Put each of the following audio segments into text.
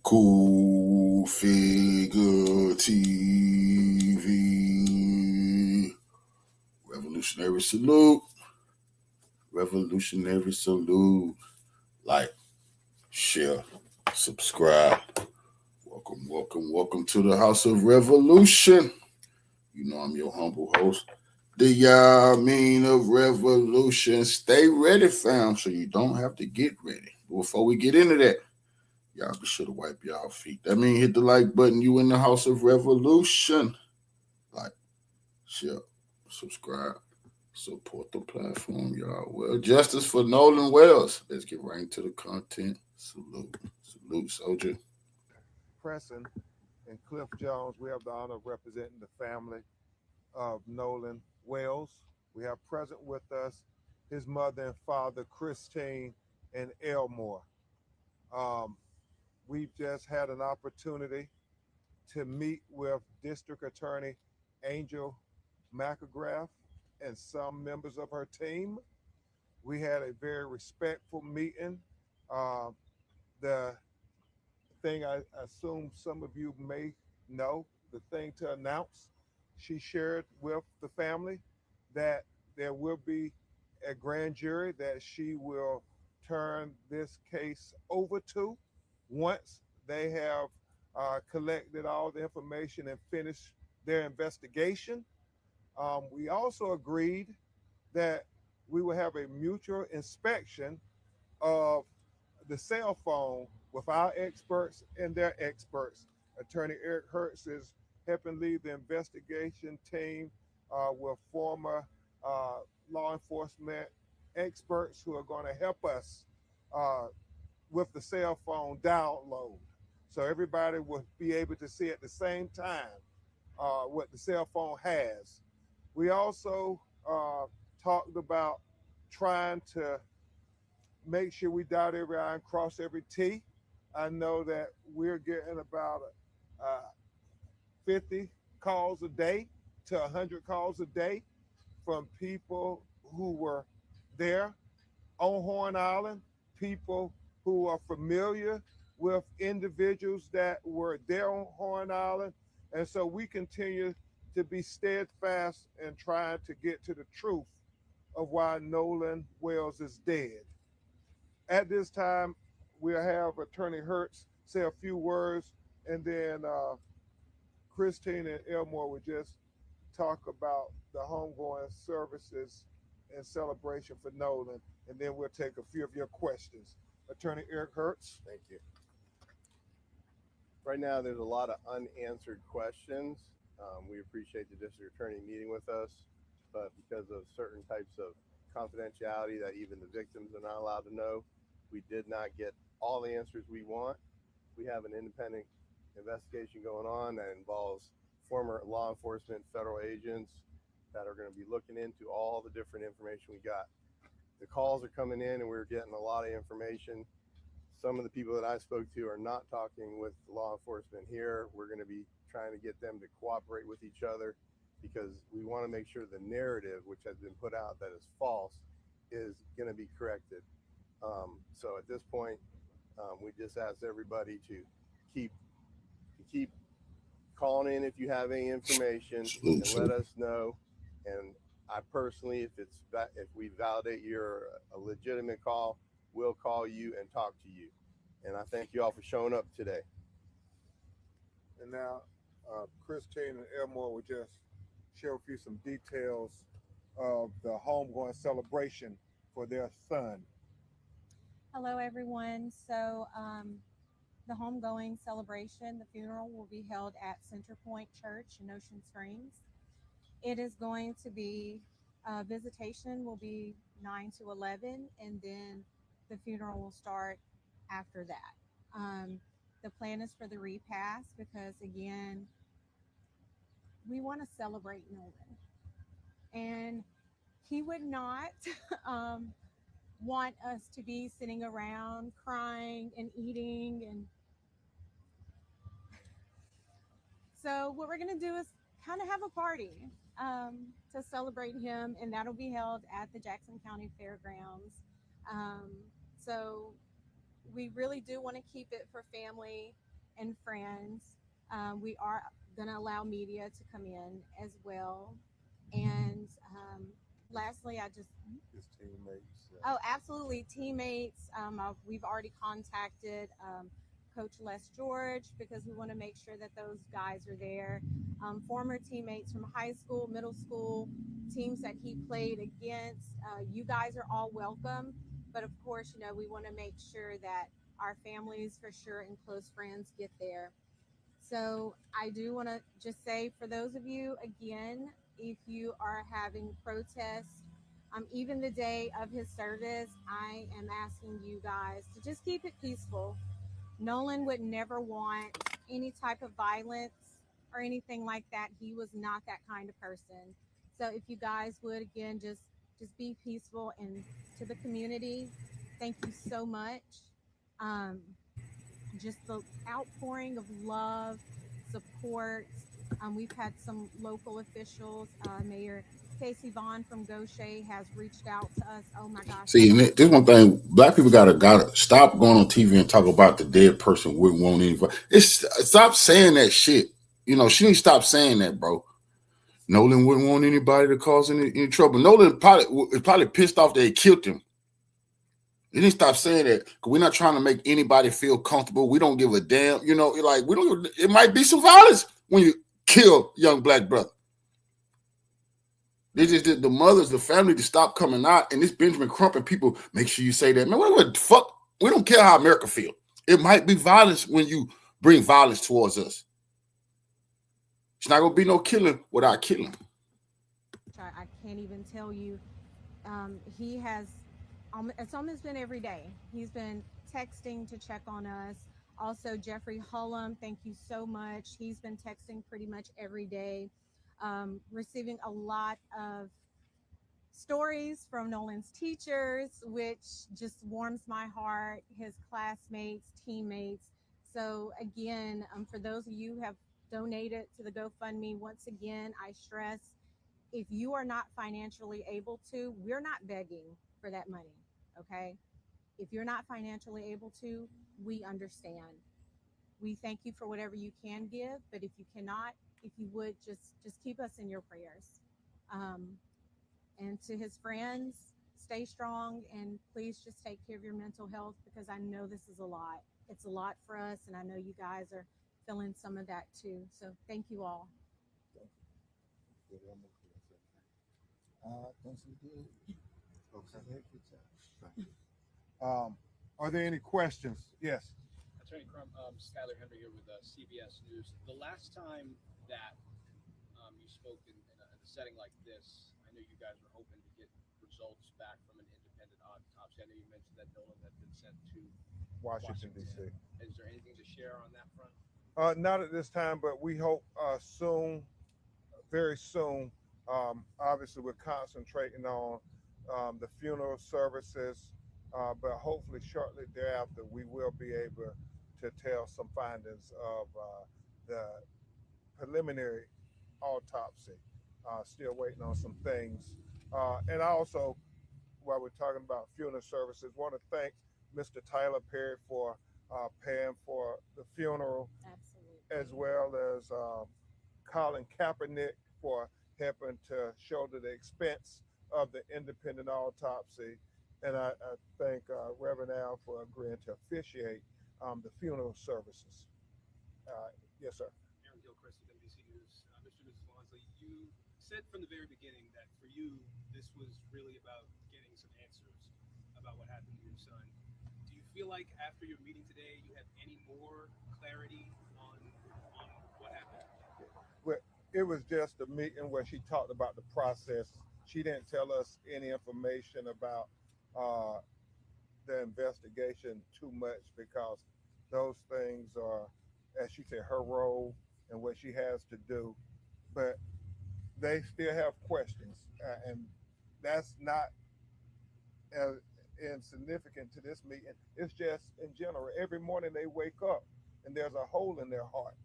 Cool Figure TV. Revolutionary salute. Revolutionary salute. Like, share, subscribe. Welcome to the House of Revolution. You know I'm your humble host, the Yamin of Revolution. Stay ready, fam, so you don't have to get ready. Before we get into that, y'all be sure to wipe y'all feet. That means hit the like button. You in the House of Revolution. Like, share, subscribe, support the platform, y'all. Well, justice for Nolan Wells. Let's get right into the content. Salute, soldier. Preston and Cliff Jones, we have the honor of representing the family of Nolan Wells. We have present with us his mother and father, Christine and Elmore. Um, we've just had an opportunity to meet with District Attorney Angel McAgrath and some members of her team. We had a very respectful meeting. Uh, the thing I assume some of you may know, the thing to announce, she shared with the family that there will be a grand jury that she will turn this case over to once they have collected all the information and finished their investigation. We also agreed that we will have a mutual inspection of the cell phone with our experts and their experts. Attorney Eric Hertz is helping lead the investigation team with former law enforcement experts who are going to help us uh, with the cell phone download. So everybody will be able to see at the same time what the cell phone has. We also talked about trying to make sure we dot every I and cross every T. I know that we're getting about 50 calls a day to 100 calls a day from people who were there on Horn Island, people who are familiar with individuals that were there on Horn Island. And so we continue to be steadfast in trying to get to the truth of why Nolan Wells is dead. At this time, we'll have Attorney Hertz say a few words, and then Christine and Elmore will just talk about the homegoing services and celebration for Nolan, and then we'll take a few of your questions. Attorney Eric Hertz. Thank you. Right now, there's a lot of unanswered questions. We appreciate the district attorney meeting with us, but because of certain types of confidentiality that even the victims are not allowed to know, we did not get all the answers we want. We have an independent investigation going on that involves former law enforcement federal agents that are going to be looking into all the different information we got. The calls are coming in and we're getting a lot of information. Some of the people that I spoke to are not talking with law enforcement here. We're going to be trying to get them to cooperate with each other because we want to make sure the narrative, which has been put out that is false, is going to be corrected. So at this point, we just ask everybody to keep calling in if you have any information and let us know. And I personally, if we validate you're a legitimate call, we'll call you and talk to you. And I thank you all for showing up today. And now, Christine and Elmore will just share with you some details of the homegoing celebration for their son. Hello, everyone. So, the homegoing celebration, the funeral will be held at Center Point Church in Ocean Springs. It is going to be visitation will be 9 to 11, and then the funeral will start after that. The plan is for the repast because, again, we want to celebrate Nolan, and he would not want us to be sitting around crying and eating. And so what we're going to do is kind of have a party to celebrate him, and that'll be held at the Jackson County Fairgrounds. So we really do want to keep it for family and friends. We are going to allow media to come in as well. And lastly, I just His teammates. Oh, absolutely. Teammates. We've already contacted Coach Les George because we want to make sure that those guys are there. Former teammates from high school, middle school, teams that he played against. You guys are all welcome. But of course, we want to make sure that our families for sure and close friends get there. So I do want to just say for those of you, again, if you are having protests, even the day of his service, I am asking you guys to just keep it peaceful. Nolan would never want any type of violence or anything like that. He was not that kind of person. So if you guys would again just be peaceful and to the community, thank you so much. Um, just the outpouring of love, support. We've had some local officials. Mayor Casey Vaughn from Gaucher has reached out to us. Oh my gosh, See, and this one thing, black people gotta stop going on TV and talk about the dead person wouldn't want anybody. Stop saying that shit. She need to stop saying that, bro. Nolan wouldn't want anybody to cause any trouble. Nolan is probably pissed off that they killed him. You need to stop saying that because we're not trying to make anybody feel comfortable. We don't give a damn. Like we don't. It might be some violence when you kill young black brother. They just the mothers, the family to stop coming out. And this Benjamin Crump and people, make sure you say that. Man, what the fuck? We don't care how America feel. It might be violence when you bring violence towards us. It's not gonna be no killing without killing. I can't even tell you. He has, it's almost been every day. He's been texting to check on us. Also, Jeffrey Hullum, thank you so much. He's been texting pretty much every day, receiving a lot of stories from Nolan's teachers, which just warms my heart, his classmates, teammates. So, again, for those of you who have donated to the GoFundMe, once again, I stress if you are not financially able to, we're not begging for that money. Okay. If you're not financially able to, we understand. We thank you for whatever you can give, but if you cannot, if you would just keep us in your prayers. Um, and to his friends, stay strong and please just take care of your mental health because I know this is a lot. It's a lot for us, and I know you guys are feeling some of that too. So thank you all. Thanks for the okay. Are there any questions? Yes. Attorney Crump, Skylar Henry here with CBS News. The last time that you spoke in a setting like this, I know you guys were hoping to get results back from an independent autopsy. I know you mentioned that Nolan had been sent to Washington, D.C. Is there anything to share on that front? Not at this time, but we hope soon, very soon. Obviously, we're concentrating on the funeral services, but hopefully, shortly thereafter, we will be able to tell some findings of the preliminary autopsy. Still waiting on some things. And I also, while we're talking about funeral services, want to thank Mr. Tyler Perry for paying for the funeral, Absolutely. as well as Colin Kaepernick for helping to shoulder the expense of the independent autopsy. And I thank Reverend Al for agreeing to officiate the funeral services. Yes, sir. Aaron Gilchrist with NBC News. Mr. and Mrs. Lonsley, you said from the very beginning that for you, this was really about getting some answers about what happened to your son. Do you feel like after your meeting today, you have any more clarity on what happened? Well, it was just a meeting where she talked about the process. She didn't tell us any information about uh, the investigation too much because those things are, as she said, her role and what she has to do. But they still have questions, and that's not as insignificant to this meeting. It's just in general. Every morning they wake up and there's a hole in their heart,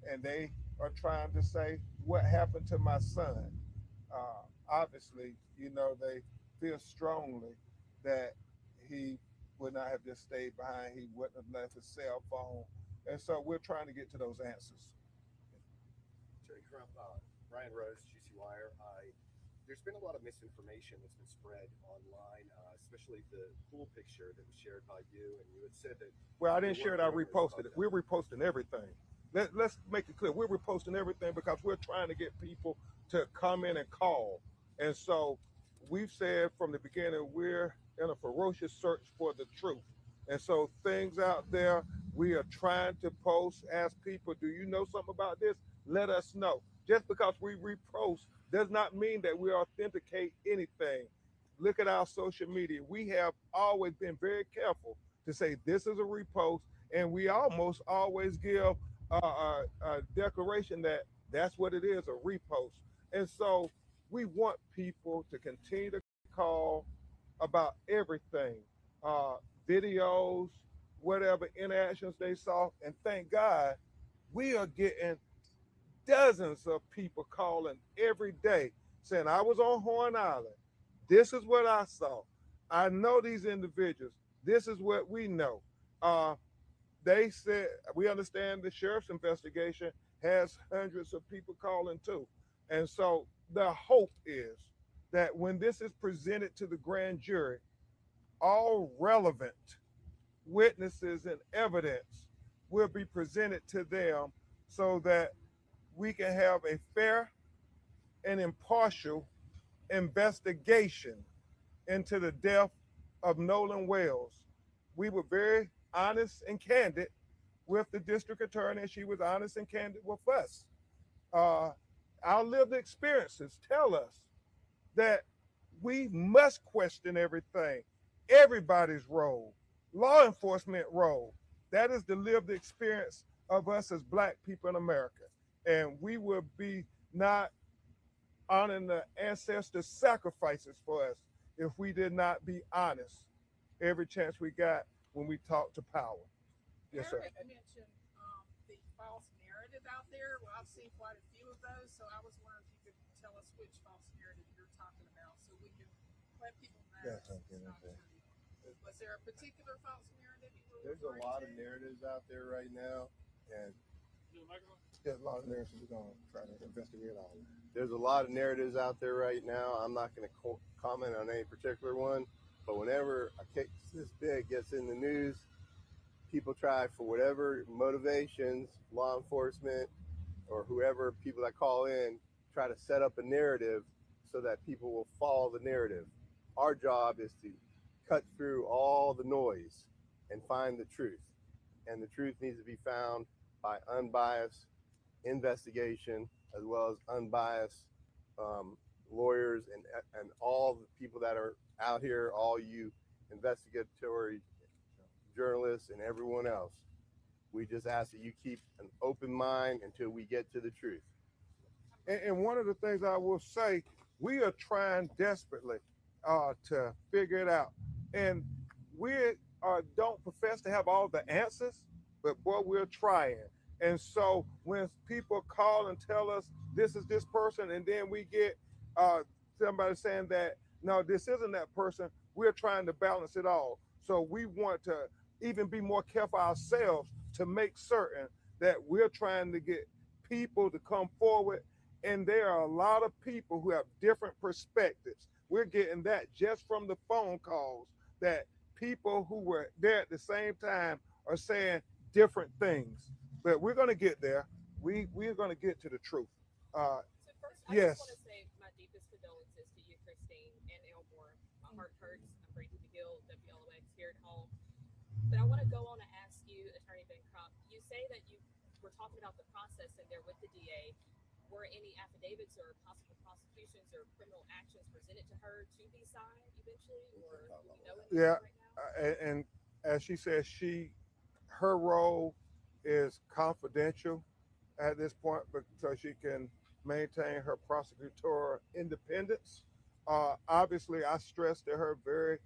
and they are trying to say, "What happened to my son?" Obviously, they feel strongly that he would not have just stayed behind. He wouldn't have left his cell phone And so we're trying to get to those answers. Attorney Crump, Brian Rose, GC Wire. There's been a lot of misinformation that's been spread online, especially the pool picture that was shared by you, and you had said that. Well, I didn't share it. I reposted it. We're reposting everything. Let's make it clear. We're reposting everything because we're trying to get people to come in and call. And so we've said from the beginning, we're in a ferocious search for the truth. And so things out there, we are trying to post, ask people, do you know something about this? Let us know. Just because we repost does not mean that we authenticate anything. Look at our social media. We have always been very careful to say this is a repost, and we almost always give a declaration that that's what it is, a repost. And so we want people to continue to call about everything, uh, videos, whatever interactions they saw. And thank God we are getting dozens of people calling every day saying, I was on Horn Island. This is what I saw. I know these individuals. This is what we know. Uh, they said, we understand the sheriff's investigation has hundreds of people calling too. And so the hope is that when this is presented to the grand jury, all relevant witnesses and evidence will be presented to them so that we can have a fair and impartial investigation into the death of Nolan Wells. We were very honest and candid with the district attorney, and she was honest and candid with us. Uh, our lived experiences tell us that we must question everything, everybody's role, law enforcement role. That is the lived experience of us as Black people in America. And we will be not honoring the ancestors' sacrifices for us if we did not be honest every chance we got when we talk to power. Yes, sir. Eric mentioned the false narrative out there. Well, I've seen quite a few of those, so I was wondering if you could tell us which false narrative you're talking about so we can let people know. Yeah, it's not true. Was there a particular false narrative you were There's a referring lot to? of narratives out there right now, and There's a lot of narratives we're going to try to investigate all of them. there's a lot of narratives out there right now. I'm not going to comment on any particular one, but whenever a case this big gets in the news, people try for whatever motivations, law enforcement or whoever, people that call in, try to set up a narrative so that people will follow the narrative. Our job is to cut through all the noise and find the truth. And the truth needs to be found by unbiased investigation as well as unbiased lawyers and all the people that are out here, all you investigatory journalists and everyone else. We just ask that you keep an open mind until we get to the truth. And one of the things I will say, we are trying desperately to figure it out. And we don't profess to have all the answers, but boy, we're trying. And so when people call and tell us this is this person, and then we get somebody saying that, no, this isn't that person, we're trying to balance it all. So we want to even be more careful ourselves to make certain that we're trying to get people to come forward. And there are a lot of people who have different perspectives. We're getting that just from the phone calls, that people who were there at the same time are saying different things. But we're going to get there. We're going to get to the truth. So first, I Yes. just want to say my deepest condolences to you, Christine and Elmore. My heart hurts. I'm breathing the guilt, WLOX here at home. But I want to go on and ask you, Attorney Ben Crump, you say that you were talking about the process in there with the DA. Were any affidavits or possible prosecutions or criminal actions presented to her to be signed eventually, or do you know anything Yeah. right now? And as she says, her role is confidential at this point, but so she can maintain her prosecutorial independence. Obviously, I stressed to her very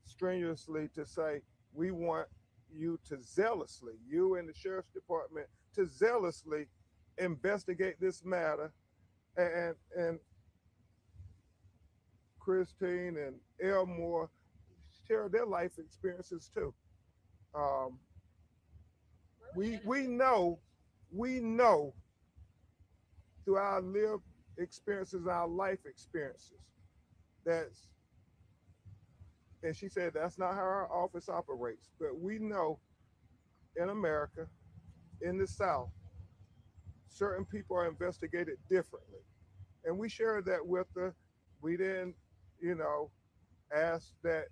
strenuously to say we want you to zealously, you and the sheriff's department, to zealously investigate this matter, and Christine and Elmore share their life experiences too. we know through our lived experiences, our life experiences, that's and she said that's not how our office operates. But we know in America, in the South, certain people are investigated differently. And we shared that with her. We didn't, you know, ask that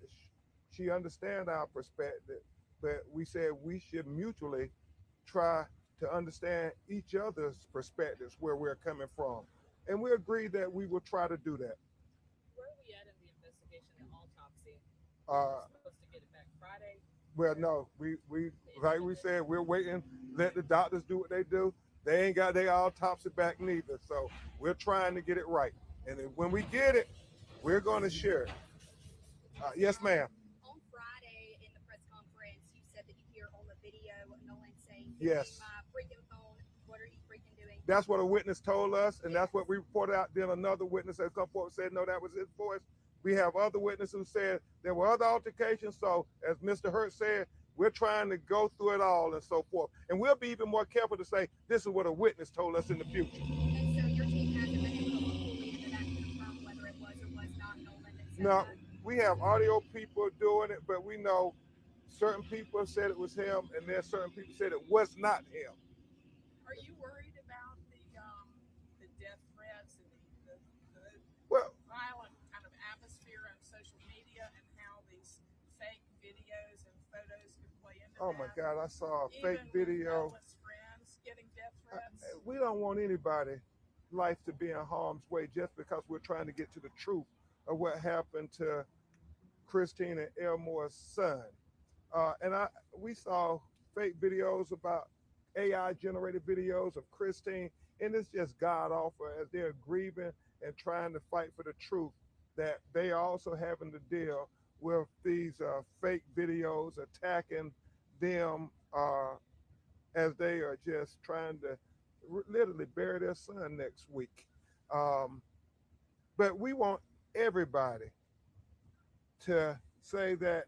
she understand our perspective, but we said we should mutually try to understand each other's perspectives where we're coming from. And we agreed that we will try to do that. Where are we at in the investigation, the autopsy? We were Uh, supposed to get it back Friday. well, no, we like we said, we're waiting. Let the doctors do what they do. They ain't got their autopsy back neither. So we're trying to get it right. And then when we get it, we're going to share it. Yes, ma'am. On Friday in the press conference, you said that you hear on the video Nolan saying, "Give Yes. me my freaking phone. What are you freaking doing?" That's what a witness told us, and that's what we reported out. Then another witness has come forward and said, no, that was his voice. We have other witnesses who said there were other altercations. So, as Mr. Hurt said, we're trying to go through it all and so forth. And we'll be even more careful to say this is what a witness told us in the future. And so your team hasn't been able to look fully into that and confirm whether it was or was not Nolan that said Now, that. we have audio people doing it, but we know certain people said it was him, and then certain people said it was not him. Are you worried about the death threats and the Well, violent kind of atmosphere on social media and how these fake videos and photos could play into oh that? my God, I saw a Even fake with video. Nolan's friends getting death threats. We don't want anybody life to be in harm's way just because we're trying to get to the truth of what happened to Christine and Elmore's son. And we saw fake videos about AI generated videos of Christine, and it's just god awful as they're grieving and trying to fight for the truth that they are also having to deal with these fake videos attacking them as they are just trying to literally bury their son next week. Um, but we want everybody to say that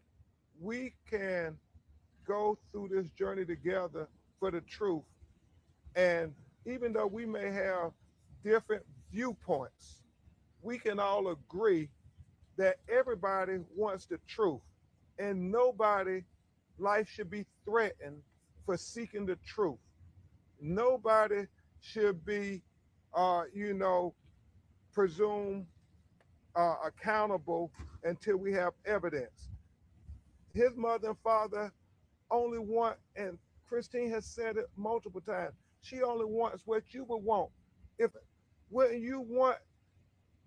we can go through this journey together for the truth. And even though we may have different viewpoints, we can all agree that everybody wants the truth and nobody life should be threatened for seeking the truth. Nobody should be you know, presumed accountable until we have evidence. His mother and father only want, and Christine has said it multiple times, she only wants what you would want. If wouldn't you want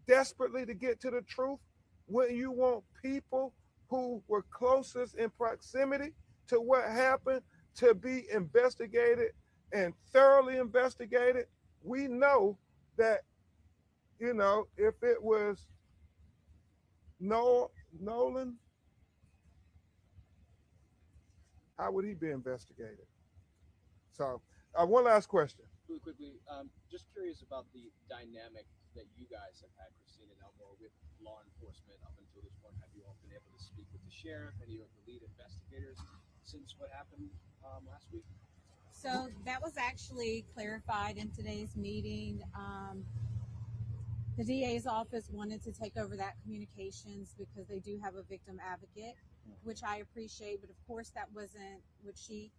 desperately to get to the truth? Wouldn't you want people who were closest in proximity to what happened to be investigated and thoroughly investigated? We know that, you know, if it was Nolan, how would he be investigated? So, one last question. Really quickly, just curious about the dynamic that you guys have had, Christine and Elmore, with law enforcement up until this point. Have you all been able to speak with the sheriff, any of the lead investigators, since what happened last week? So that was actually clarified in today's meeting. The DA's office wanted to take over that communications because they do have a victim advocate, which I appreciate. But of course, that wasn't what she,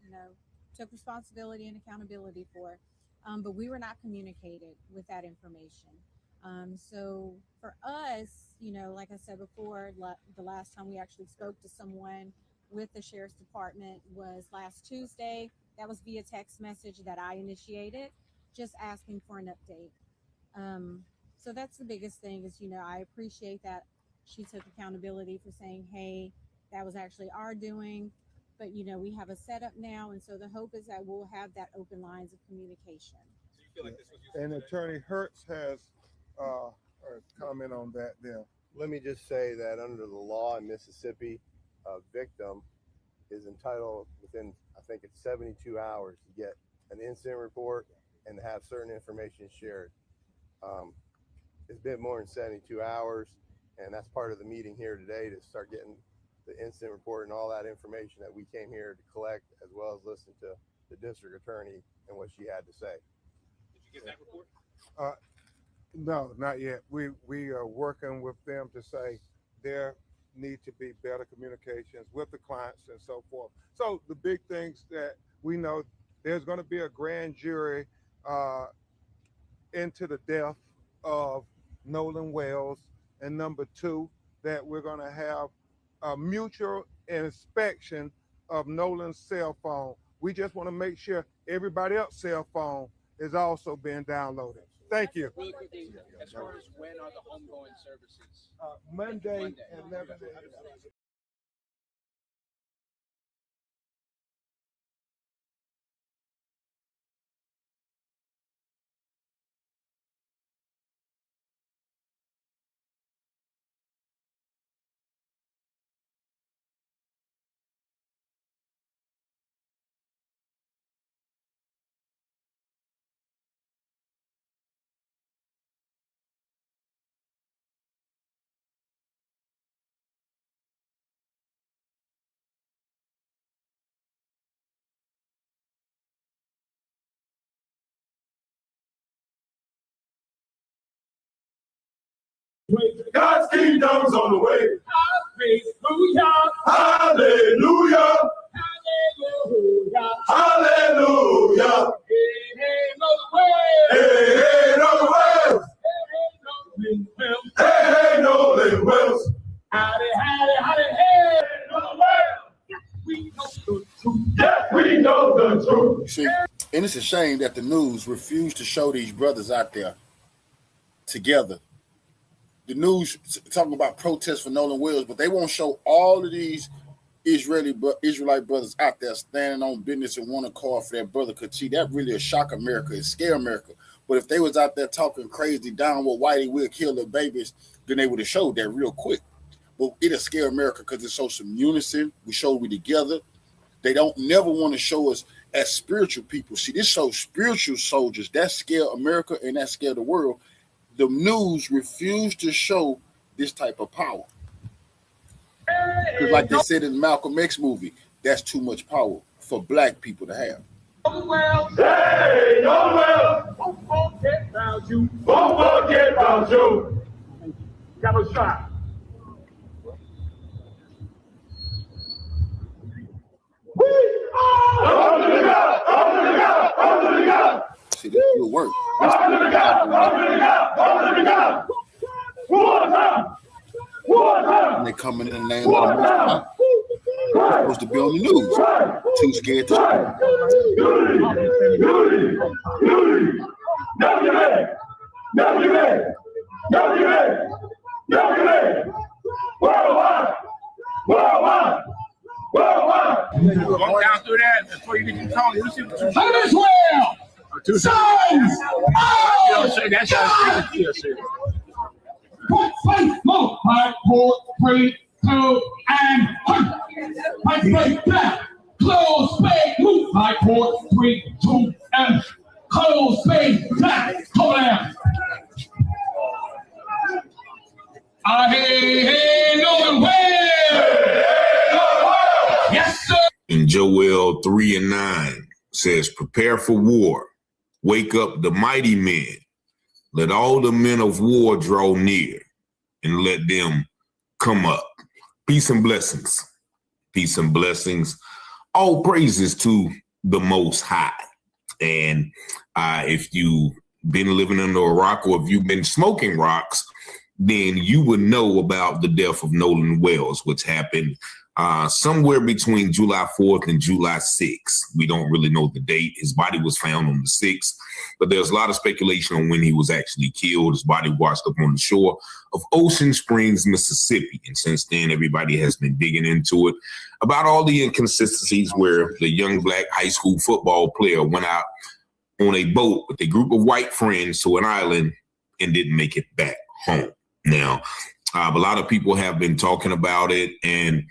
took responsibility and accountability for. But we were not communicated with that information. So for us, like I said before, the last time we actually spoke to someone with the sheriff's department was last Tuesday. That was via text message that I initiated, just asking for an update. So that's the biggest thing is, I appreciate that she took accountability for saying, hey, that was actually our doing. But, we have a setup now. And so the hope is that we'll have that open lines of communication. So you feel like this was used And today? Attorney Hertz has a comment on that there. Let me just say that under the law in Mississippi, a victim is entitled within, I think it's 72 hours to get an incident report and have certain information shared. It's been more than 72 hours, and that's part of the meeting here today to start getting the incident report and all that information that we came here to collect, as well as listen to the district attorney and what she had to say. Did you get that report? No, not yet. We are working with them to say there need to be better communications with the clients and so forth. So the big things that we know, there's going to be a grand jury into the death of Nolan Wells, and number two, that we're going to have a mutual inspection of Nolan's cell phone. We just want to make sure everybody else's cell phone is also being downloaded. Thank you. Really quickly, as far as when are the homegoing services? Monday at 11 a.m. God's kingdom's on the way. Hallelujah. Hallelujah. Hallelujah. Hey, no Wells. Hey, Nolan Wells. Howdy, hey. Nolan Wells. We know the truth. Yes, we know the truth. See, and it's a shame that the news refused to show these brothers out there together. The news talking about protests for Nolan Wells, but they won't show all of these Israelite brothers out there standing on business and one accord for their brother. Because see, that really shock America and scare America. But if they was out there talking crazy down with Whitey will kill their babies, then they would have showed that real quick. But it'll scare America because it shows some unison. We show we together. They don't never want to show us as spiritual people. See, this shows spiritual soldiers. That scare America and that scare the world. The news refused to show this type of power. Because like they said in the Malcolm X movie, that's too much power for black people to have. Hey, Nolan Wells. Won't forget about you. Won't forget about you. Got a shot. See, this will work. And they come in the name of the Most High. They're supposed to be on the news. Too scared to Walk down through that before you get your tone. You see what you say. Sons! That's how it's Put faith, move. 5, 4, 3, 2, and hunt. Right straight back. Close space, move. 5, 4, 3, 2, and close space back. Come on. Hey, Nolan Wells. Yes, sir. And Joel 3:9 says, prepare for war. Wake up the mighty men. Let all the men of war draw near and let them come up. Peace and blessings. Peace and blessings. All praises to the Most High. And if you've been living under a rock or if you've been smoking rocks, then you would know about the death of Nolan Wells, which happened somewhere between July 4th and July 6th. We don't really know the date. His body was found on the 6th, but there's a lot of speculation on when he was actually killed. His body washed up on the shore of Ocean Springs, Mississippi. And since then, everybody has been digging into it about all the inconsistencies where the young black high school football player went out on a boat with a group of white friends to an island and didn't make it back home. Now, a lot of people have been talking about it, and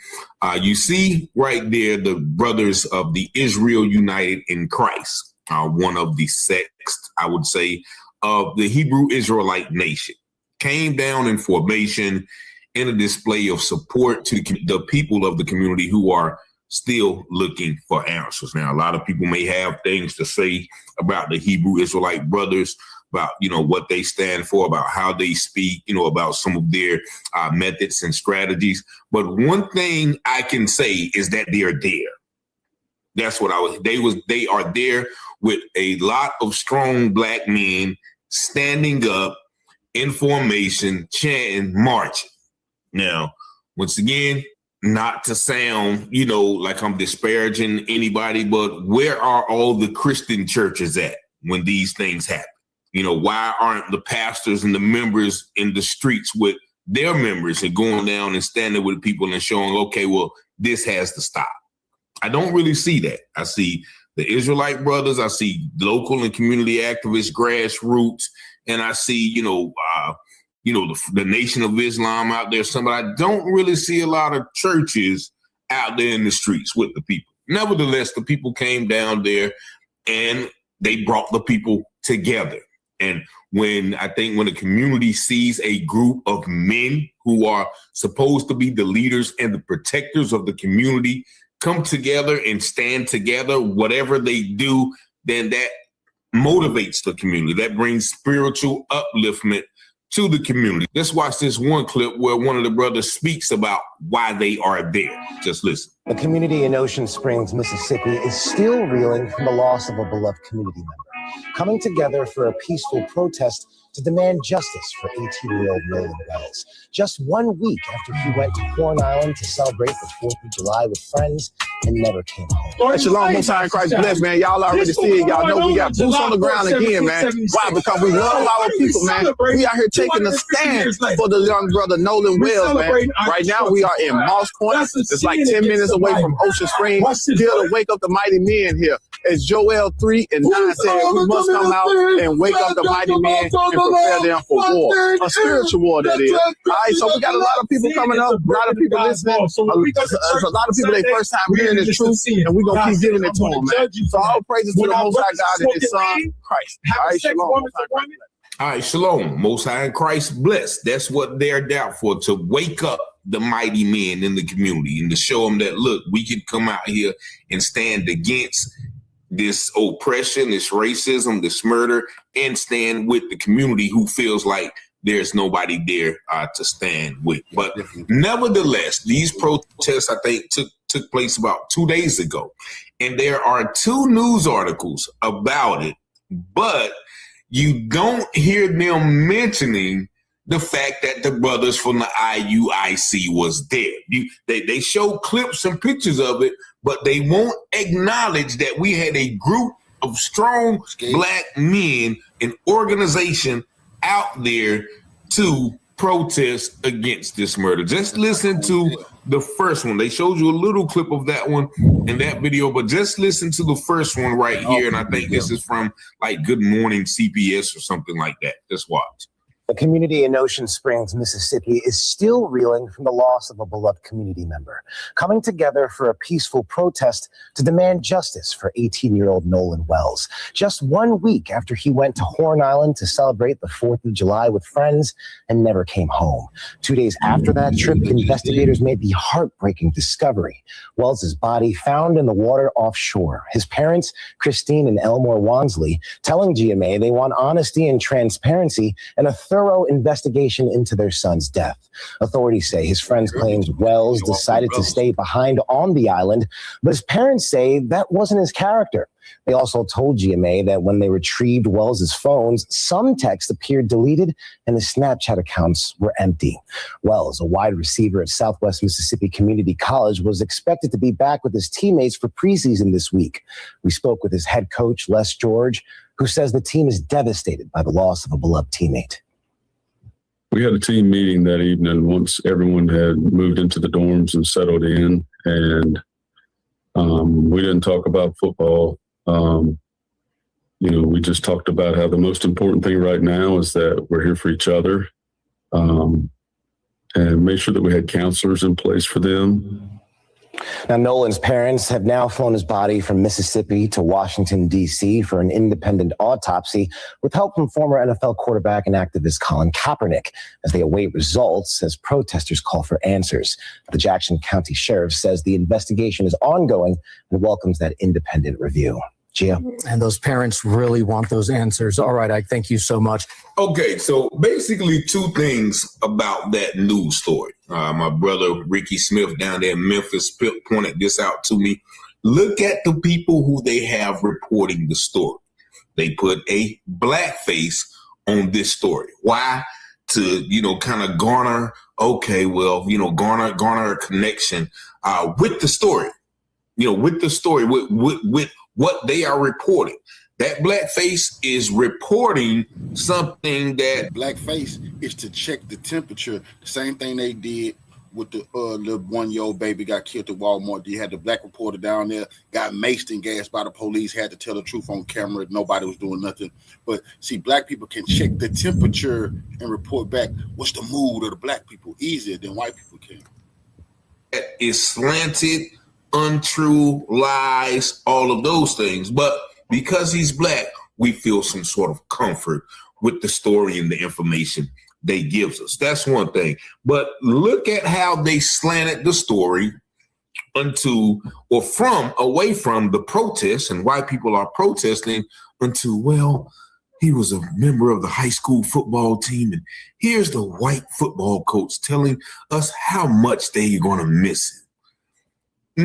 you see right there the brothers of the Israel United in Christ, one of the sects, I would say, of the Hebrew Israelite nation, came down in formation in a display of support to the people of the community who are still looking for answers. Now, a lot of people may have things to say about the Hebrew Israelite brothers, about, what they stand for, about how they speak, about some of their methods and strategies. But one thing I can say is that they are there. That's what they are there with a lot of strong black men standing up in formation, chanting, marching. Now, once again, not to sound, like I'm disparaging anybody, but where are all the Christian churches at when these things happen? Why aren't the pastors and the members in the streets with their members and going down and standing with people and showing, okay, well, this has to stop? I don't really see that. I see the Israelite brothers, I see local and community activists, grassroots, and I see, the Nation of Islam out there. I don't really see a lot of churches out there in the streets with the people. Nevertheless, the people came down there and they brought the people together. And when the community sees a group of men who are supposed to be the leaders and the protectors of the community come together and stand together, whatever they do, then that motivates the community. That brings spiritual upliftment to the community. Let's watch this one clip where one of the brothers speaks about why they are there. Just listen. The community in Ocean Springs, Mississippi is still reeling from the loss of a beloved community member, coming together for a peaceful protest to demand justice for 18-year-old Nolan Wells. Just 1 week after he went to Horn Island to celebrate the 4th of July with friends and never came home. Hey, Shalom, Most High in Christ bless, man. Y'all already see it. Y'all know we got boots on the ground again, man. Why? Because we love our people, man. We out here taking a stand for the young brother Nolan Wells, man. Right now, we are in Moss Point. It's like 10 minutes away from Ocean Springs. Here to wake up the mighty men here. As Joel 3 and 9 said, we must come out and wake up the mighty men and prepare them for war. A spiritual war, that is. All right, so we got a lot of people coming up, a lot of people listening. A lot of people, they first time hearing the truth, and we're going to keep giving it to them, man. So all praises to the Most High God and His Son, Christ. All right, shalom. All right, shalom. Most High in Christ bless. That's what they're there for, to wake up the mighty men in the community and to show them that, look, we can come out here and stand against this oppression, this racism, this murder, and stand with the community who feels like there's nobody there to stand with. But nevertheless, these protests, I think, took place about 2 days ago. And there are 2 news articles about it, but you don't hear them mentioning the fact that the brothers from the IUIC was there. They show clips and pictures of it, but they won't acknowledge that we had a group of strong black men, an organization out there to protest against this murder. Just listen to the first one. They showed you a little clip of that one in that video, but just listen to the first one right here. And I think this is from like Good Morning CPS or something like that. Just watch. The community in Ocean Springs, Mississippi is still reeling from the loss of a beloved community member, coming together for a peaceful protest to demand justice for 18-year-old Nolan Wells. Just 1 week after he went to Horn Island to celebrate the 4th of July with friends and never came home. 2 days after that trip, investigators made the heartbreaking discovery. Wells's body found in the water offshore. His parents, Christine and Elmore Wansley, telling GMA they want honesty and transparency and a thorough investigation into their son's death. Authorities say his friends claimed Wells decided to stay behind on the island, but his parents say that wasn't his character. They also told GMA that when they retrieved Wells's phones, some texts appeared deleted and his Snapchat accounts were empty. Wells, a wide receiver at Southwest Mississippi Community College, was expected to be back with his teammates for preseason this week. We spoke with his head coach, Les George, who says the team is devastated by the loss of a beloved teammate. We had a team meeting that evening once everyone had moved into the dorms and settled in, and we didn't talk about football. We just talked about how the most important thing right now is that we're here for each other, and made sure that we had counselors in place for them. Now, Nolan's parents have now flown his body from Mississippi to Washington, D.C. for an independent autopsy with help from former NFL quarterback and activist Colin Kaepernick as they await results as protesters call for answers. The Jackson County Sheriff says the investigation is ongoing and welcomes that independent review. Gio? And those parents really want those answers. All right, I thank you so much. Okay, so basically two things about that news story. My brother Ricky Smith down there in Memphis pointed this out to me. Look at the people who they have reporting the story. They put a blackface on this story. Why? To, kind of garner, garner a connection with the story. With the story, with what they are reporting. That blackface is reporting something that blackface is to check the temperature. The same thing they did with the little 1-year-old baby got killed at Walmart. You had the black reporter down there, got maced and gassed by the police, had to tell the truth on camera. Nobody was doing nothing. But see, black people can check the temperature and report back what's the mood of the black people easier than white people can. That is slanted, untrue, lies, all of those things. But because he's black, we feel some sort of comfort with the story and the information they gives us. That's one thing. But look at how they slanted the story away from the protests and why people are protesting into, he was a member of the high school football team. And here's the white football coach telling us how much they're going to miss him.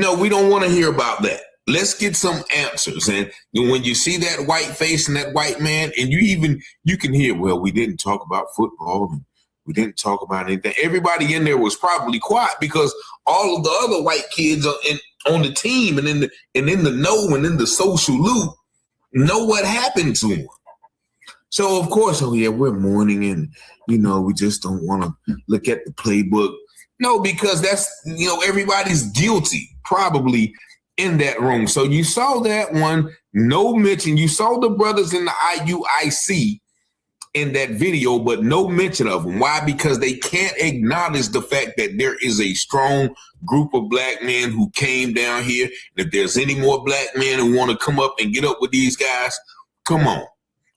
No, we don't want to hear about that. Let's get some answers. And when you see that white face and that white man, and you can hear, we didn't talk about football and we didn't talk about anything. Everybody in there was probably quiet because all of the other white kids on the team and in the know and in the social loop know what happened to them. So of course, we're mourning and we just don't want to look at the playbook. No, because that's everybody's guilty probably in that room. So you saw that one, no mention. You saw the brothers in the IUIC in that video, but no mention of them. Why? Because they can't acknowledge the fact that there is a strong group of black men who came down here. And if there's any more black men who want to come up and get up with these guys, come on,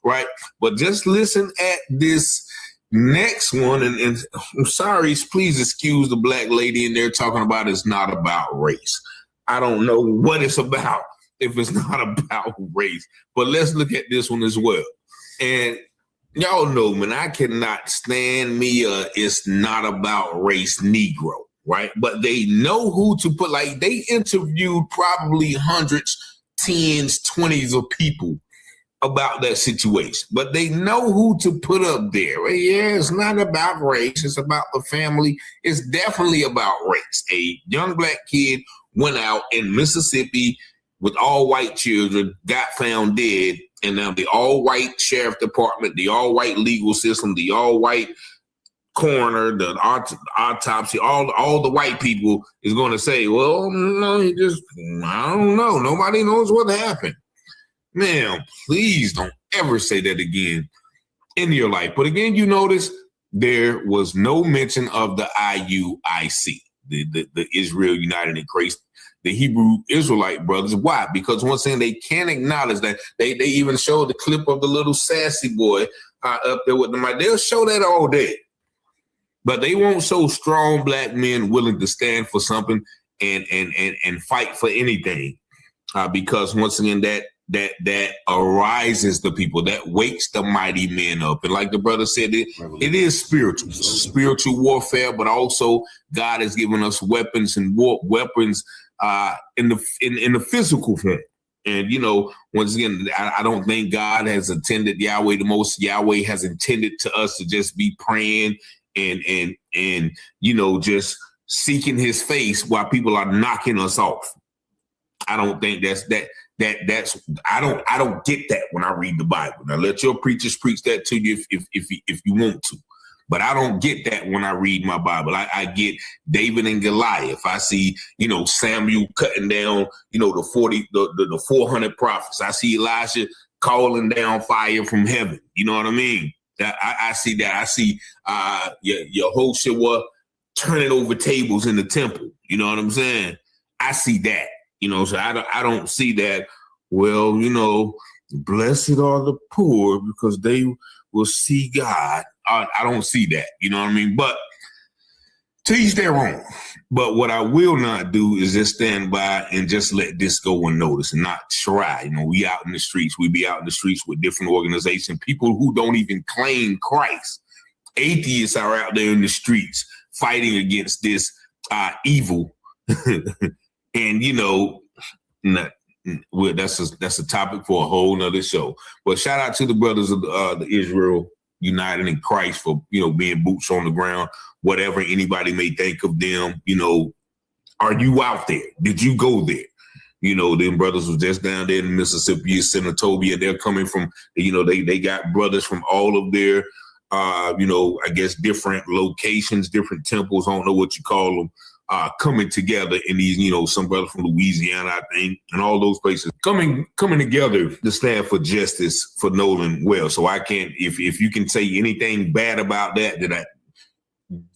right? But just listen at this next one, and I'm sorry, please excuse the black lady in there talking about it's not about race. I don't know what it's about if it's not about race. But let's look at this one as well. And y'all know, man, I cannot stand me it's not about race Negro, right? But they know who to put. Like, they interviewed probably hundreds, tens, 20s of people about that situation. But they know who to put up there. Yeah, it's not about race. It's about the family. It's definitely about race. A young black kid went out in Mississippi with all white children, got found dead, and now the all-white sheriff department, the all-white legal system, the all-white coroner, the autopsy, all the white people is going to say, no, I don't know. Nobody knows what happened. Man, please don't ever say that again in your life. But again, you notice there was no mention of the IUIC. The Israel United in Christ, the Hebrew Israelite brothers. Why? Because once again, they can't acknowledge that. They even showed the clip of the little sassy boy up there with them. They'll show that all day. But they won't show strong black men willing to stand for something and fight for anything. Because once again, that arises the people, that wakes the mighty men up. And like the brother said, it is spiritual. It's spiritual warfare, but also God has given us weapons and weapons in the physical form. And, once again, I don't think God has intended Yahweh has intended to us to just be praying and just seeking his face while people are knocking us off. I don't think that's I don't get that when I read the Bible. Now let your preachers preach that to you if you want to. But I don't get that when I read my Bible. I get David and Goliath. I see, Samuel cutting down, the 400 prophets. I see Elijah calling down fire from heaven. You know what I mean? I see that. I see Yehoshua turning over tables in the temple. You know what I'm saying? I see that, so I don't see that, well, blessed are the poor because they will see God. I don't see that, you know what I mean? But to each their own. But what I will not do is just stand by and just let this go unnoticed and not try. We out in the streets. We be out in the streets with different organizations, people who don't even claim Christ. Atheists are out there in the streets fighting against this evil. And, that's a topic for a whole nother show. But shout out to the brothers of the Israel United in Christ for, being boots on the ground, whatever anybody may think of them. Are you out there? Did you go there? Them brothers was just down there in Mississippi, Senatobia. They're coming from, they got brothers from all of their, I guess different locations, different temples. I don't know what you call them. Coming together in these, some brothers from Louisiana, I think, and all those places coming together to stand for justice for Nolan Wells. So I can't, if you can say anything bad about that,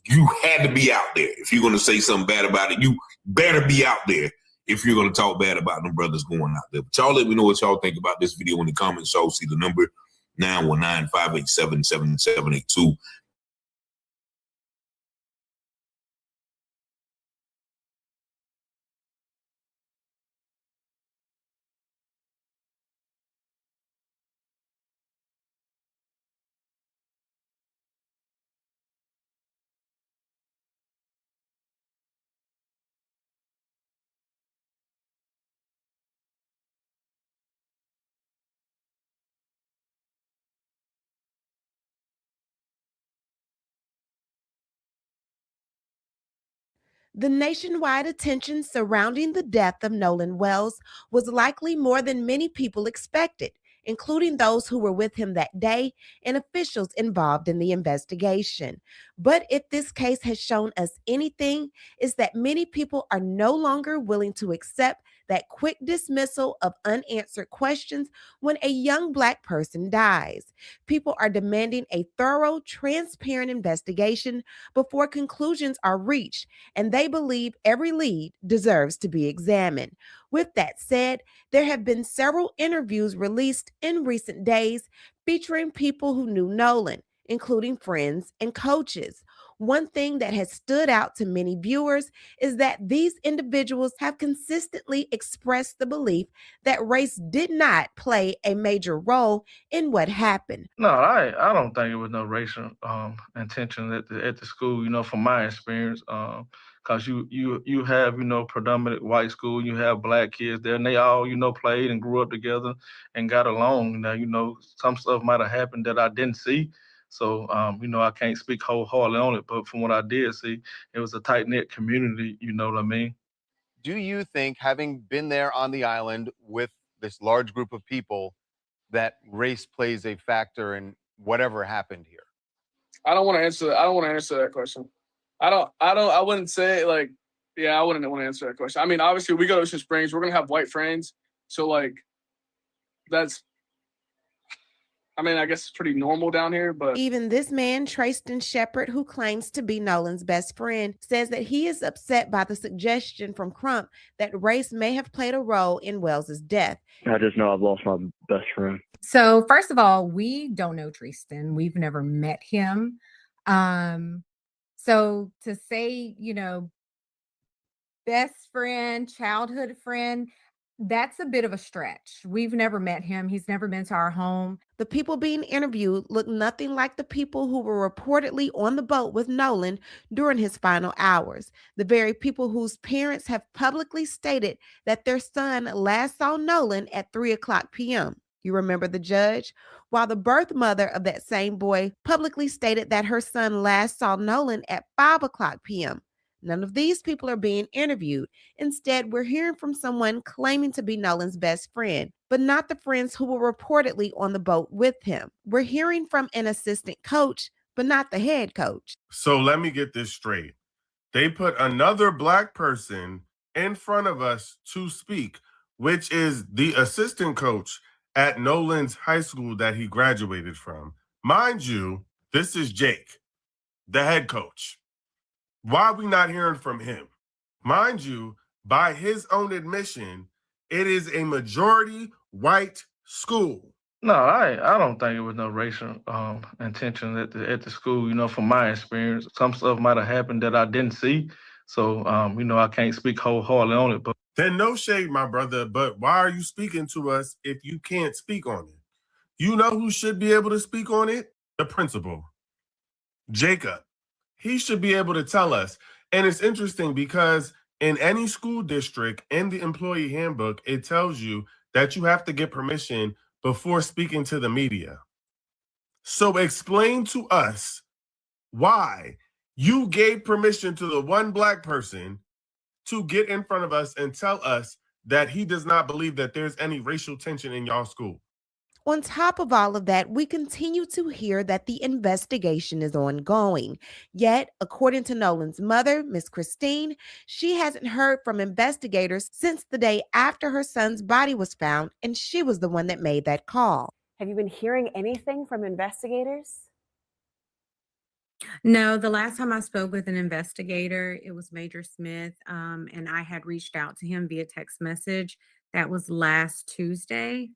you had to be out there. If you're going to say something bad about it, you better be out there. If you're going to talk bad about them brothers going out there. But y'all let me know what y'all think about this video in the comments. Y'all see the number 919-587-7782. The nationwide attention surrounding the death of Nolan Wells was likely more than many people expected, including those who were with him that day and officials involved in the investigation. But if this case has shown us anything, is that many people are no longer willing to accept that quick dismissal of unanswered questions when a young Black person dies. People are demanding a thorough, transparent investigation before conclusions are reached, and they believe every lead deserves to be examined. With that said, there have been several interviews released in recent days featuring people who knew Nolan, including friends and coaches. One thing that has stood out to many viewers is that these individuals have consistently expressed the belief that race did not play a major role in what happened. No, I don't think it was no racial intention at the school, from my experience. Because you have, predominant white school, you have Black kids there, and they all, played and grew up together and got along. Now, some stuff might have happened that I didn't see. So, I can't speak wholeheartedly on it, but from what I did see, it was a tight-knit community, you know what I mean? Do you think, having been there on the island with this large group of people, that race plays a factor in whatever happened here? I don't want to answer that question. I wouldn't say I wouldn't want to answer that question. I mean, obviously we go to Ocean Springs, we're going to have white friends. So I guess it's pretty normal down here, but even this man, Trayston Shepard, who claims to be Nolan's best friend, says that he is upset by the suggestion from Crump that race may have played a role in Wells's death. I just know I've lost my best friend. So first of all, we don't know Trayston. We've never met him. So to say, best friend, childhood friend, that's a bit of a stretch. We've never met him. He's never been to our home. The people being interviewed look nothing like the people who were reportedly on the boat with Nolan during his final hours. The very people whose parents have publicly stated that their son last saw Nolan at 3:00 p.m. You remember the judge? While the birth mother of that same boy publicly stated that her son last saw Nolan at 5:00 p.m. None of these people are being interviewed. Instead, we're hearing from someone claiming to be Nolan's best friend, but not the friends who were reportedly on the boat with him. We're hearing from an assistant coach, but not the head coach. So let me get this straight. They put another Black person in front of us to speak, which is the assistant coach at Nolan's high school that he graduated from. Mind you, this is Jake, the head coach. Why are we not hearing from him? Mind you, by his own admission, it is a majority white school. No, I don't think it was no racial intention at the school. You know, from my experience, some stuff might have happened that I didn't see. So you know, I can't speak wholeheartedly on it. But then no shade, my brother. But why are you speaking to us if you can't speak on it? You know who should be able to speak on it? The principal, Jacob. He should be able to tell us. And it's interesting because in any school district, in the employee handbook, it tells you that you have to get permission before speaking to the media. So explain to us why you gave permission to the one black person to get in front of us and tell us that he does not believe that there's any racial tension in y'all school. On top of all of that, we continue to hear that the investigation is ongoing. Yet, according to Nolan's mother, Miss Christine, she hasn't heard from investigators since the day after her son's body was found, and she was the one that made that call. Have you been hearing anything from investigators? No, the last time I spoke with an investigator, it was Major Smith, and I had reached out to him via text message. That was last Tuesday.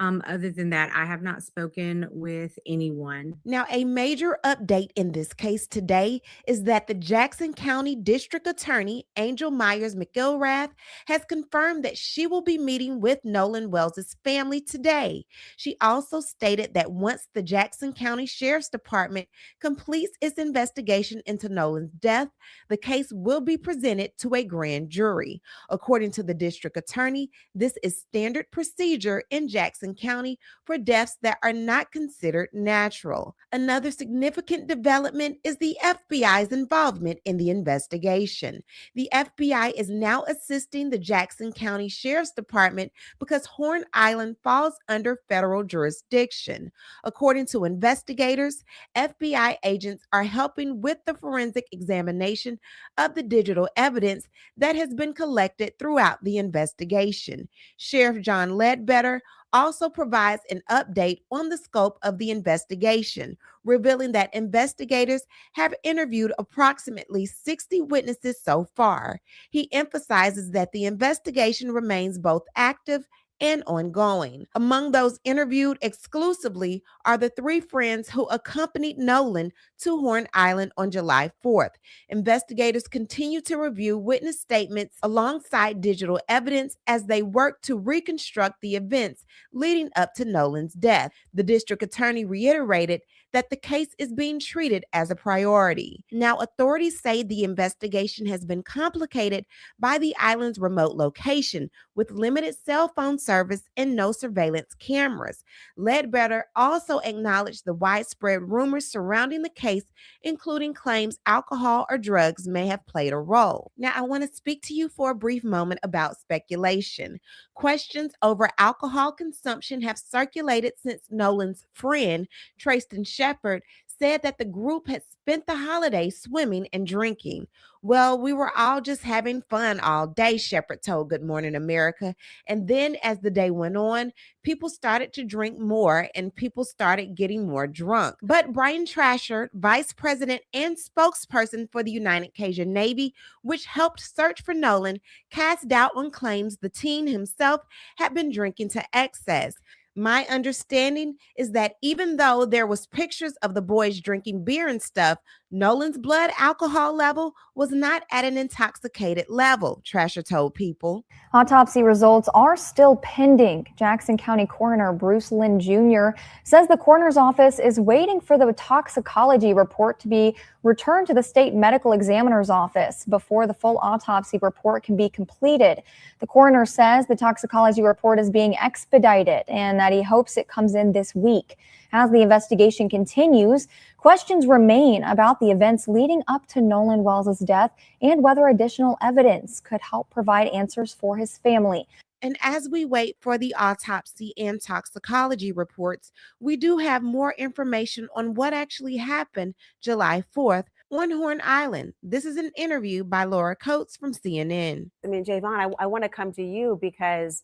Other than that, I have not spoken with anyone. Now, a major update in this case today is that the Jackson County District Attorney, Angel Myers McIlrath, has confirmed that she will be meeting with Nolan Wells' family today. She also stated that once the Jackson County Sheriff's Department completes its investigation into Nolan's death, the case will be presented to a grand jury. According to the district attorney, this is standard procedure in Jackson County for deaths that are not considered natural. Another significant development is the FBI's involvement in the investigation. The FBI is now assisting the Jackson County Sheriff's Department because Horn Island falls under federal jurisdiction. According to investigators, FBI agents are helping with the forensic examination of the digital evidence that has been collected throughout the investigation. Sheriff John Ledbetter also provides an update on the scope of the investigation, revealing that investigators have interviewed approximately 60 witnesses so far. He emphasizes that the investigation remains both active and ongoing. Among those interviewed exclusively are the three friends who accompanied Nolan to Horn Island on July 4th. Investigators continue to review witness statements alongside digital evidence as they work to reconstruct the events leading up to Nolan's death. The district attorney reiterated that the case is being treated as a priority. Now, authorities say the investigation has been complicated by the island's remote location, with limited cell phone service and no surveillance cameras. Ledbetter also acknowledged the widespread rumors surrounding the case, including claims alcohol or drugs may have played a role. Now, I want to speak to you for a brief moment about speculation. Questions over alcohol consumption have circulated since Nolan's friend, Trayston Shepard, said that the group had spent the holiday swimming and drinking. Well, we were all just having fun all day, Shepard told Good Morning America. And then as the day went on, people started to drink more and people started getting more drunk. But Brian Trasher, vice president and spokesperson for the United Cajun Navy, which helped search for Nolan, cast doubt on claims the teen himself had been drinking to excess. My understanding is that even though there was pictures of the boys drinking beer and stuff, Nolan's blood alcohol level was not at an intoxicated level, Trasher told People. Autopsy results are still pending. Jackson County Coroner Bruce Lynn Jr. says the coroner's office is waiting for the toxicology report to be returned to the state medical examiner's office before the full autopsy report can be completed. The coroner says the toxicology report is being expedited and that he hopes it comes in this week. As the investigation continues, questions remain about the events leading up to Nolan Wells' death and whether additional evidence could help provide answers for his family. And as we wait for the autopsy and toxicology reports, we do have more information on what actually happened July 4th on Horn Island. This is an interview by Laura Coates from CNN. I mean, Javon, I want to come to you because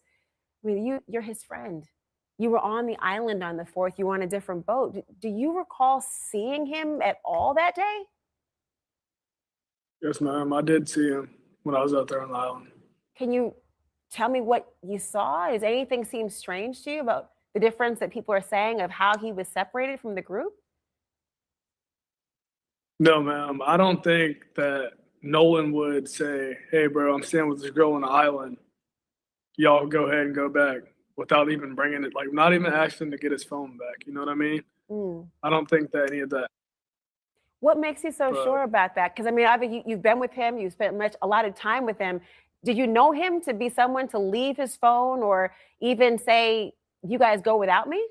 you're his friend. You were on the island on the 4th. You were on a different boat. Do you recall seeing him at all that day? Yes, ma'am. I did see him when I was out there on the island. Can you tell me what you saw? Does anything seem strange to you about the difference that people are saying of how he was separated from the group? No, ma'am. I don't think that Nolan would say, "Hey, bro, I'm staying with this girl on the island. Y'all go ahead and go back," without even bringing it, like not even asking to get his phone back. You know what I mean? Mm. I don't think that any of that. What makes you so But- sure about that? Because I mean, obviously you've been with him, you spent a lot of time with him. Did you know him to be someone to leave his phone or even say, "You guys go without me"?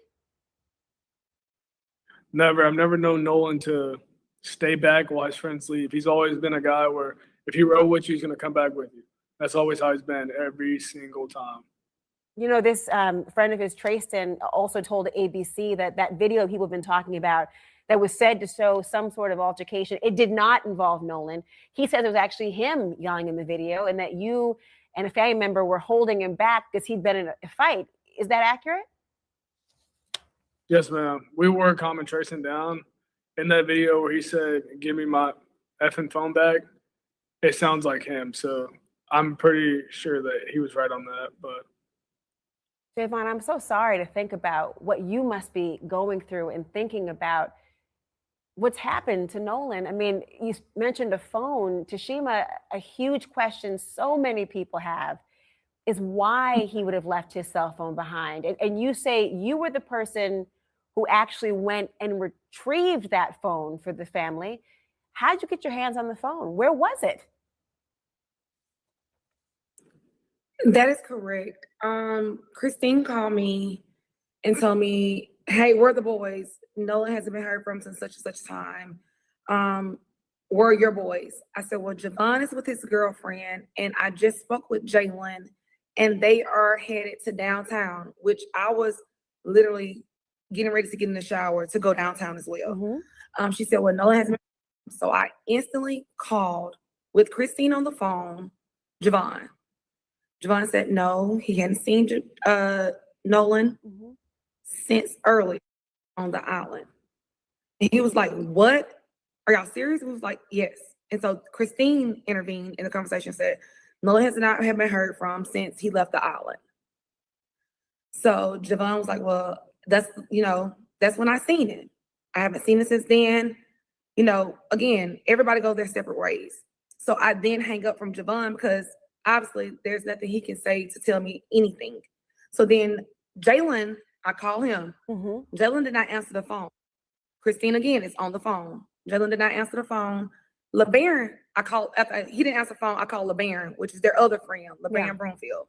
Never. I've never known Nolan to stay back while his friends leave. He's always been a guy where if he rode with you, he's gonna come back with you. That's always how he's been every single time. You know, this friend of his, Trayston, also told ABC that that video people have been talking about that was said to show some sort of altercation, it did not involve Nolan. He says it was actually him yelling in the video and that you and a family member were holding him back because he'd been in a fight. Is that accurate? Yes, ma'am. We were calming Trayston down. In that video where he said, "Give me my effing phone back," it sounds like him. So I'm pretty sure that he was right on that. But Javon, I'm so sorry to think about what you must be going through and thinking about what's happened to Nolan. I mean, you mentioned a phone. Tashima, a huge question so many people have is why he would have left his cell phone behind. And you say you were the person who actually went and retrieved that phone for the family. How'd you get your hands on the phone? Where was it? That is correct. Christine called me and told me, "Hey, where are the boys? Nolan hasn't been heard from since such and such time. Where are your boys?" I said, "Well, Javon is with his girlfriend, and I just spoke with Jalen, and they are headed to downtown," which I was literally getting ready to get in the shower to go downtown as well. She said, "Well, Nolan hasn't been." So I instantly called with Christine on the phone, Javon. Javon said no, he hadn't seen Nolan since early on the island. And he was like, "What? Are y'all serious?" He was like, "Yes." And so Christine intervened in the conversation, said, "Nolan has not have been heard from since he left the island." So Javon was like, "Well, that's when I seen it. I haven't seen it since then." Again, everybody go their separate ways. So I then hang up from Javon because obviously there's nothing he can say to tell me anything. So then Jalen, I call him. Jalen did not answer the phone. Christine again is on the phone. Jalen did not answer the phone. LeBaron, I called, after he didn't answer the phone, I called LeBaron, which is their other friend, LeBaron Broomfield.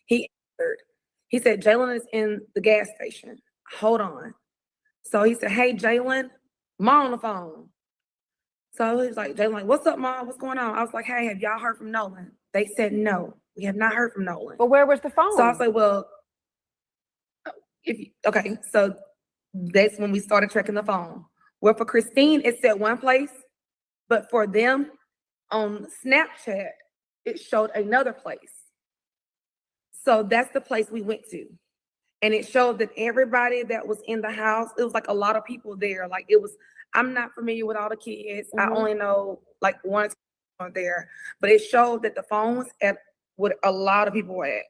He answered. He said, "Jalen is in the gas station. Hold on." So he said, "Hey, Jalen, Mom on the phone." So he's like, Jalen, like, "What's up, Mom? What's going on?" I was like, "Hey, have y'all heard from Nolan?" They said, "No, we have not heard from Nolan." But where was the phone? So I was like, "Well, okay." So that's when we started tracking the phone. Well, for Christine, it said one place, but for them on Snapchat, it showed another place. So that's the place we went to. And it showed that everybody that was in the house, it was like a lot of people there. Like it was, I'm not familiar with all the kids. I only know like one or two people there, but it showed that the phone was at what a lot of people were at.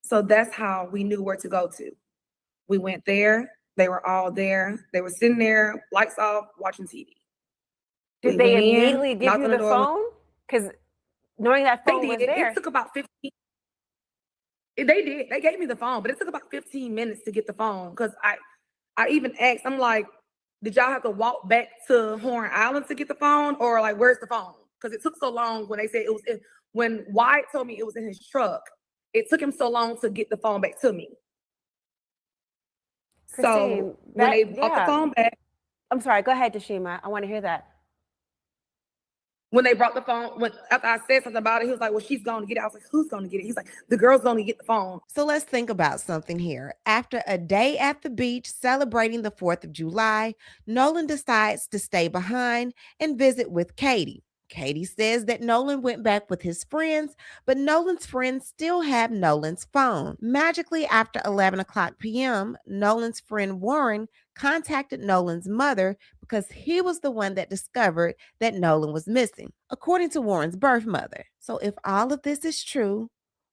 So that's how we knew where to go to. We went there. They were all there. They were sitting there, lights off, watching TV. Did they immediately give you the phone? Because knowing that phone was there. It took about 15. They did. They gave me the phone, but it took about 15 minutes to get the phone. Because I even asked, I'm like, "Did y'all have to walk back to Horn Island to get the phone? Or like, where's the phone?" Because it took so long when they said it was when Wyatt told me it was in his truck. It took him so long to get the phone back to me. Christine, So when they brought the phone back. I'm sorry, go ahead, Tashima. I want to hear that. When they brought the phone, after I said something about it, he was like, "Well, she's going to get it." I was like, "Who's going to get it?" He's like, "The girl's going to get the phone." So let's think about something here. After a day at the beach celebrating the 4th of July, Nolan decides to stay behind and visit with Katie. Katie says that Nolan went back with his friends, but Nolan's friends still have Nolan's phone. Magically, after 11 o'clock p.m., Nolan's friend Warren contacted Nolan's mother because he was the one that discovered that Nolan was missing, according to Warren's birth mother. So if all of this is true,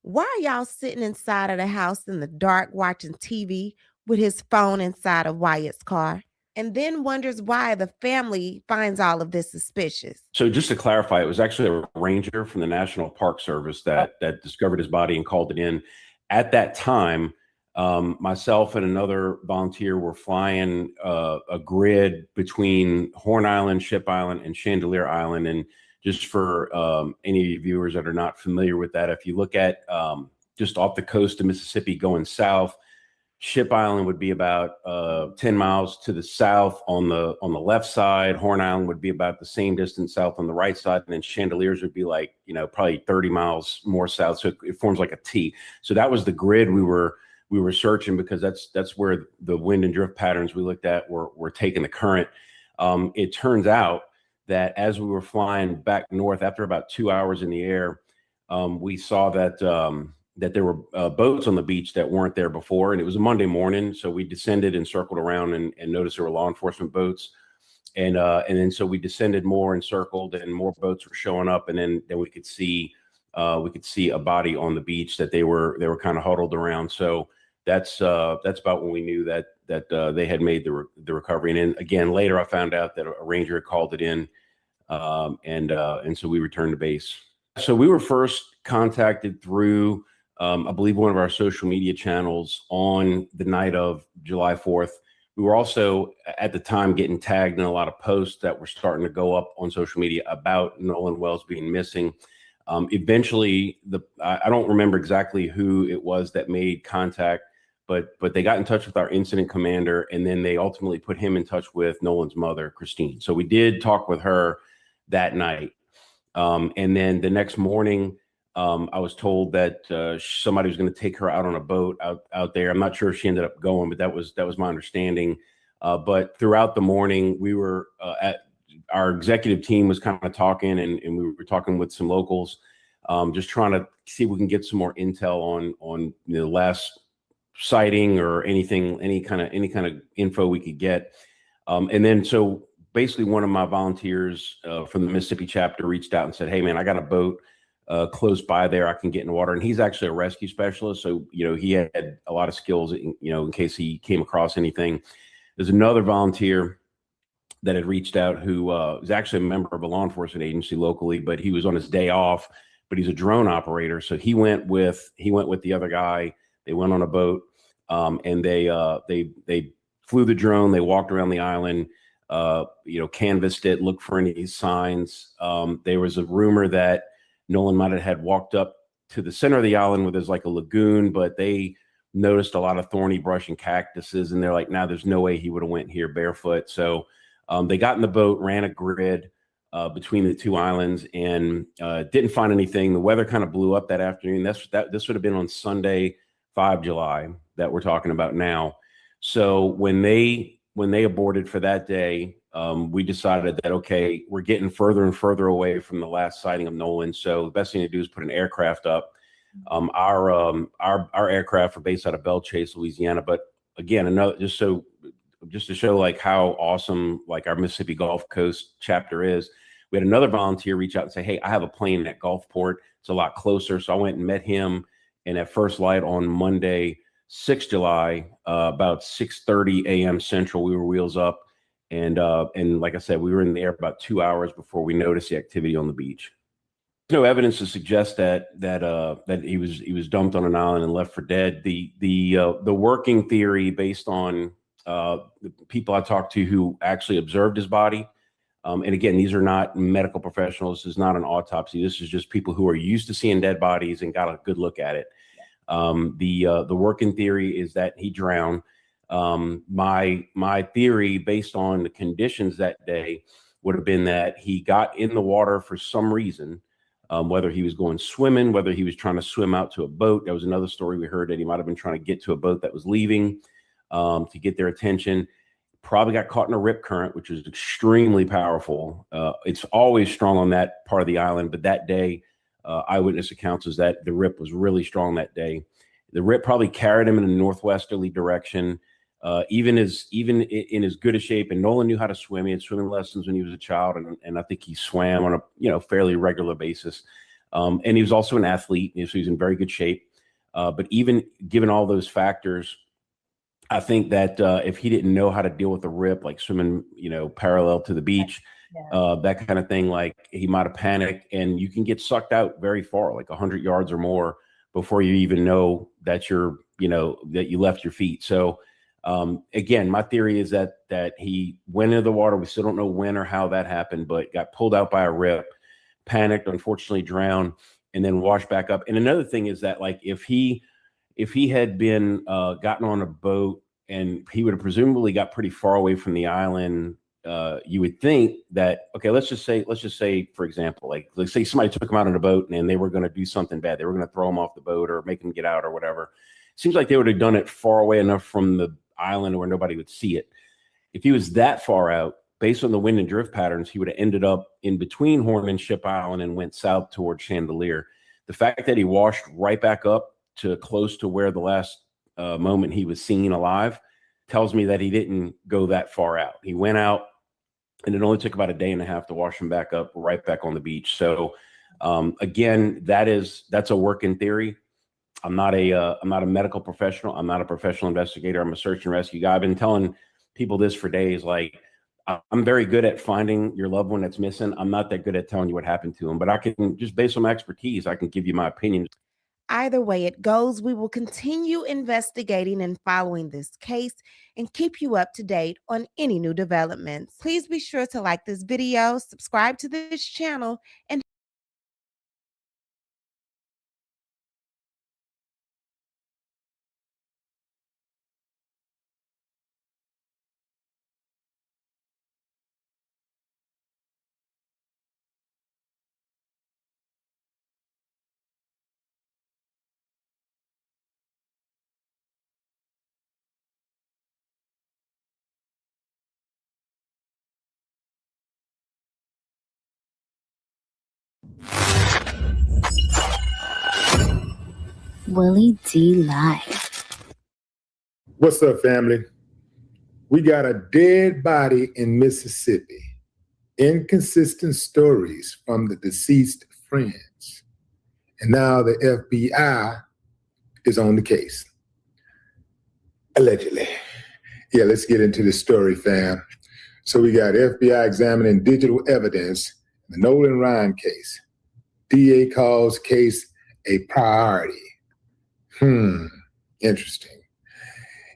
Why are y'all sitting inside of the house in the dark watching TV with his phone inside of Wyatt's car? And then wonders why the family finds all of this suspicious. So just to clarify, it was actually a ranger from the National Park Service that discovered his body and called it in. At that time, myself and another volunteer were flying a grid between Horn Island, Ship Island, and Chandelier Island. And just for any viewers that are not familiar with that, if you look at just off the coast of Mississippi going south, Ship Island would be about 10 miles to the south on the left side. Horn Island would be about the same distance south on the right side, and then Chandeliers would be like, probably 30 miles more south. So it forms like a T. So that was the grid we were searching, because that's where the wind and drift patterns we looked at were taking the current. It turns out that as we were flying back north, after about 2 hours in the air, we saw that there were boats on the beach that weren't there before. And it was a Monday morning. So we descended and circled around and noticed there were law enforcement boats. And then so we descended more and circled, and more boats were showing up. And then we could see a body on the beach that they were kind of huddled around. So that's about when we knew that they had made the recovery. And then again, later I found out that a ranger had called it in. And so we returned to base. So we were first contacted through, I believe, one of our social media channels on the night of July 4th. We were also at the time getting tagged in a lot of posts that were starting to go up on social media about Nolan Wells being missing. Eventually, I don't remember exactly who it was that made contact, but they got in touch with our incident commander, and then they ultimately put him in touch with Nolan's mother, Christine. So we did talk with her that night. And then the next morning, I was told that somebody was going to take her out on a boat out there. I'm not sure if she ended up going, but that was my understanding. But throughout the morning, we were our executive team was kind of talking, and we were talking with some locals, just trying to see if we can get some more intel on the last sighting or any kind of info we could get. And then so basically one of my volunteers from the Mississippi chapter reached out and said, "Hey man, I got a boat close by there. I can get in the water." And he's actually a rescue specialist. So, he had a lot of skills, in case he came across anything. There's another volunteer that had reached out who was actually a member of a law enforcement agency locally, but he was on his day off, but he's a drone operator. So he went with the other guy. They went on a boat, and they flew the drone. They walked around the island, canvassed it, looked for any signs. There was a rumor that Nolan might have had walked up to the center of the island where there's like a lagoon, but they noticed a lot of thorny brush and cactuses, and they're like, "Nah, there's no way he would have went here barefoot." So they got in the boat, ran a grid between the two islands, and didn't find anything. The weather kind of blew up that afternoon. This would have been on Sunday, 5 July, that we're talking about now. So when they aborted for that day, we decided that, okay, we're getting further and further away from the last sighting of Nolan. So the best thing to do is put an aircraft up. Our aircraft are based out of Belle Chase, Louisiana. But again, just to show like how awesome like our Mississippi Gulf Coast chapter is, we had another volunteer reach out and say, "Hey, I have a plane at Gulfport. It's a lot closer." So I went and met him, and at first light on Monday, 6 July, about 6:30 a.m. Central, we were wheels up. And like I said, we were in the air about 2 hours before we noticed the activity on the beach. There's no evidence to suggest that he was dumped on an island and left for dead. The working theory, based on the people I talked to who actually observed his body, and again, these are not medical professionals. This is not an autopsy. This is just people who are used to seeing dead bodies and got a good look at it. The working theory is that he drowned. My theory, based on the conditions that day, would have been that he got in the water for some reason, whether he was going swimming, whether he was trying to swim out to a boat. There was another story we heard that he might have been trying to get to a boat that was leaving to get their attention. Probably got caught in a rip current, which is extremely powerful. It's always strong on that part of the island, but that day, eyewitness accounts is that the rip was really strong that day. The rip probably carried him in a northwesterly direction. Even in as good a shape, and Nolan knew how to swim. He had swimming lessons when he was a child, and I think he swam on a fairly regular basis. And he was also an athlete, so he was in very good shape. But even given all those factors, I think that if he didn't know how to deal with the rip, like swimming, parallel to the beach, that kind of thing, like he might have panicked, and you can get sucked out very far, like 100 yards or more, before you even know that that you left your feet. So again, my theory is that he went into the water. We still don't know when or how that happened, but got pulled out by a rip, panicked, unfortunately drowned, and then washed back up. And another thing is that, like, if he had been gotten on a boat, and he would have presumably got pretty far away from the island, you would think that, okay, let's just say, for example, like, let's say somebody took him out on a boat and they were going to do something bad. They were going to throw him off the boat or make him get out or whatever. Seems like they would have done it far away enough from the island where nobody would see it. If he was that far out, based on the wind and drift patterns, he would have ended up in between Horn and Ship Island and went south toward Chandelier. The fact that he washed right back up to close to where the last moment he was seen alive tells me that he didn't go that far out. He went out, and it only took about a day and a half to wash him back up right back on the beach. So again, that's a working theory. I'm not a medical professional. I'm not a professional investigator. I'm a search and rescue guy. I've been telling people this for days. Like, I'm very good at finding your loved one that's missing. I'm not that good at telling you what happened to him, but I can, just based on my expertise, I can give you my opinion. Either way it goes, we will continue investigating and following this case and keep you up to date on any new developments. Please be sure to like this video, subscribe to this channel, and Willie D Live. What's up, family? We got a dead body in Mississippi. Inconsistent stories from the deceased friends. And now the FBI is on the case. Allegedly. Yeah, let's get into this story, fam. So we got FBI examining digital evidence in the Nolan Ryan case. DA calls case a priority. Interesting.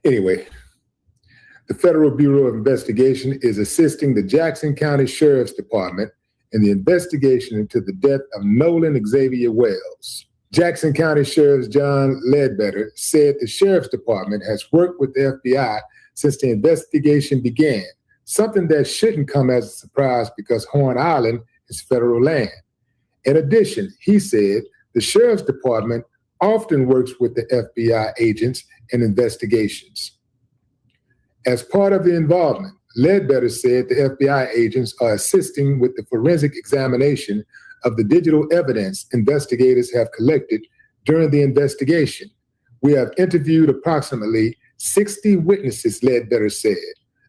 Anyway, the Federal Bureau of Investigation is assisting the Jackson County Sheriff's Department in the investigation into the death of Nolan Xavier Wells. Jackson County Sheriff John Ledbetter said the Sheriff's Department has worked with the FBI since the investigation began, something that shouldn't come as a surprise because Horn Island is federal land. In addition, he said the Sheriff's Department often works with the FBI agents in investigations. As part of the involvement, Ledbetter said the FBI agents are assisting with the forensic examination of the digital evidence investigators have collected during the investigation. We have interviewed approximately 60 witnesses, Ledbetter said.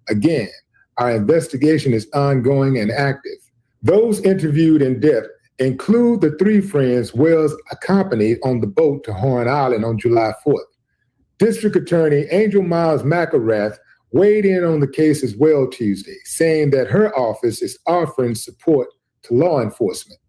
Again, our investigation is ongoing and active. Those interviewed in depth include the three friends Wells accompanied on the boat to Horn Island on July 4th. District Attorney Angel Miles McElrath weighed in on the case as well Tuesday, saying that her office is offering support to law enforcement.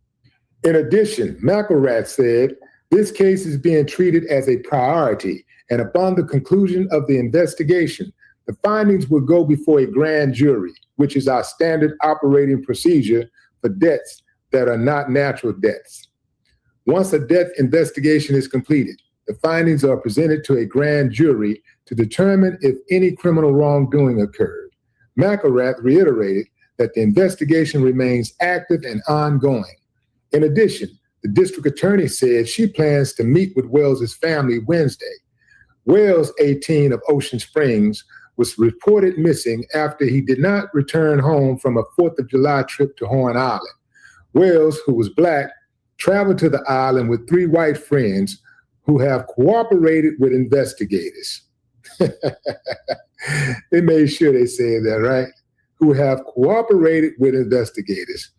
In addition, McElrath said this case is being treated as a priority, and upon the conclusion of the investigation, the findings will go before a grand jury, which is our standard operating procedure for deaths that are not natural deaths. Once a death investigation is completed, the findings are presented to a grand jury to determine if any criminal wrongdoing occurred. McElrath reiterated that the investigation remains active and ongoing. In addition, the district attorney said she plans to meet with Wells's family Wednesday. Wells, 18, of Ocean Springs, was reported missing after he did not return home from a 4th of July trip to Horn Island. Wells, who was Black, traveled to the island with three white friends who have cooperated with investigators. They made sure they said that, right? Who have cooperated with investigators.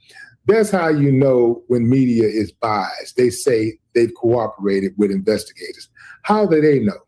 That's how you know when media is biased. They say they've cooperated with investigators. How do they know?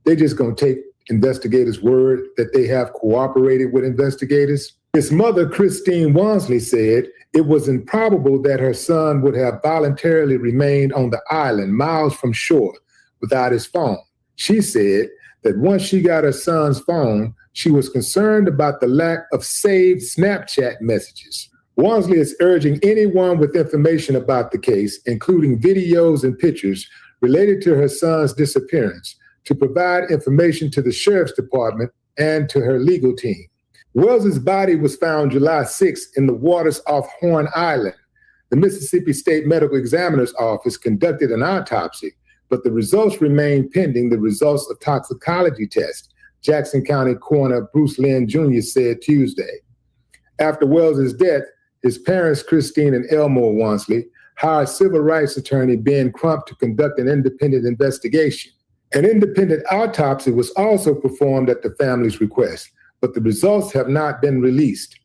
They just gonna take investigators' word that they have cooperated with investigators? His mother, Christine Wansley, said it was improbable that her son would have voluntarily remained on the island miles from shore without his phone. She said that once she got her son's phone, she was concerned about the lack of saved Snapchat messages. Wansley is urging anyone with information about the case, including videos and pictures related to her son's disappearance, to provide information to the sheriff's department and to her legal team. Wells's body was found July 6th in the waters off Horn Island. The Mississippi State Medical Examiner's Office conducted an autopsy, but the results remain pending the results of toxicology tests, Jackson County Coroner Bruce Lynn Jr. said Tuesday. After Wells's death, his parents, Christine and Elmore Wansley, hired civil rights attorney Ben Crump to conduct an independent investigation. An independent autopsy was also performed at the family's request, but the results have not been released.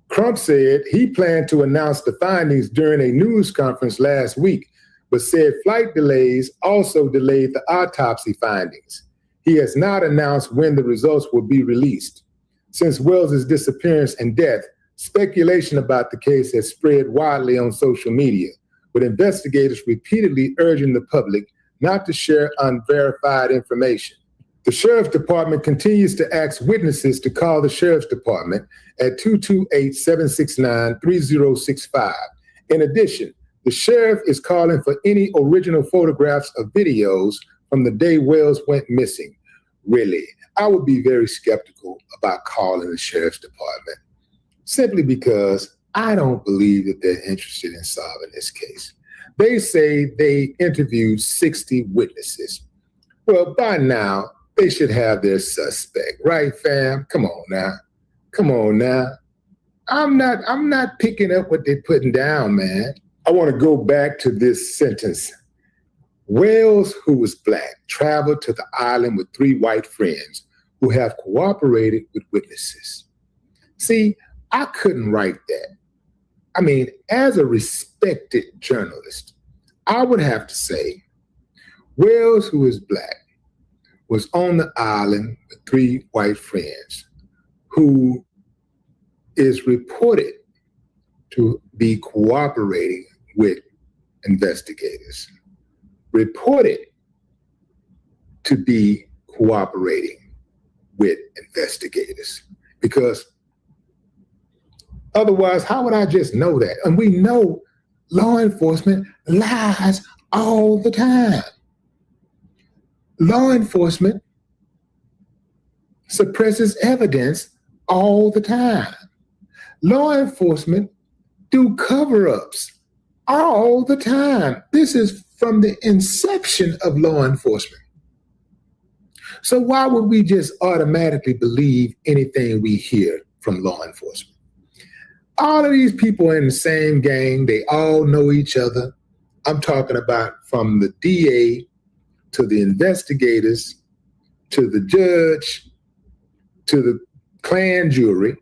Crump said he planned to announce the findings during a news conference last week, but said flight delays also delayed the autopsy findings. He has not announced when the results will be released. Since Wells's disappearance and death, speculation about the case has spread widely on social media, with investigators repeatedly urging the public not to share unverified information. The Sheriff's Department continues to ask witnesses to call the Sheriff's Department at 228-769-3065. In addition, the Sheriff is calling for any original photographs or videos from the day Wells went missing. Really, I would be very skeptical about calling the Sheriff's Department, simply because I don't believe that they're interested in solving this case. They say they interviewed 60 witnesses. Well, by now, they should have their suspect, right, fam? Come on now. Come on now. I'm not picking up what they're putting down, man. I want to go back to this sentence. Wells, who was Black, traveled to the island with 3 white friends who have cooperated with witnesses. See, I couldn't write that. I mean, as a respected journalist, I would have to say, Wells, who is Black, was on the island with 3 white friends who is reported to be cooperating with investigators. Reported to be cooperating with investigators. Because otherwise, how would I just know that? And we know law enforcement lies all the time. Law enforcement suppresses evidence all the time. Law enforcement do cover-ups all the time. This is from the inception of law enforcement. So why would we just automatically believe anything we hear from law enforcement? All of these people are in the same gang. They all know each other. I'm talking about from the DA to the investigators, to the judge, to the Klan jury,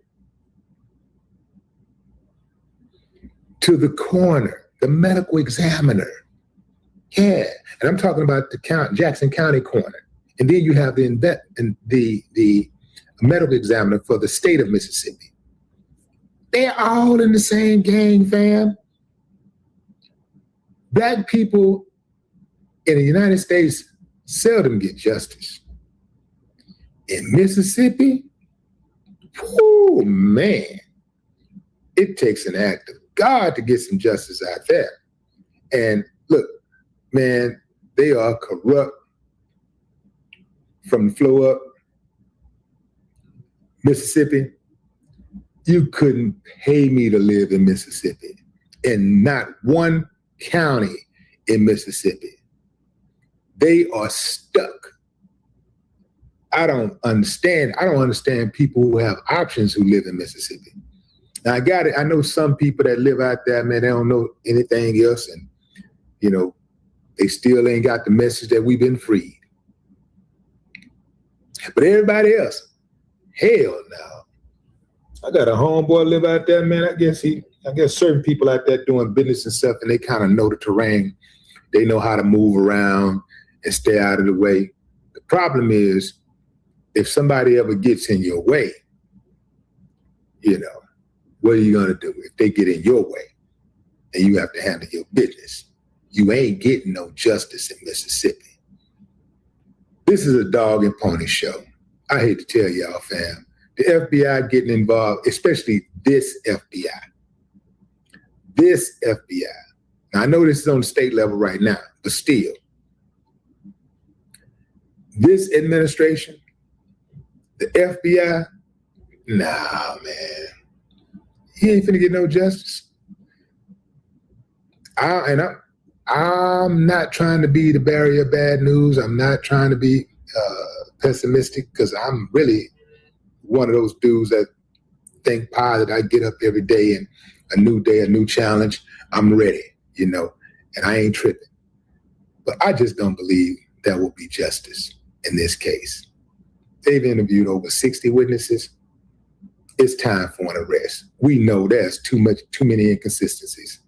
to the coroner, the medical examiner. Yeah, and I'm talking about the Jackson County coroner. And then you have the medical examiner for the state of Mississippi. They're all in the same gang, fam. Black people in the United States seldom get justice. In Mississippi, oh man, it takes an act of God to get some justice out there. And look, man, they are corrupt from the floor up. Mississippi, you couldn't pay me to live in Mississippi, and not one county in Mississippi. They are stuck. I don't understand people who have options who live in Mississippi. Now I know some people that live out there, man, they don't know anything else, and they still ain't got the message that we've been freed. But everybody else, hell no. I got a homeboy live out there, man. I guess he I guess certain people out there doing business and stuff, and they kind of know the terrain. They know how to move around and stay out of the way. The problem is, if somebody ever gets in your way, you know, what are you going to do if they get in your way and you have to handle your business? You ain't getting no justice in Mississippi. This is a dog and pony show. I hate to tell y'all, fam. The FBI getting involved, especially this FBI. This FBI. Now, I know this is on the state level right now, but still. This administration, the FBI, nah, man. He ain't finna get no justice. I'm not trying to be the bearer of bad news. I'm not trying to be pessimistic, because I'm really one of those dudes that think positive. I get up every day and a new day, a new challenge. I'm ready, you know, and I ain't tripping. But I just don't believe there will be justice in this case. They've interviewed over 60 witnesses. It's time for an arrest. We know there's too many inconsistencies.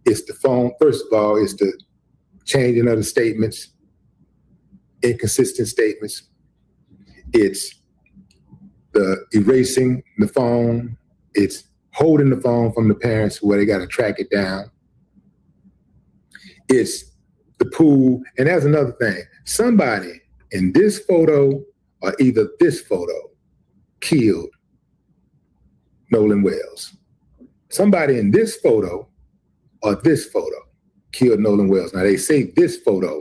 It's the phone. First of all, it's the changing of the statements, inconsistent statements. It's the erasing the phone. It's holding the phone from the parents where they got to track it down. It's the pool. And that's another thing. Somebody in this photo or either this photo killed Nolan Wells. Somebody in this photo or this photo killed Nolan Wells. Now, they say this photo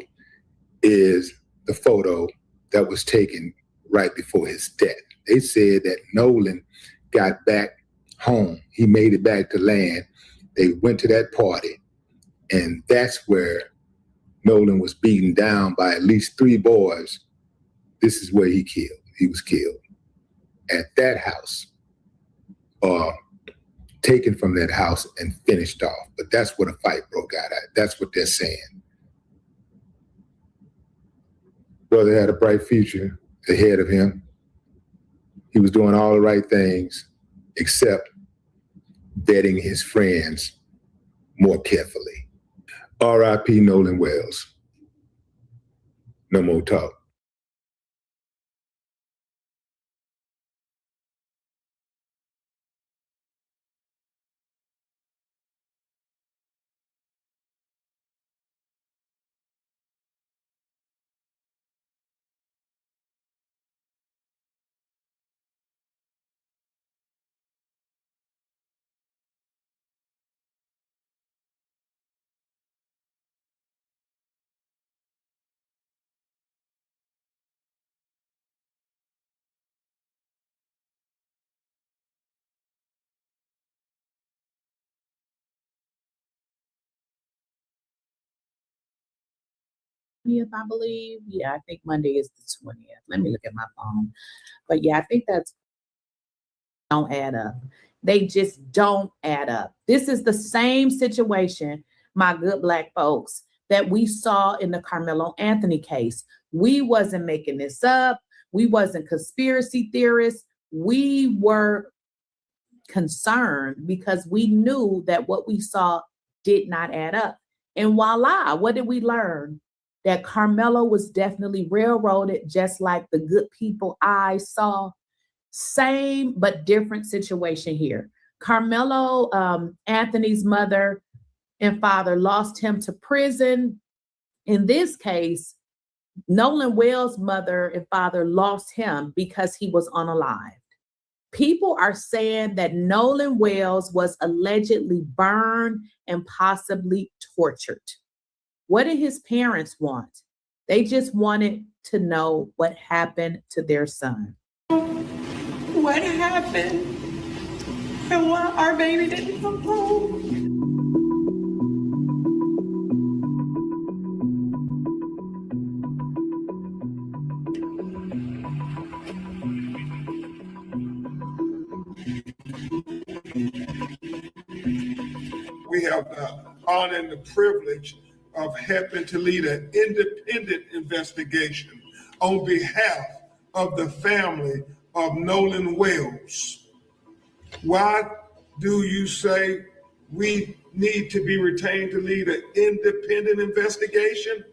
is the photo that was taken right before his death. They said that Nolan got back home. He made it back to land. They went to that party, and that's where Nolan was beaten down by at least 3 boys. This is where he was killed. At that house, taken from that house and finished off. But that's where the fight broke out at. That's what they're saying. Brother had a bright future ahead of him. He was doing all the right things, except vetting his friends more carefully. R.I.P. Nolan Wells. No more talk. I believe. Yeah, I think Monday is the 20th. Let me look at my phone. But yeah, I think that's don't add up. They just don't add up. This is the same situation, my good Black folks, that we saw in the Carmelo Anthony case. We wasn't making this up. We wasn't conspiracy theorists. We were concerned because we knew that what we saw did not add up. And voila, what did we learn? That Carmelo was definitely railroaded, just like the good people I saw. Same but different situation here. Carmelo Anthony's mother and father lost him to prison. In this case, Nolan Wells' mother and father lost him because he was unalived. People are saying that Nolan Wells was allegedly burned and possibly tortured. What did his parents want? They just wanted to know what happened to their son. What happened? And why our baby didn't come home? We have the honor and the privilege of helping to lead an independent investigation on behalf of the family of Nolan Wells. Why do you say we need to be retained to lead an independent investigation,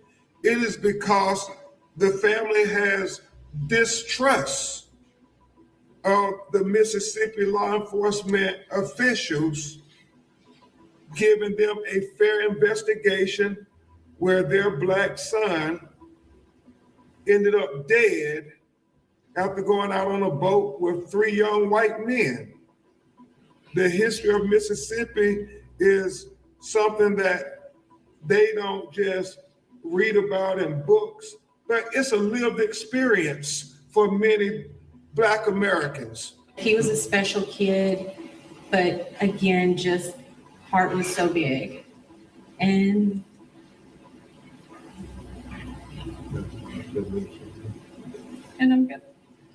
it is because the family has distrust of the Mississippi law enforcement officials giving them a fair investigation where their Black son ended up dead after going out on a boat with 3 young white men. The history of Mississippi is something that they don't just read about in books, but it's a lived experience for many Black Americans. He was a special kid, but again, just heart was so big. And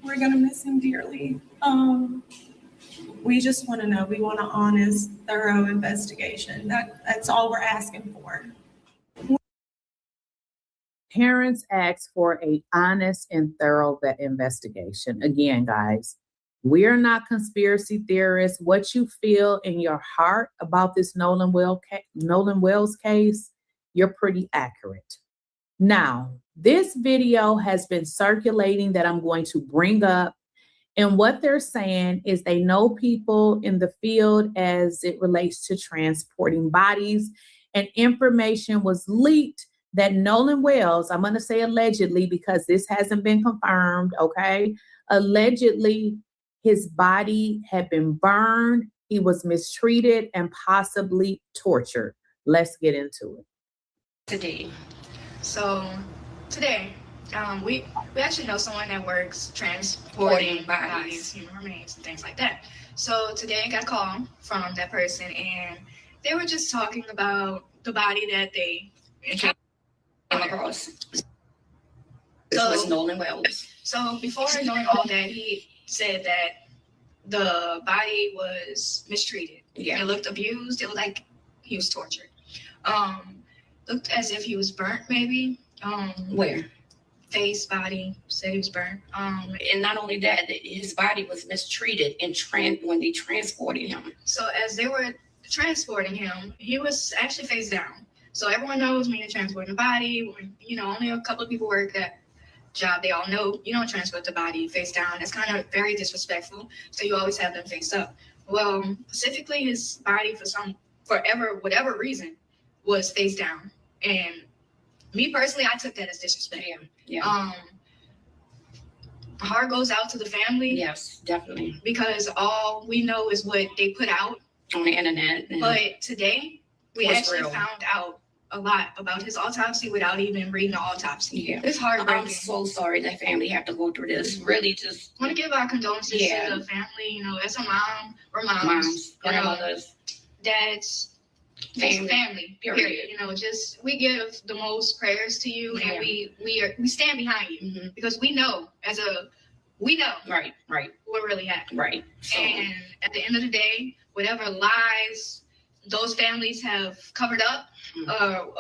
we're gonna miss him dearly. We just want to know. We want an honest, thorough investigation. That's all we're asking for. Parents ask for an honest and thorough investigation. Again, guys, we're not conspiracy theorists. What you feel in your heart about this Nolan Wells case, you're pretty accurate. Now, this video has been circulating that I'm going to bring up. And what they're saying is they know people in the field as it relates to transporting bodies, and information was leaked that Nolan Wells, I'm going to say allegedly because this hasn't been confirmed, okay? Allegedly, his body had been burned, he was mistreated, and possibly tortured. Let's get into it. Today. So today, we actually know someone that works transporting bodies, human remains, and things like that. So today I got a call from that person, and they were just talking about the body that they came across. This was Nolan Wells. So before knowing all that, he said that the body was mistreated. Yeah. It looked abused. It looked like he was tortured. Looked as if he was burnt, maybe. Where? Face, body, said he was burnt. And not only that, his body was mistreated and when they transported him. So as they were transporting him, he was actually face down. So everyone knows when you're transporting a body, when, only a couple of people work that job, they all know you don't transport the body face down. That's kind of very disrespectful. So you always have them face up. Well, specifically his body whatever reason was face down. And me personally, I took that as disrespect. Yeah. Heart goes out to the family. Yes, definitely. Because all we know is what they put out on the internet. But today, we actually found out a lot about his autopsy without even reading the autopsy. Yeah. It's heartbreaking. I'm so sorry that family had to go through this. Really just want to give our condolences to the family. As a mom, or moms, grandmothers, dads, family, period. We give the most prayers to you, and we stand behind you because we know right what really happened. Right. So, and at the end of the day, whatever lies those families have covered up,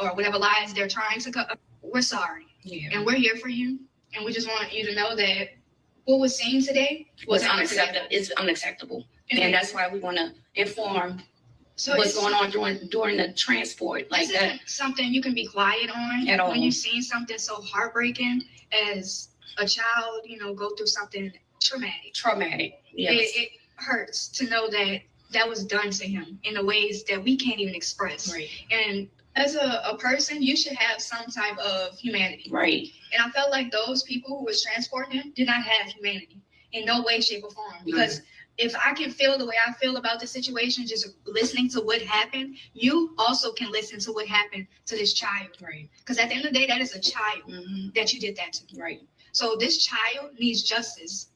or whatever lies they're trying to cover, we're sorry. Yeah. And we're here for you. And we just want you to know that what was seen today was unacceptable. It's unacceptable. And that's why we want to inform what's going on during the transport. Like that. Something you can be quiet on at all. When you've seen something so heartbreaking as a child, go through something traumatic. Yes. It hurts to know that was done to him in the ways that we can't even express. Right. And as a person, you should have some type of humanity. Right. And I felt like those people who was transporting him did not have humanity in no way, shape, or form. Because if I can feel the way I feel about the situation, just listening to what happened, you also can listen to what happened to this child. Right. Because at the end of the day, that is a child that you did that to. Right. So this child needs justice.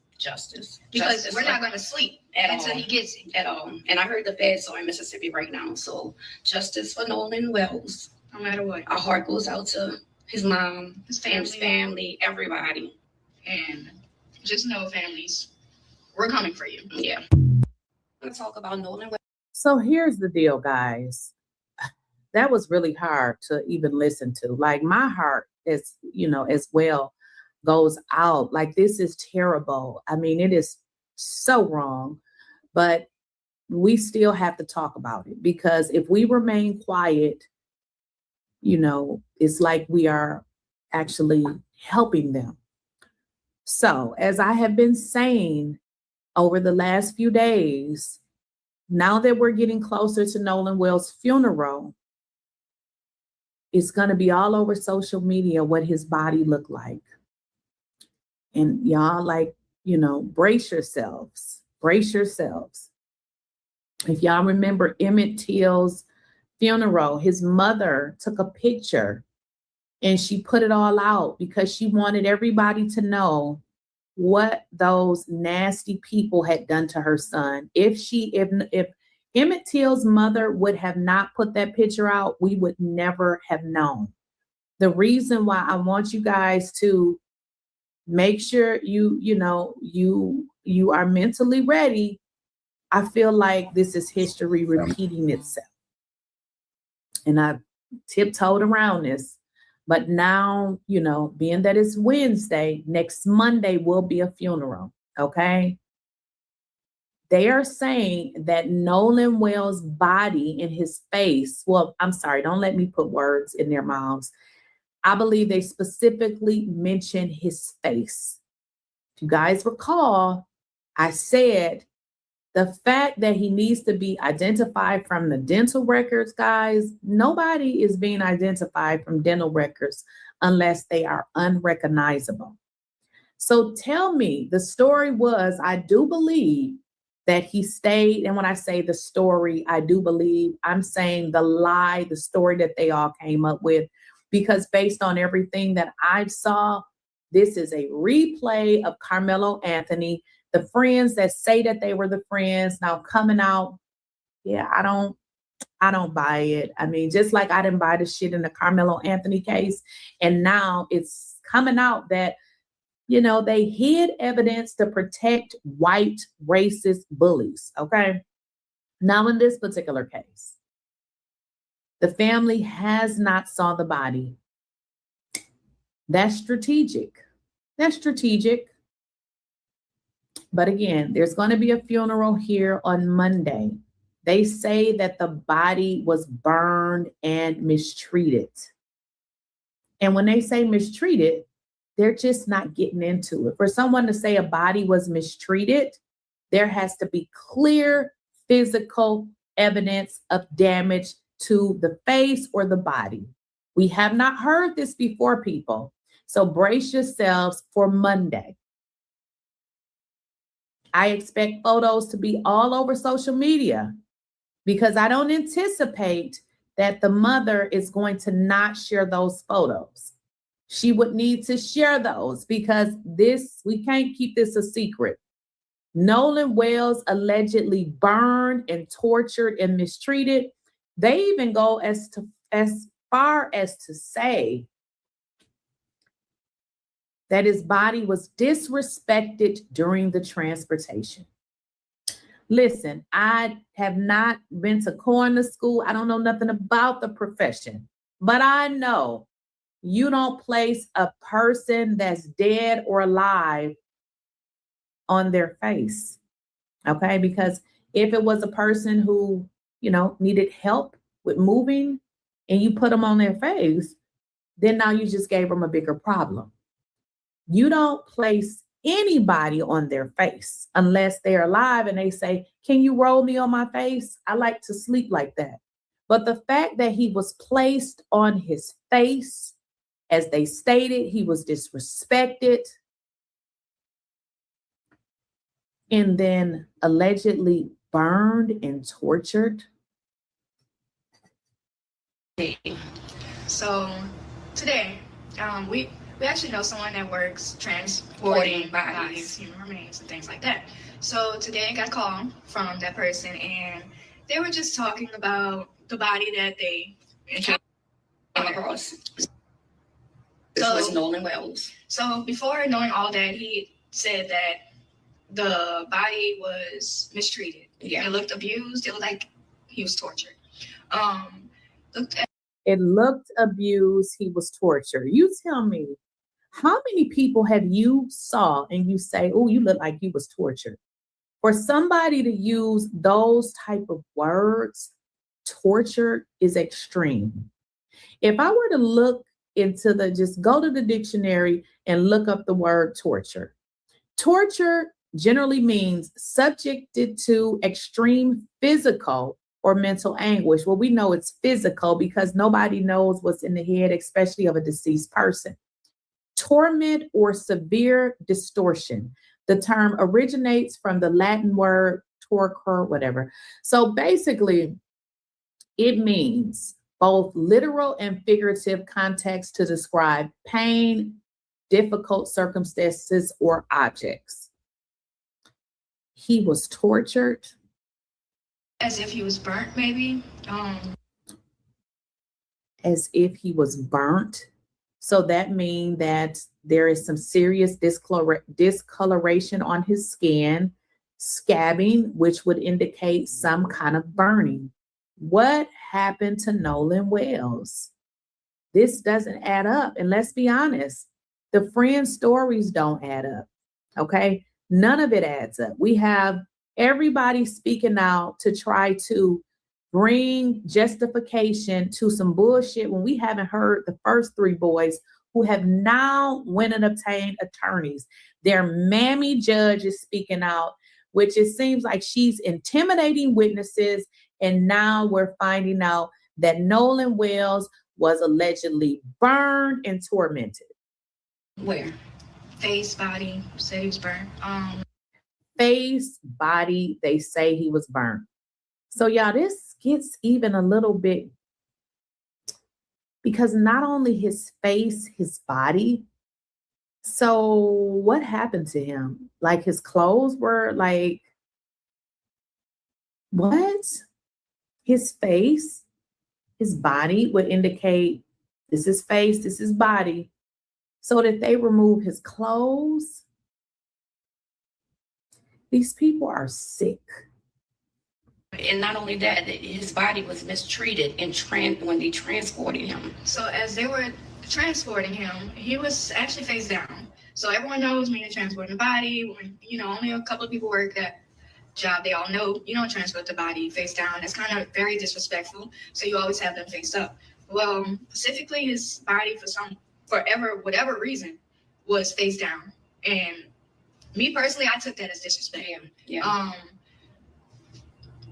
Because we're not going to sleep until he gets it. At all. And I heard the feds are in Mississippi right now. So justice for Nolan Wells. No matter what. Our heart goes out to his mom, his family, everybody. And just know, families, we're coming for you. Yeah. I'm going to talk about Nolan Wells. So here's the deal, guys. That was really hard to even listen to. Like, my heart is, as well, goes out. Like, this is terrible. I mean, it is so wrong. But we still have to talk about it, because if we remain quiet, it's like we are actually helping them. So, as I have been saying over the last few days, now that we're getting closer to Nolan Wells' funeral, it's going to be all over social media what his body looked like. And y'all, brace yourselves. Brace yourselves. If y'all remember Emmett Till's funeral, his mother took a picture and she put it all out because she wanted everybody to know what those nasty people had done to her son. If Emmett Till's mother would have not put that picture out, we would never have known. The reason why I want you guys to make sure you are mentally ready, I feel like this is history repeating itself. And I've tiptoed around this. But now, being that it's Wednesday, next Monday will be a funeral, okay? They are saying that Nolan Wells' body and his face, well, I'm sorry, don't let me put words in their mouths. I believe they specifically mentioned his face. If you guys recall, I said the fact that he needs to be identified from the dental records, guys, nobody is being identified from dental records unless they are unrecognizable. So tell me, the story was, I do believe that he stayed. And when I say the story, I do believe, I'm saying the lie, the story that they all came up with, because based on everything that I saw, this is a replay of Carmelo Anthony. The friends that say that they were the friends now coming out. Yeah, I don't buy it. I mean, just like I didn't buy the shit in the Carmelo Anthony case. And now it's coming out that, they hid evidence to protect white racist bullies. Okay. Now, in this particular case, the family has not saw the body. That's strategic. That's strategic. But again, there's going to be a funeral here on Monday. They say that the body was burned and mistreated. And when they say mistreated, they're just not getting into it. For someone to say a body was mistreated, there has to be clear physical evidence of damage to the face or the body. We have not heard this before, people. So brace yourselves for Monday. I expect photos to be all over social media because I don't anticipate that the mother is going to not share those photos. She would need to share those because we can't keep this a secret. Nolan Wells allegedly burned and tortured and mistreated. They even go as far as to say that his body was disrespected during the transportation. Listen, I have not been to coroner school. I don't know nothing about the profession, but I know you don't place a person that's dead or alive on their face, okay? Because if it was a person who, needed help with moving and you put them on their face, then now you just gave them a bigger problem. You don't place anybody on their face unless they're alive and they say, can you roll me on my face? I like to sleep like that. But the fact that he was placed on his face, as they stated, he was disrespected and then allegedly burned and tortured. So today, we actually know someone that works transporting bodies, human remains, and things like that. So today I got a call from that person, and they were just talking about the body that they came across. This was Nolan Wells. So before knowing all that, he said that the body was mistreated. Yeah. It looked abused. It looked like he was tortured. It looked abused. He was tortured. You tell me, how many people have you saw and you say, oh, you look like you was tortured? For somebody to use those type of words, torture is extreme. If I were to look into just go to the dictionary and look up the word torture. Torture generally means subjected to extreme physical or mental anguish. Well, we know it's physical because nobody knows what's in the head, especially of a deceased person. Torment or severe distortion. The term originates from the Latin word torcor, whatever. So basically, it means both literal and figurative context to describe pain, difficult circumstances, or objects. He was tortured. As if he was burnt, maybe. As if he was burnt. So that means that there is some serious discoloration on his skin, scabbing, which would indicate some kind of burning. What happened to Nolan Wells? This doesn't add up. And let's be honest, the friend stories don't add up. Okay? None of it adds up. We have everybody speaking out to try to bring justification to some bullshit when we haven't heard the first three boys who have now went and obtained attorneys. Their mammy judge is speaking out, which it seems like she's intimidating witnesses. And now we're finding out that Nolan Wells was allegedly burned and tormented. Where? Face, body, said he was burned. Face, body, they say he was burned. So y'all, this gets even a little bit, because not only his face, his body. So what happened to him? Like his clothes were like, what? His face, his body would indicate this is face, this is body. So that they remove his clothes. These people are sick. And not only that, his body was mistreated when they transported him. So as they were transporting him, he was actually face down. So everyone knows when you're transporting a body, when, only a couple of people work that job, they all know you don't transport the body face down. That's kind of very disrespectful. So you always have them face up. Well, specifically his body whatever reason was face down. And me personally, I took that as disrespect. Yeah.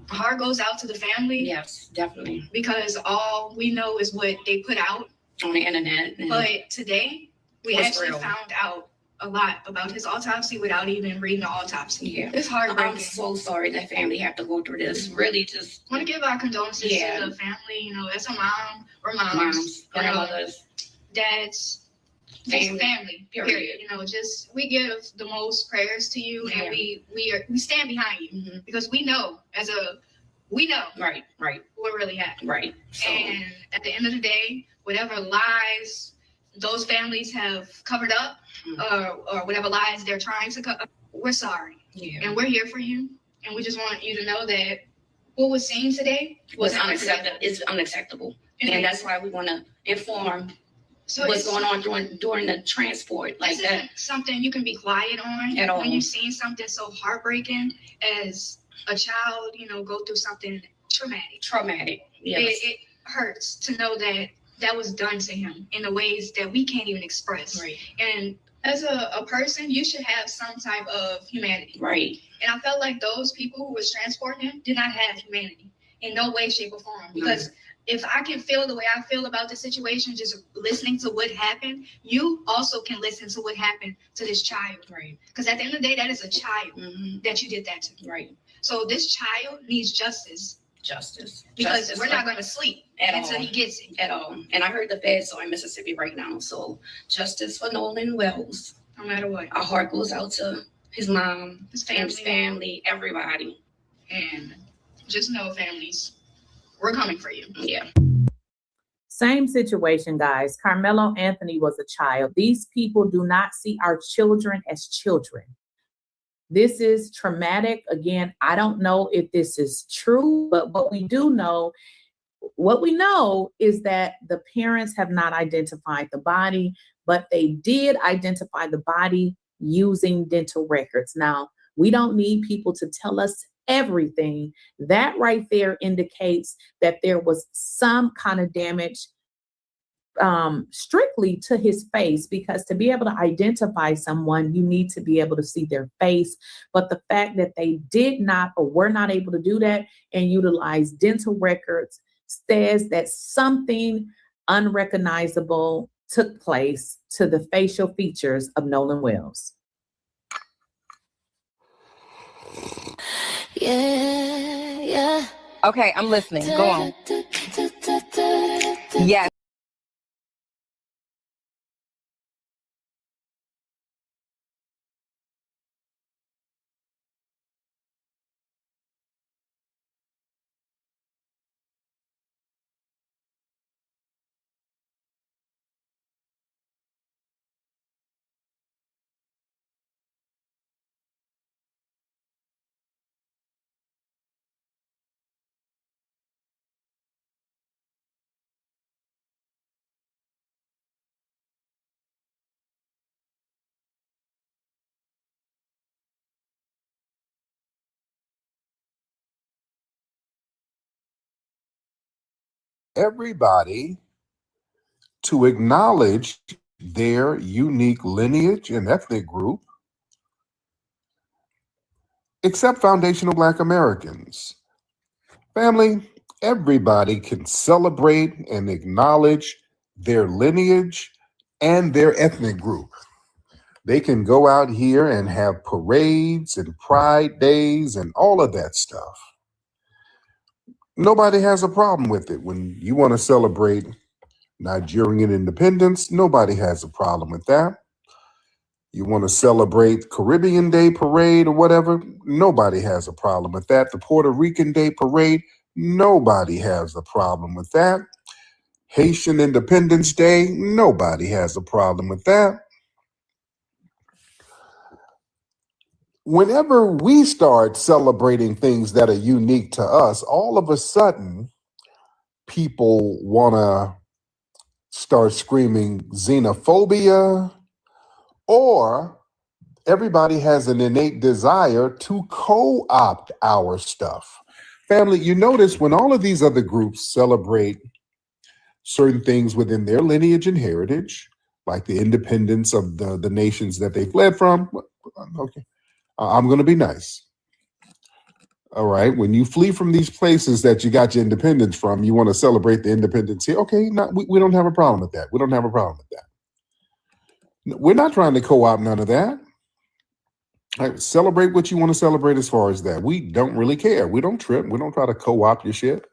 Heart goes out to the family. Yes, definitely. Because all we know is what they put out on the internet. But today, we actually real. Found out a lot about his autopsy without even reading the autopsy. Yeah. It's heartbreaking. I'm so sorry that family have to go through this. Really just want to give our condolences to the family. That's a mom or moms, grandmothers, dads. Family, period. Just we give the most prayers to you, and we stand behind you because we know right what really happened. Right. So. And at the end of the day, whatever lies those families have covered up, or whatever lies they're trying to cover, we're sorry, and we're here for you, and we just want you to know that what was seen today was unacceptable. It's unacceptable, and that's why we want to inform. So what's going on during the transport like that? Isn't something you can be quiet on at all when you've seen something so heartbreaking as a child, go through something traumatic. Yes. It hurts to know that was done to him in the ways that we can't even express. Right. And as a person, you should have some type of humanity. Right. And I felt like those people who was transporting him did not have humanity in no way, shape, or form. Because if I can feel the way I feel about the situation, just listening to what happened, you also can listen to what happened to this child. Right. Because at the end of the day, that is a child that you did that to. Right. So this child needs justice. Because Justice, we're not going to sleep until he gets it. At all. And I heard the feds are in Mississippi right now. So justice for Nolan Wells. No matter what. Our heart goes out to his mom, his family, everybody. And just know, families, we're coming for you. Yeah. Same situation, guys. Carmelo Anthony was a child. These people do not see our children as children. This is traumatic. Again, I don't know if this is true, but what we know is that the parents have not identified the body, but they did identify the body using dental records. Now, We don't need people to tell us everything. That right there indicates that there was some kind of damage strictly to his face, because to be able to identify someone, you need to be able to see their face. But the fact that they did not or were not able to do that and utilize dental records says that something unrecognizable took place to the facial features of Nolan Wells. Yeah. Okay, I'm listening. Go on. Yes. Everybody to acknowledge their unique lineage and ethnic group, except foundational Black Americans. Family, everybody can celebrate and acknowledge their lineage and their ethnic group. They can go out here and have parades and pride days and all of that stuff. Nobody has a problem with it. When you want to celebrate Nigerian independence, nobody has a problem with that. You want to celebrate Caribbean Day Parade or whatever, nobody has a problem with that. The Puerto Rican Day Parade, nobody has a problem with that. Haitian Independence Day, nobody has a problem with that. Whenever we start celebrating things that are unique to us, all of a sudden, people want to start screaming xenophobia, or everybody has an innate desire to co-opt our stuff. Family, you notice when all of these other groups celebrate certain things within their lineage and heritage, like the independence of the nations that they fled from, okay, I'm going to be nice. All right. When you flee from these places that you got your independence from, you want to celebrate the independence here. Okay, we don't have a problem with that. We don't have a problem with that. We're not trying to co-opt none of that. All right, celebrate what you want to celebrate as far as that. We don't really care. We don't trip. We don't try to co-opt your shit.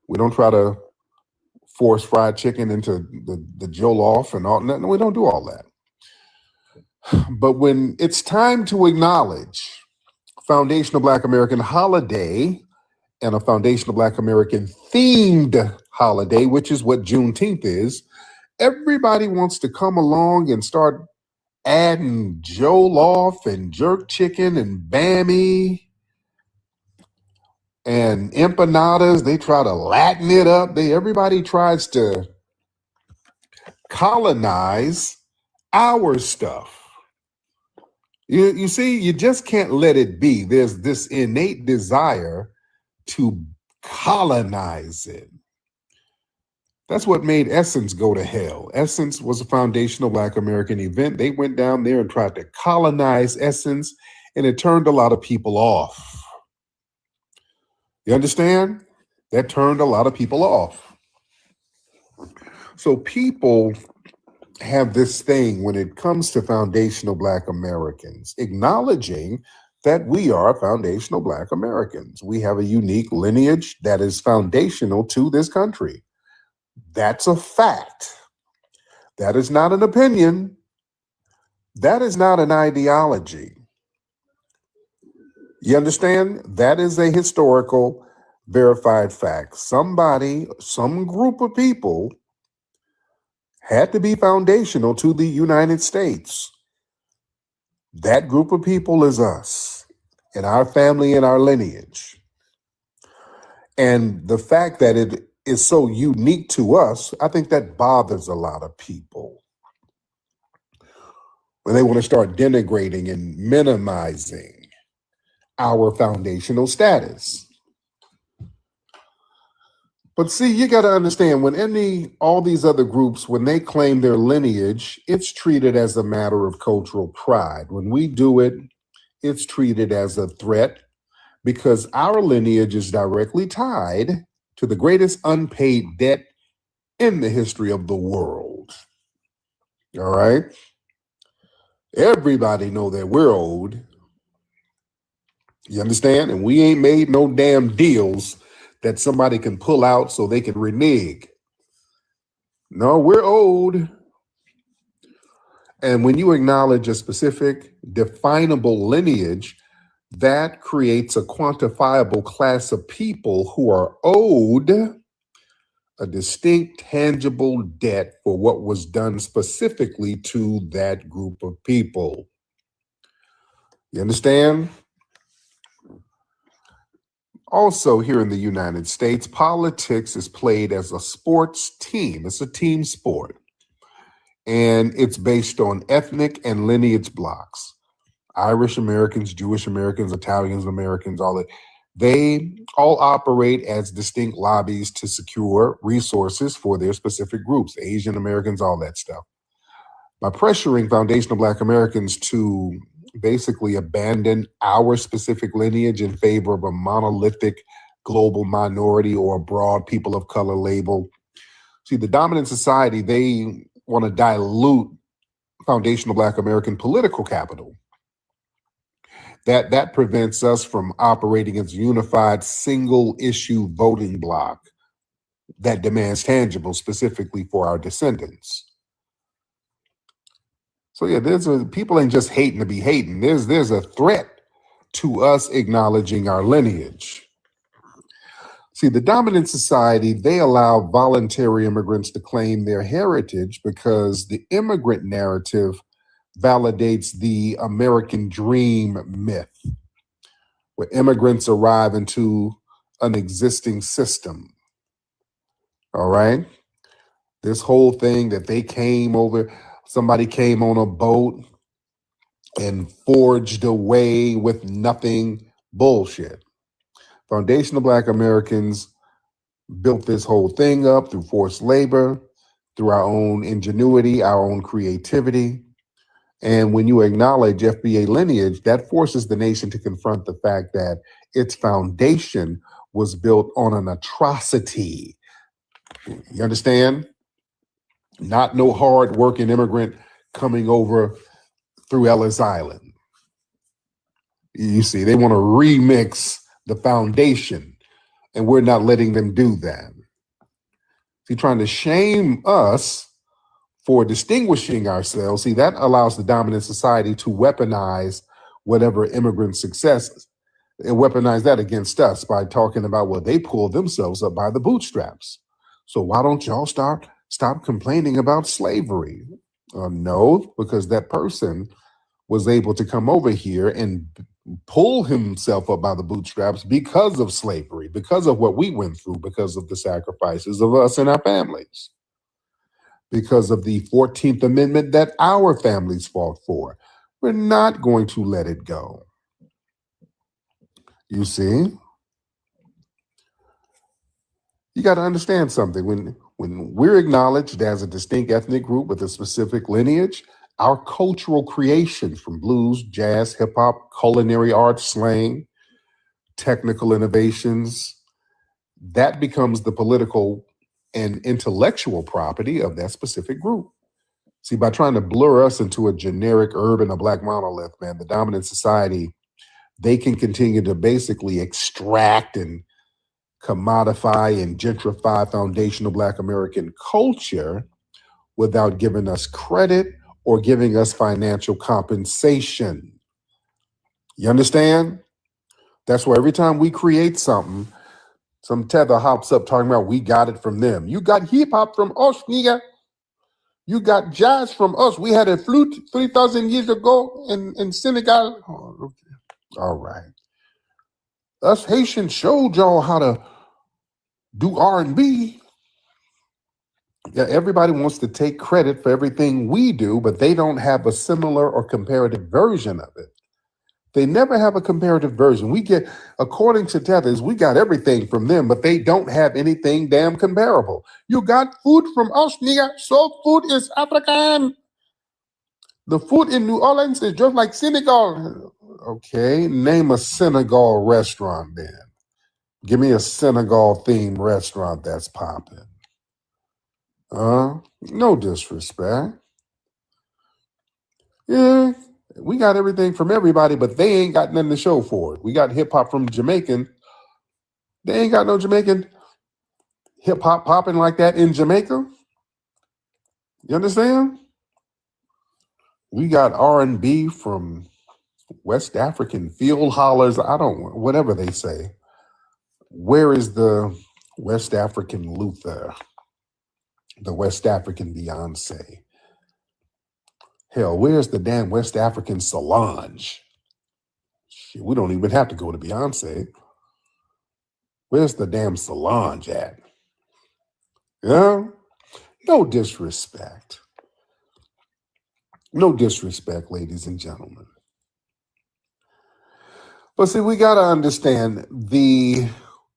We don't try to force fried chicken into the jollof and all. No, we don't do all that. But when it's time to acknowledge Foundational Black American holiday and a Foundational Black American themed holiday, which is what Juneteenth is, everybody wants to come along and start adding jollof and jerk chicken and bammy and empanadas. They try to Latin it up. Everybody tries to colonize our stuff. You see, you just can't let it be. There's this innate desire to colonize it. That's what made Essence go to hell. Essence was a foundational Black American event. They went down there and tried to colonize Essence, and it turned a lot of people off. You understand? That turned a lot of people off. So people have this thing when it comes to foundational Black Americans, acknowledging that we are foundational Black Americans. We have a unique lineage that is foundational to this country. That's a fact. That is not an opinion. That is not an ideology. You understand? That is a historical, verified fact. Somebody, some group of people had to be foundational to the United States. That group of people is us and our family and our lineage. And the fact that it is so unique to us, I think that bothers a lot of people. when they want to start denigrating and minimizing our foundational status. But see, you got to understand when all these other groups, when they claim their lineage, it's treated as a matter of cultural pride. When we do it, it's treated as a threat because our lineage is directly tied to the greatest unpaid debt in the history of the world. All right? Everybody know that we're owed. You understand? And we ain't made no damn deals that somebody can pull out so they can renege. No, we're owed. And when you acknowledge a specific definable lineage, that creates a quantifiable class of people who are owed a distinct, tangible debt for what was done specifically to that group of people. You understand? Also, here in the United States, politics is played as a sports team. It's a team sport. And it's based on ethnic and lineage blocks. Irish Americans, Jewish Americans, Italians Americans, all that. They all operate as distinct lobbies to secure resources for their specific groups, Asian Americans, all that stuff. By pressuring foundational Black Americans to basically abandon our specific lineage in favor of a monolithic global minority or a broad people of color label. See, the dominant society, they want to dilute foundational Black American political capital. That prevents us from operating as a unified single issue voting bloc that demands tangible specifically for our descendants. So yeah, people ain't just hating to be hating. There's a threat to us acknowledging our lineage. See, the dominant society, they allow voluntary immigrants to claim their heritage because the immigrant narrative validates the American dream myth, where immigrants arrive into an existing system. All right? This whole thing that they came over, somebody came on a boat and forged a way with nothing, bullshit. Foundational Black Americans built this whole thing up through forced labor, through our own ingenuity, our own creativity. And when you acknowledge FBA lineage, that forces the nation to confront the fact that its foundation was built on an atrocity. You understand? Not no hard-working immigrant coming over through Ellis Island. You see, they want to remix the foundation, and we're not letting them do that. See, trying to shame us for distinguishing ourselves, see, that allows the dominant society to weaponize whatever immigrant success and weaponize that against us by talking about, well, they pulled themselves up by the bootstraps. So why don't y'all stop complaining about slavery? No, because that person was able to come over here and pull himself up by the bootstraps because of slavery, because of what we went through, because of the sacrifices of us and our families, because of the 14th Amendment that our families fought for. We're not going to let it go. You see? You got to understand something. When we're acknowledged as a distinct ethnic group with a specific lineage, our cultural creations from blues, jazz, hip hop, culinary arts, slang, technical innovations, that becomes the political and intellectual property of that specific group. See, by trying to blur us into a generic urban or Black monolith, man, the dominant society, they can continue to basically extract and commodify and gentrify foundational Black American culture without giving us credit or giving us financial compensation. You understand? That's why every time we create something, some tether hops up talking about we got it from them. You got hip hop from us, nigga. You got jazz from us. We had a flute 3,000 years ago in Senegal. Oh, okay. All right. Us Haitians showed y'all how to do R&B. Yeah, everybody wants to take credit for everything we do, but they don't have a similar or comparative version of it. They never have a comparative version. We get, according to Tethers, we got everything from them, but they don't have anything damn comparable. You got food from us, nigga. So food is African. The food in New Orleans is just like Senegal. Okay, name a Senegal restaurant then. Give me a Senegal themed restaurant that's popping. No disrespect. Yeah, we got everything from everybody, but they ain't got nothing to show for it. We got hip hop from Jamaican. They ain't got no Jamaican hip hop popping like that in Jamaica. You understand? We got R&B from West African field hollers. I don't, whatever they say. Where is the West African Luther? The West African Beyonce? Hell, where's the damn West African Solange? Shit, we don't even have to go to Beyonce. Where's the damn Solange at? Yeah? No disrespect. No disrespect, ladies and gentlemen. But see, we got to understand the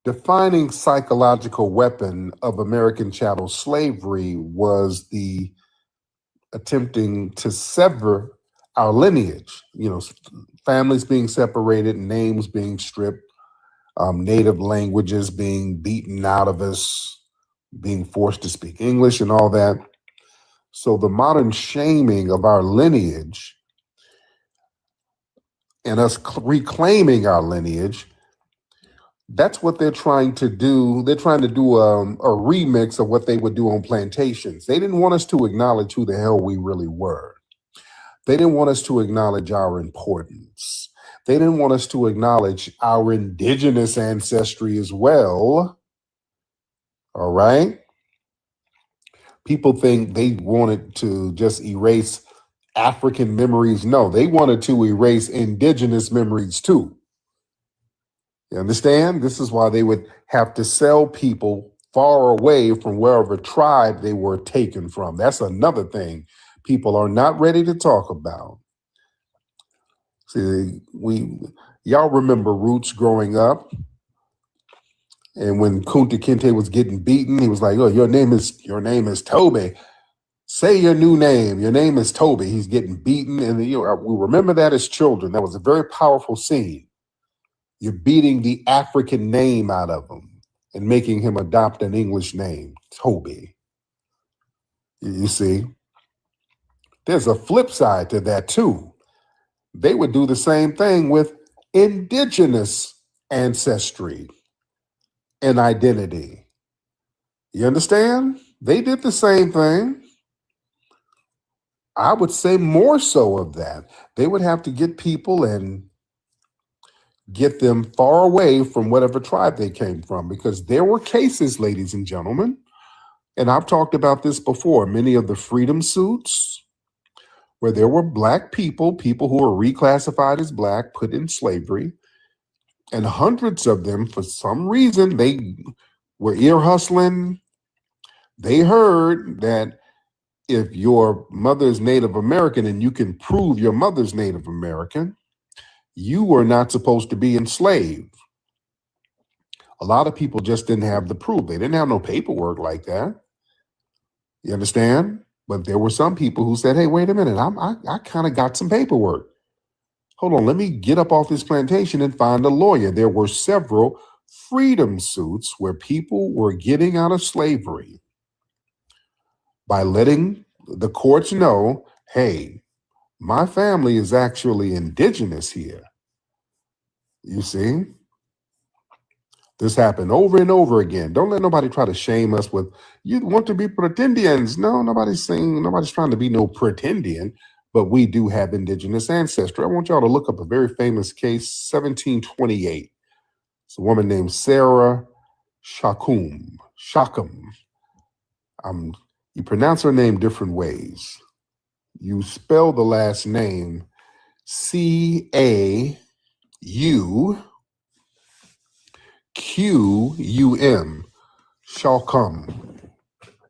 defining psychological weapon of American chattel slavery was the attempting to sever our lineage, families being separated, names being stripped, native languages being beaten out of us, being forced to speak English and all that. So the modern shaming of our lineage and us reclaiming our lineage, that's what they're trying to do. They're trying to do a remix of what they would do on plantations. They didn't want us to acknowledge who the hell we really were. They didn't want us to acknowledge our importance. They didn't want us to acknowledge our indigenous ancestry as well. All right? People think they wanted to just erase African memories. No, they wanted to erase indigenous memories too. You understand? This is why they would have to sell people far away from wherever tribe they were taken from. That's another thing people are not ready to talk about. See, y'all remember Roots growing up, and when Kunta Kinte was getting beaten, he was like, "Oh, your name is Toby. Say your new name. Your name is Toby." He's getting beaten, and we remember that as children. That was a very powerful scene. You're beating the African name out of him and making him adopt an English name, Toby. You see, there's a flip side to that too. They would do the same thing with indigenous ancestry and identity. You understand? They did the same thing. I would say more so of that. They would have to get people and get them far away from whatever tribe they came from, because there were cases, ladies and gentlemen, and I've talked about this before, many of the freedom suits where there were black people who were reclassified as black, put in slavery, and hundreds of them, for some reason, they were ear hustling. They heard that if your mother's Native American and you can prove your mother's Native American, you were not supposed to be enslaved. A lot of people just didn't have the proof. They didn't have no paperwork like that. You understand? But there were some people who said, "Hey, wait a minute, I kind of got some paperwork. Hold on, let me get up off this plantation and find a lawyer." There were several freedom suits where people were getting out of slavery by letting the courts know, "Hey, my family is actually indigenous here." You see? This happened over and over again. Don't let nobody try to shame us with, "You want to be pretendians." No, nobody's trying to be no pretendian, but we do have indigenous ancestry. I want y'all to look up a very famous case, 1728. It's a woman named Sarah Shackum. You pronounce her name different ways. You spell the last name Cauqum. Shackum.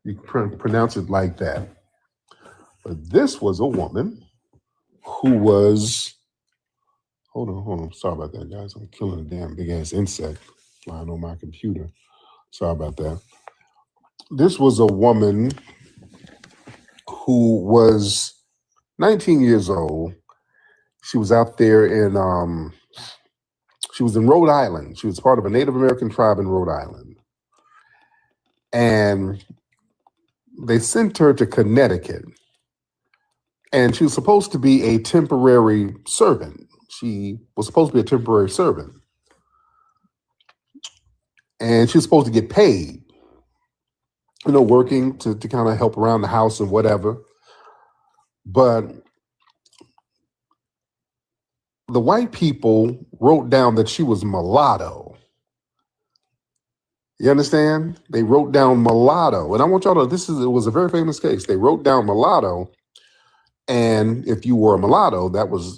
You pronounce it like that. But this was a woman who was, hold on. Sorry about that, guys. I'm killing a damn big ass insect flying on my computer. Sorry about that. This was a woman who was 19 years old. She was out there in, she was in Rhode Island. She was part of a Native American tribe in Rhode Island. And they sent her to Connecticut. And she was supposed to be a temporary servant. She was supposed to be a temporary servant. And she was supposed to get paid, working to kind of help around the house and whatever. But the white people wrote down that she was mulatto. You understand? They wrote down mulatto. And I want y'all to know, it was a very famous case. They wrote down mulatto. And if you were a mulatto,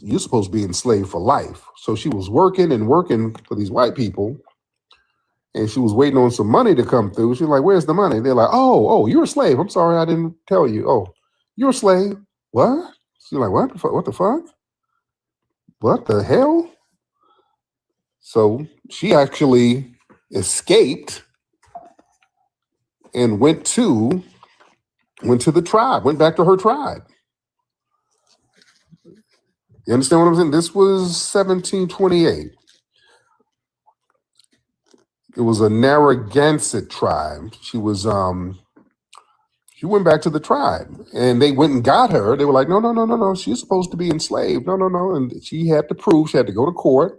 you're supposed to be enslaved for life. So she was working for these white people. And she was waiting on some money to come through. She's like, where's the money? They're like, oh, you're a slave. I'm sorry, I didn't tell you. Oh, you're a slave. What? She's like, what the fuck? What the fuck? What the hell? So she actually escaped and went to the tribe, went back to her tribe. You understand what I'm saying? This was 1728. It was a Narragansett tribe. She went back to the tribe, and they went and got her. They were like, no. She's supposed to be enslaved. No. And she had to go to court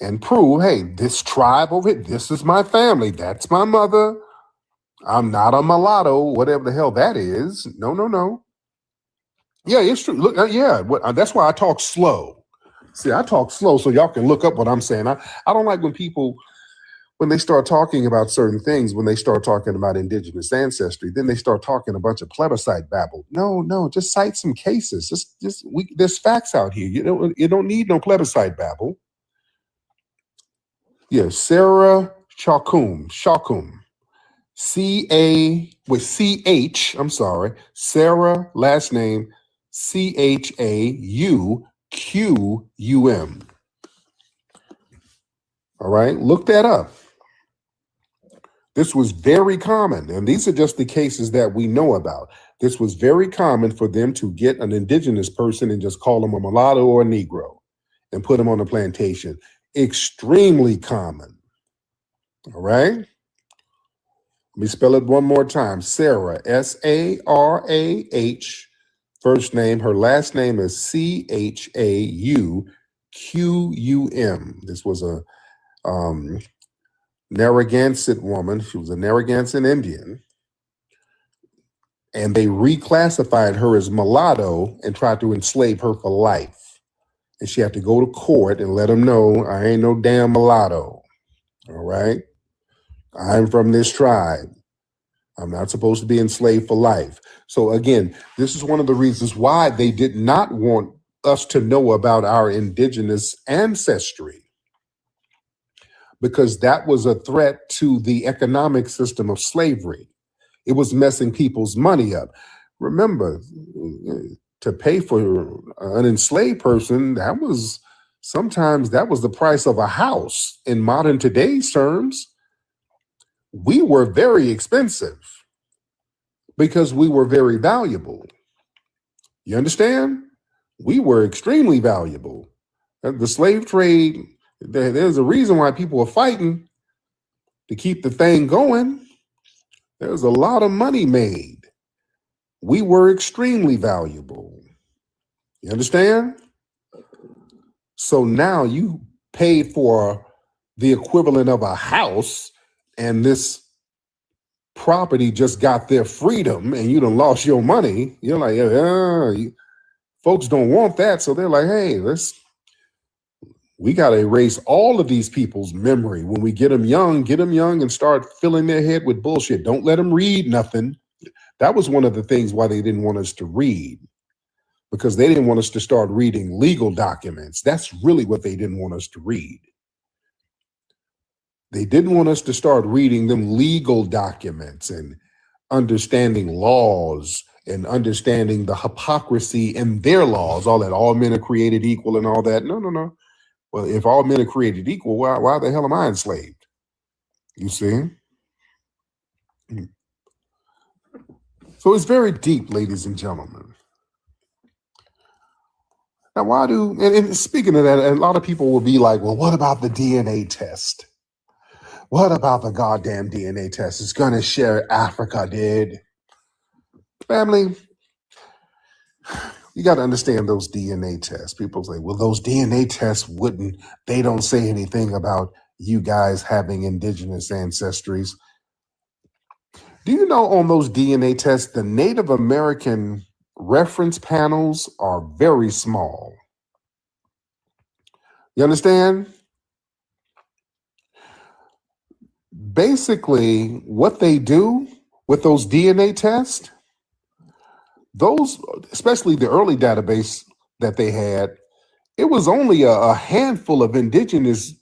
and prove, hey, this tribe over here, this is my family. That's my mother. I'm not a mulatto, whatever the hell that is. No. Yeah, it's true. Look, that's why I talk slow. See, I talk slow so y'all can look up what I'm saying. I don't like when they start talking about certain things, when they start talking about indigenous ancestry, then they start talking a bunch of plebiscite babble. No, just cite some cases. There's facts out here. You don't need no plebiscite babble. Yeah, Sarah Shakum. C-H, I'm sorry. Sarah, last name, C-H-A-U-Q-U-M. All right, look that up. This was very common, and these are just the cases that we know about. This was very common for them to get an indigenous person and just call them a mulatto or a Negro and put them on a plantation. Extremely common. All right? Let me spell it one more time. Sarah, S-A-R-A-H, first name. Her last name is C-H-A-U-Q-U-M. This was a Narragansett woman. She was a Narragansett Indian. And they reclassified her as mulatto and tried to enslave her for life. And she had to go to court and let them know, I ain't no damn mulatto. All right? I'm from this tribe. I'm not supposed to be enslaved for life. So again, this is one of the reasons why they did not want us to know about our indigenous ancestry, because that was a threat to the economic system of slavery. It was messing people's money up. Remember, to pay for an enslaved person, sometimes that was the price of a house. In modern today's terms, we were very expensive because we were very valuable. You understand? We were extremely valuable. The slave trade, there's a reason why people were fighting to keep the thing going. There was a lot of money made. We were extremely valuable. You understand? So now you paid for the equivalent of a house, and this property just got their freedom, and you done lost your money. You're like, folks don't want that. So they're like, hey, we got to erase all of these people's memory. When we get them young and start filling their head with bullshit. Don't let them read nothing. That was one of the things why they didn't want us to read, because they didn't want us to start reading legal documents. That's really what they didn't want us to read. They didn't want us to start reading them legal documents and understanding laws and understanding the hypocrisy in their laws, all that all men are created equal and all that. No, no, no. Well, if all men are created equal, why the hell am I enslaved? You see? So it's very deep, ladies and gentlemen. Now, why do, and speaking of that, a lot of people will be like, well, what about the DNA test? What about the goddamn DNA test? It's going to share Africa, dude. Family, you got to understand those DNA tests. People say, well, those DNA tests they don't say anything about you guys having indigenous ancestries. Do you know on those DNA tests, the Native American reference panels are very small? You understand? Basically, what they do with those DNA tests, those, especially the early database that they had, it was only a handful of indigenous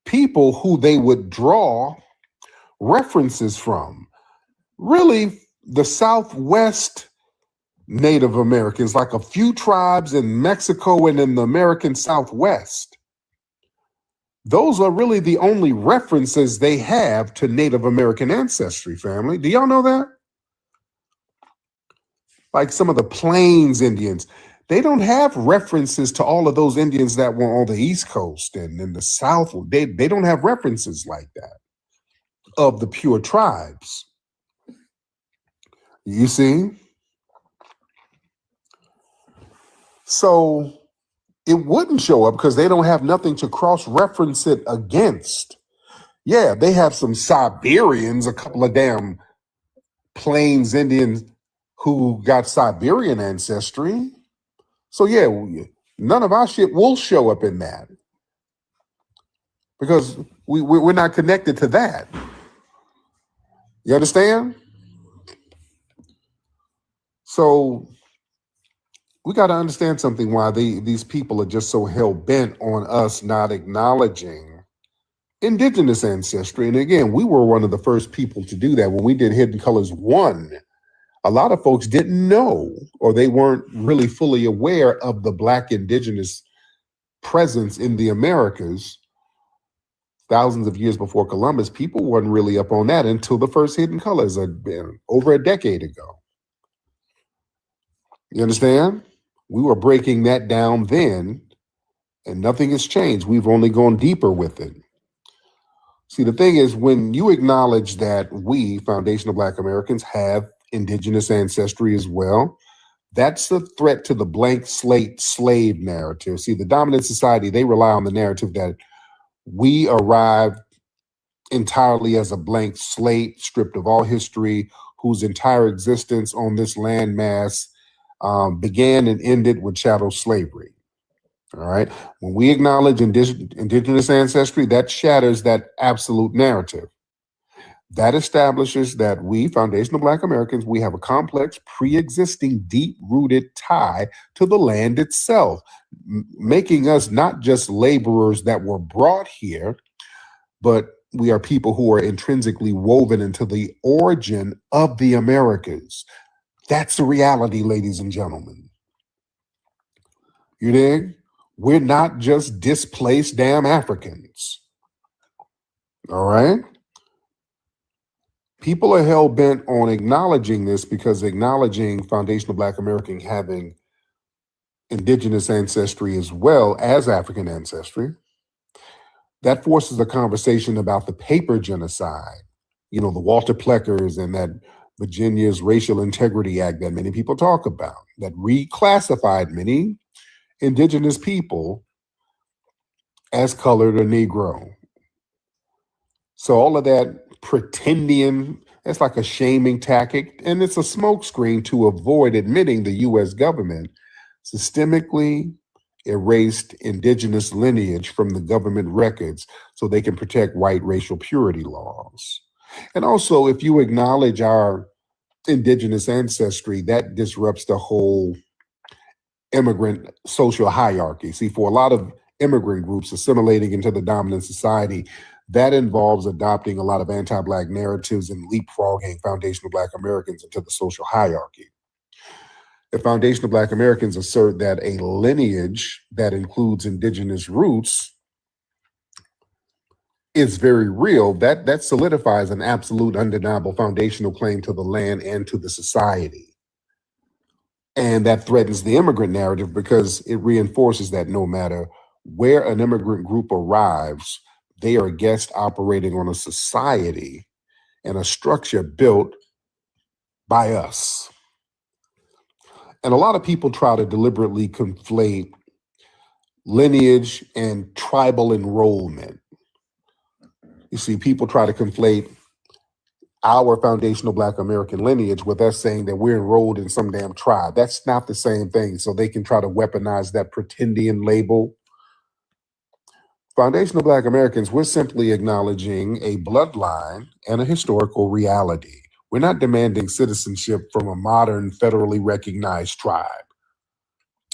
people who they would draw references from. Really, the Southwest Native Americans, like a few tribes in Mexico and in the American Southwest. Those are really the only references they have to Native American ancestry, family. Do y'all know that? Like some of the Plains Indians, they don't have references to all of those Indians that were on the East Coast and in the South. They don't have references like that of the pure tribes. You see? So it wouldn't show up because they don't have nothing to cross-reference it against. Yeah, they have some Siberians, a couple of damn Plains Indians who got Siberian ancestry. So yeah, none of our shit will show up in that because we're not connected to that. You understand? So we got to understand something why these people are just so hell-bent on us not acknowledging indigenous ancestry. And again, we were one of the first people to do that. When we did Hidden Colors 1, a lot of folks didn't know, or they weren't really fully aware of the Black indigenous presence in the Americas. Thousands of years before Columbus, people weren't really up on that until the first Hidden Colors over a decade ago. You understand? We were breaking that down then, and nothing has changed. We've only gone deeper with it. See, the thing is, when you acknowledge that we, foundational Black Americans, have indigenous ancestry as well, that's a threat to the blank slate slave narrative. See, the dominant society, they rely on the narrative that we arrived entirely as a blank slate, stripped of all history, whose entire existence on this landmass began and ended with chattel slavery. All right. When we acknowledge indigenous ancestry, that shatters that absolute narrative. That establishes that we, foundational Black Americans, we have a complex, pre-existing, deep-rooted tie to the land itself, making us not just laborers that were brought here, but we are people who are intrinsically woven into the origin of the Americas. That's the reality, ladies and gentlemen. You dig? We're not just displaced damn Africans. All right? People are hell-bent on acknowledging this because acknowledging foundational Black American having indigenous ancestry as well as African ancestry, that forces a conversation about the paper genocide. You know, the Walter Pleckers and that Virginia's Racial Integrity Act that many people talk about, that reclassified many indigenous people as colored or Negro. So all of that pretending, it's like a shaming tactic, and it's a smokescreen to avoid admitting the U.S. government systemically erased indigenous lineage from the government records so they can protect white racial purity laws. And also, if you acknowledge our indigenous ancestry, that disrupts the whole immigrant social hierarchy. See, for a lot of immigrant groups assimilating into the dominant society, That involves adopting a lot of anti-Black narratives and leapfrogging foundational Black Americans into the social hierarchy. The foundational Black Americans assert that a lineage that includes indigenous roots is very real. That solidifies an absolute, undeniable foundational claim to the land and to the society. And that threatens the immigrant narrative because it reinforces that no matter where an immigrant group arrives, they are guests operating on a society and a structure built by us. And a lot of people try to deliberately conflate lineage and tribal enrollment. You see, people try to conflate our foundational Black American lineage with us saying that we're enrolled in some damn tribe. That's not the same thing. So they can try to weaponize that pretendian label. Foundational Black Americans, we're simply acknowledging a bloodline and a historical reality. We're not demanding citizenship from a modern, federally recognized tribe.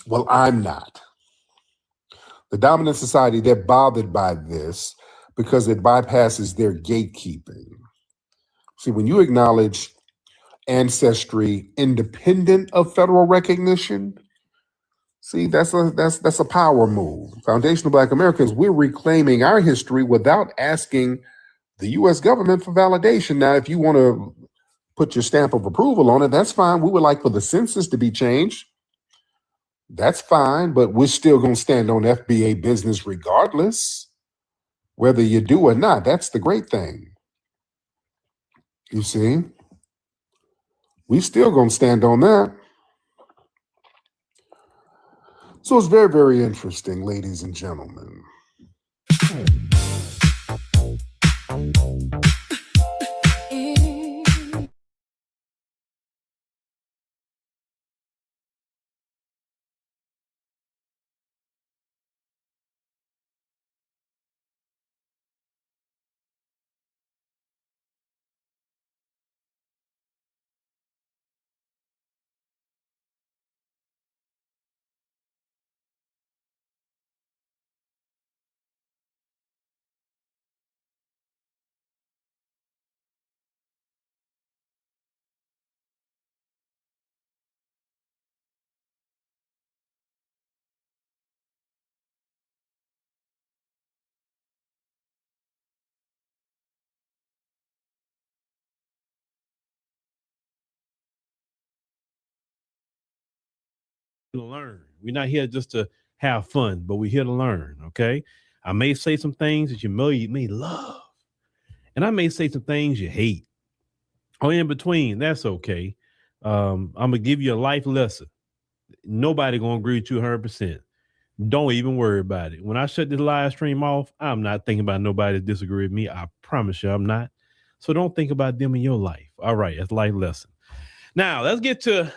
Well, I'm not. The dominant society, they're bothered by this because it bypasses their gatekeeping. See, when you acknowledge ancestry independent of federal recognition, see, that's a power move. Foundational Black Americans, we're reclaiming our history without asking the U.S. government for validation. Now, if you want to put your stamp of approval on it, that's fine. We would like for the census to be changed. That's fine, but we're still going to stand on FBA business regardless, whether you do or not. That's the great thing. You see? We still going to stand on that. So it's very, very interesting, ladies and gentlemen. To learn. We're not here just to have fun, but we're here to learn. Okay. I may say some things that you may love, and I may say some things you hate. Or in between, that's okay. I'm gonna give you a life lesson. Nobody gonna agree with you 100%. Don't even worry about it. When I shut this live stream off, I'm not thinking about nobody that disagree with me. I promise you I'm not. So don't think about them in your life. All right, that's life lesson. Now let's get to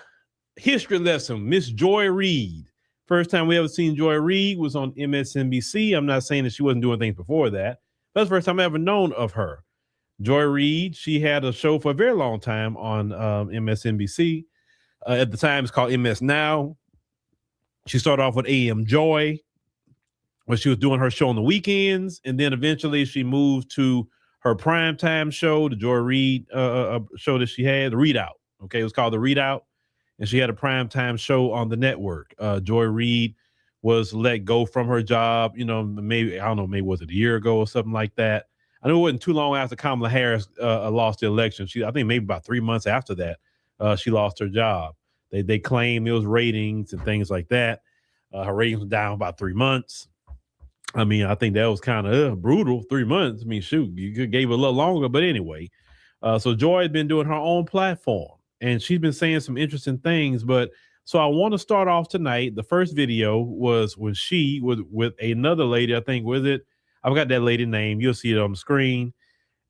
history lesson. Miss Joy Reid. First time we ever seen Joy Reid was on MSNBC. I'm not saying that she wasn't doing things before that. That's the first time I ever known of her. Joy Reid, she had a show for a very long time on MSNBC. At the time, it's called MS Now. She started off with AM Joy, where she was doing her show on the weekends. And then eventually she moved to her primetime show, the Joy Reid show that she had, the Readout. Okay, it was called the Readout. And she had a primetime show on the network. Joy Reid was let go from her job, maybe, I don't know, maybe was it a year ago or something like that. I know it wasn't too long after Kamala Harris lost the election. I think maybe about 3 months after that, she lost her job. They claimed it was ratings and things like that. Her ratings were down about 3 months. I mean, I think that was kind of brutal. 3 months. I mean, shoot, you could gave it a little longer. But anyway, so Joy had been doing her own platform, and she's been saying some interesting things. But so I want to start off tonight. The first video was when she was with another lady. I think, was it? I've got that lady name. You'll see it on the screen.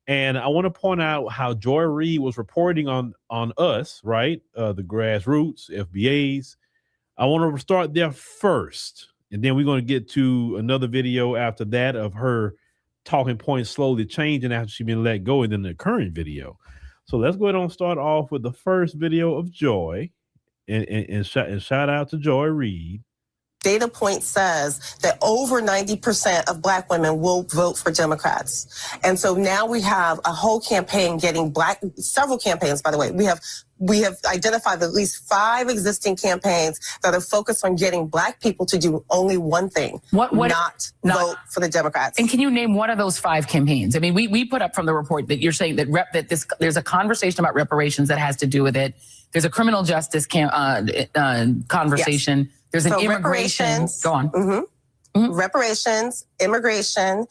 And I want to point out how Joy Reid was reporting on us, right? The grassroots, FBAs. I want to start there first. And then we're going to get to another video after that of her talking points slowly changing after she's been let go, and then the current video. So let's go ahead and start off with the first video of Joy. And shout out to Joy Reid. data point says that over 90% of Black women will vote for Democrats. And so now we have a whole campaign getting several campaigns, by the way. We have identified at least 5 existing campaigns that are focused on getting Black people to do only one thing, not vote for the Democrats. And can you name one of those 5 campaigns? I mean, we put up from the report that you're saying that there's a conversation about reparations that has to do with it. There's a criminal justice conversation. Yes. There's an immigration. Go on. Mm-hmm. Reparations, immigration,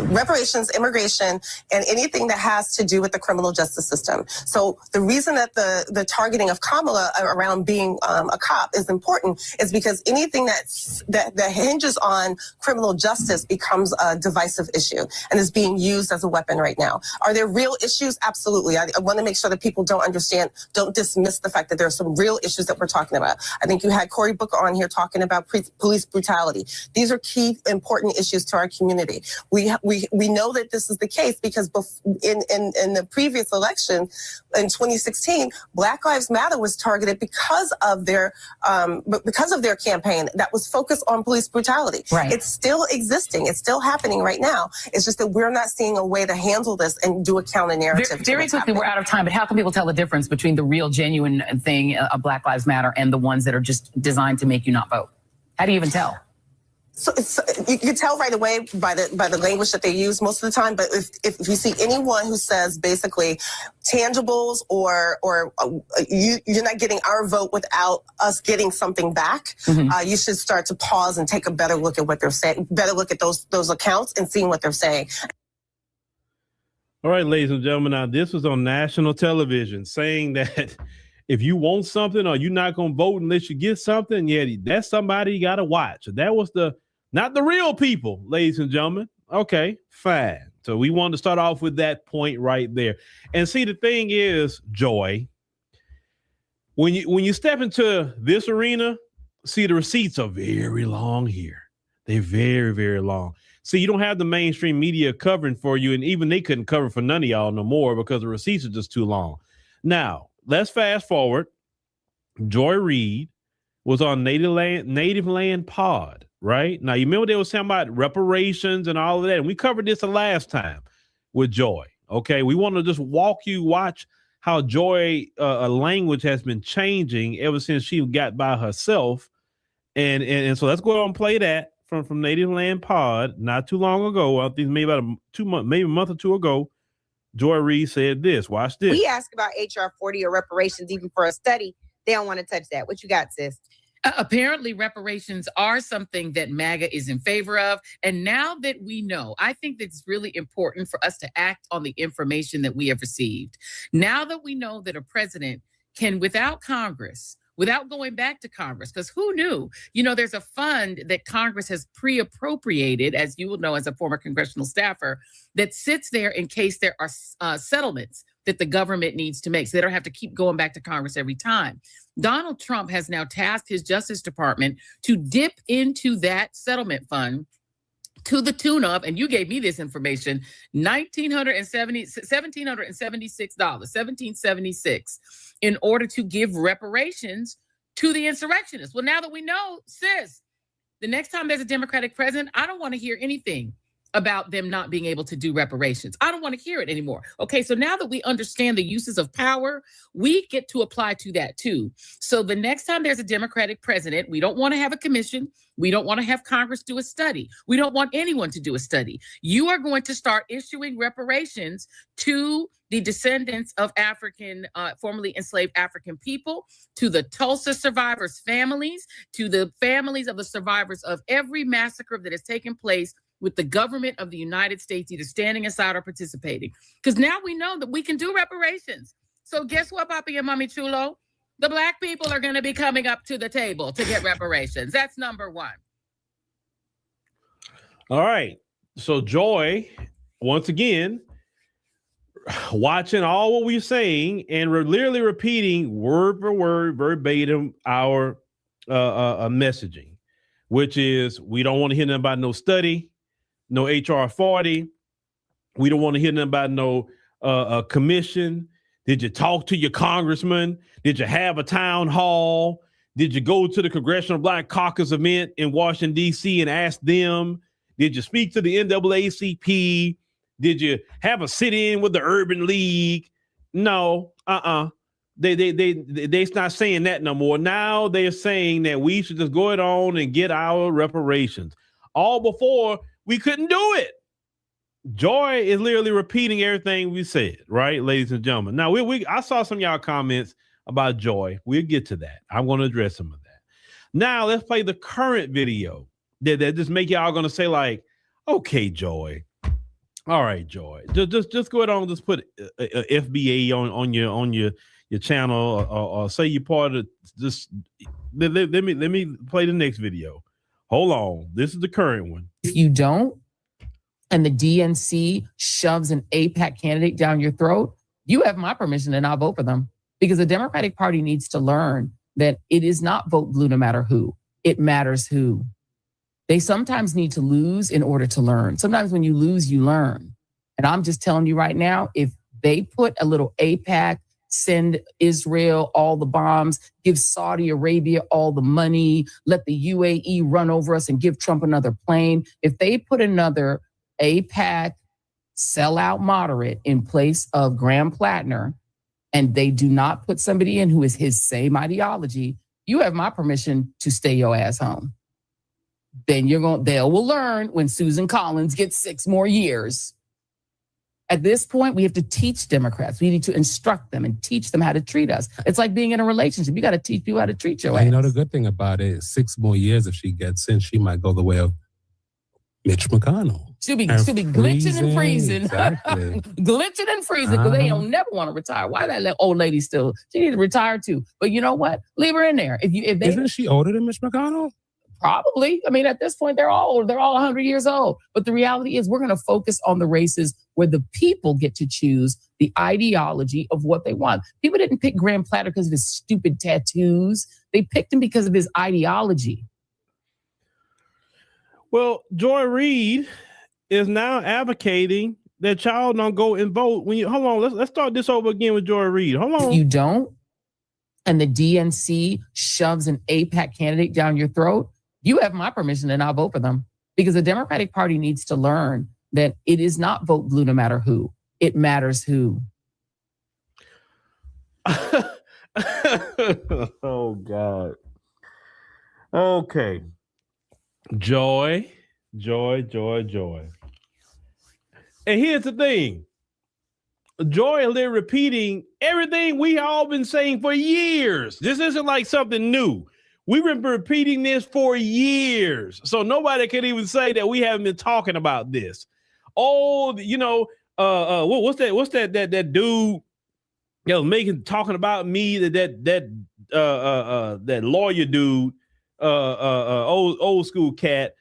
reparations, immigration, and anything that has to do with the criminal justice system. So the reason that the targeting of Kamala around being a cop is important is because anything that hinges on criminal justice becomes a divisive issue and is being used as a weapon right now. Are there real issues? Absolutely. I want to make sure that people don't dismiss the fact that there are some real issues that we're talking about. I think you had Cory Booker on here talking about police brutality. These are key, important issues to our community. We know that this is the case because in the previous election in 2016, Black Lives Matter was targeted because of their campaign that was focused on police brutality. Right. It's still existing. It's still happening right now. It's just that we're not seeing a way to handle this and do a counter narrative. Very quickly, we're out of time, but how can people tell the difference between the real, genuine thing of Black Lives Matter and the ones that are just designed to make you not vote? How do you even tell? So you can tell right away by the language that they use most of the time. But if you see anyone who says basically tangibles or you're not getting our vote without us getting something back, you should start to pause and take a better look at what they're saying. Better look at those accounts and seeing what they're saying. All right, ladies and gentlemen, now this was on national television saying that if you want something or you're not going to vote unless you get something, yeah, that's somebody you got to watch. That was not the real people, ladies and gentlemen. Okay, fine. So we wanted to start off with that point right there. And see, the thing is, Joy, when you step into this arena, see, the receipts are very long here. They're very, very long. See, you don't have the mainstream media covering for you, and even they couldn't cover for none of y'all no more because the receipts are just too long. Now, let's fast forward. Joy Reid was on Native Land Pod, right? Now, you remember they were talking about reparations and all of that, and we covered this the last time with Joy, okay? We want to just watch how Joy language has been changing ever since she got by herself. And so let's go ahead and play that from Native Land Pod not too long ago. I think maybe about maybe a month or two ago. Joy Reid said this. Watch this. We asked about HR 40 or reparations even for a study. They don't want to touch that. What you got, sis? Apparently, reparations are something that MAGA is in favor of. And now that we know, I think that it's really important for us to act on the information that we have received. Now that we know that a president can, without Congress, without going back to Congress, because who knew? You know, there's a fund that Congress has pre-appropriated, as you will know as a former congressional staffer, that sits there in case there are settlements that the government needs to make. So they don't have to keep going back to Congress every time. Donald Trump has now tasked his Justice Department to dip into that settlement fund to the tune of, and you gave me this information, $1,776 in order to give reparations to the insurrectionists. Well, now that we know, sis, the next time there's a Democratic president, I don't want to hear anything about them not being able to do reparations. I don't want to hear it anymore. Okay, so now that we understand the uses of power, we get to apply to that too. So the next time there's a Democratic president, we don't want to have a commission. We don't want to have Congress do a study. We don't want anyone to do a study. You are going to start issuing reparations to the descendants of formerly enslaved African people, to the Tulsa survivors' families, to the families of the survivors of every massacre that has taken place with the government of the United States either standing aside or participating. Because now we know that we can do reparations. So guess what, Papi and Mommy Chulo? The Black people are going to be coming up to the table to get reparations. That's number one. All right. So Joy, once again, watching all what we're saying and we're literally repeating word for word, verbatim, our messaging, which is we don't want to hear nothing about no study, no HR 40. We don't want to hear nothing about no commission. Did you talk to your congressman? Did you have a town hall? Did you go to the Congressional Black Caucus event in Washington, D.C. and ask them? Did you speak to the NAACP? Did you have a sit-in with the Urban League? No, They're not saying that no more. Now they're saying that we should just go it on and get our reparations. All before we couldn't do it. Joy is literally repeating everything we said, right, ladies and gentlemen? Now, I saw some of y'all comments about Joy. We'll get to that. I'm going to address some of that. Now, let's play the current video that just make y'all going to say like, okay, Joy. All right, Joy. Just go ahead on. Just put FBA on your channel or say you're part of this. Let me play the next video. Hold on. This is the current one. If you don't, and the DNC shoves an AIPAC candidate down your throat, you have my permission and I'll vote for them. Because the Democratic Party needs to learn that it is not vote blue no matter who. It matters who. They sometimes need to lose in order to learn. Sometimes when you lose, you learn. And I'm just telling you right now, if they put a little AIPAC, send Israel all the bombs, give Saudi Arabia all the money, let the UAE run over us and give Trump another plane. If they put another AIPAC sellout moderate in place of Graham Plattner, and they do not put somebody in who is his same ideology, you have my permission to stay your ass home. Then they will learn when Susan Collins gets 6 more years. At this point, we have to teach Democrats. We need to instruct them and teach them how to treat us. It's like being in a relationship. You got to teach people how to treat your ass. You know, the good thing about it is 6 more years if she gets in, she might go the way of Mitch McConnell. She'll be glitching and freezing. Exactly. Glitching and freezing because they don't never want to retire. Why that old lady still? She needs to retire too. But you know what? Leave her in there. Isn't she older than Mitch McConnell? Probably. I mean, at this point, they're all 100 years old. But the reality is we're going to focus on the races where the people get to choose the ideology of what they want. People didn't pick Graham Platter because of his stupid tattoos. They picked him because of his ideology. Well, Joy Reid is now advocating that y'all don't go and vote. Hold on, let's start this over again with Joy Reid. Hold on. If you don't, and the DNC shoves an AIPAC candidate down your throat, you have my permission and I'll vote for them. Because the Democratic Party needs to learn that it is not vote blue no matter who. It matters who. Oh, God. Okay. Joy. And here's the thing. Joy is literally repeating everything we all been saying for years. This isn't like something new. We've been repeating this for years. So nobody can even say that we haven't been talking about this. Oh, what's that dude talking about me, that lawyer dude, old school cat.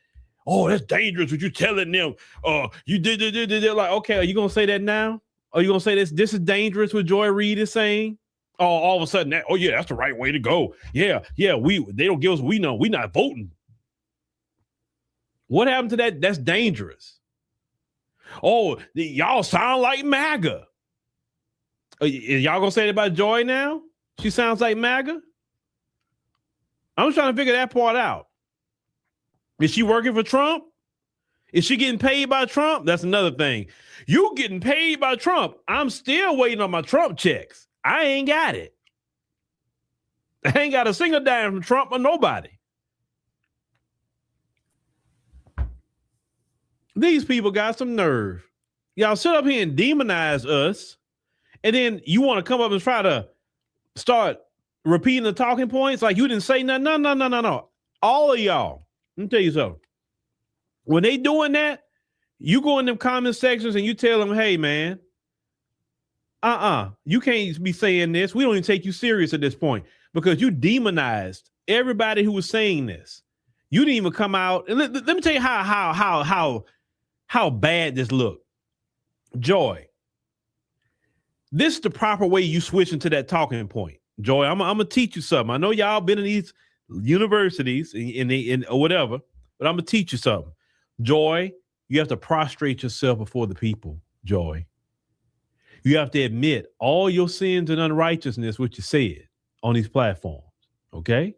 Oh, that's dangerous what you telling them. You did like, okay, are you gonna say that now? Are you gonna say this is dangerous what Joy Reid is saying? Oh, all of a sudden, that's the right way to go. Yeah, they don't give us, we know, we not voting. What happened to that? That's dangerous. Oh, y'all sound like MAGA. Y'all gonna say that about Joy now? She sounds like MAGA? I'm trying to figure that part out. Is she working for Trump? Is she getting paid by Trump? That's another thing. You getting paid by Trump. I'm still waiting on my Trump checks. I ain't got it. I ain't got a single dime from Trump or nobody. These people got some nerve. Y'all sit up here and demonize us, and then you want to come up and try to start repeating the talking points like you didn't say nothing. No. All of y'all, let me tell you something. When they doing that, you go in them comment sections and you tell them, hey, man, you can't be saying this. We don't even take you serious at this point because you demonized everybody who was saying this. You didn't even come out. And let me tell you how bad this looked. Joy, this is the proper way you switch into that talking point. Joy, I'm gonna teach you something. I know y'all been in these universities in or whatever, but I'm gonna teach you something. Joy, you have to prostrate yourself before the people. Joy, you have to admit all your sins and unrighteousness, which you said on these platforms. Okay,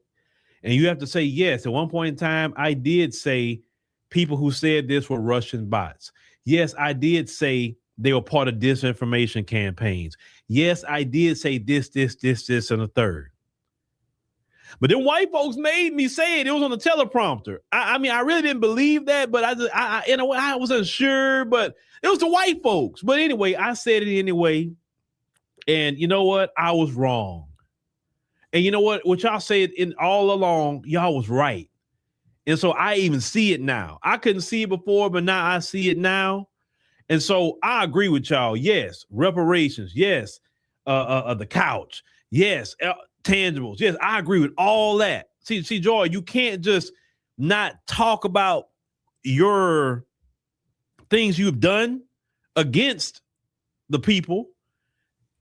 And you have to say, yes, at one point in time, I did say people who said this were Russian bots. Yes, I did say they were part of disinformation campaigns. Yes, I did say this, and a third. But then white folks made me say it. It was on the teleprompter. I mean, I really didn't believe that, but I in a way, I wasn't sure, but it was the white folks. But anyway, I said it anyway. And you know what? I was wrong. And you know what? What y'all said in all along, y'all was right. And so I even see it now. I couldn't see it before, but now I see it now. And so I agree with y'all. Yes, reparations. Yes, the couch. Yes, tangibles. Yes, I agree with all that. See, Joy, you can't just not talk about your things you've done against the people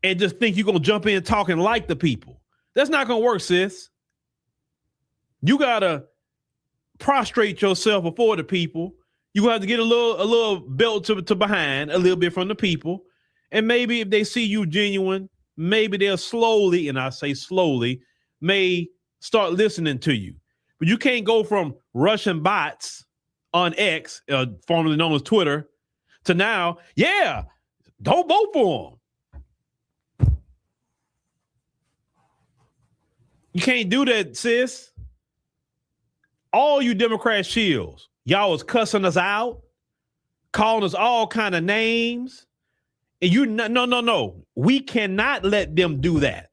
and just think you're going to jump in talking like the people. That's not going to work, sis. You got to prostrate yourself before the people. You have to get a little belt to behind a little bit from the people. And maybe if they see you genuine, maybe they'll slowly, and I say slowly, may start listening to you. But you can't go from Russian bots on X, formerly known as Twitter, to now, yeah, don't vote for them. You can't do that, sis. All you Democrat shills, y'all was cussing us out, calling us all kind of names. And you, no. We cannot let them do that.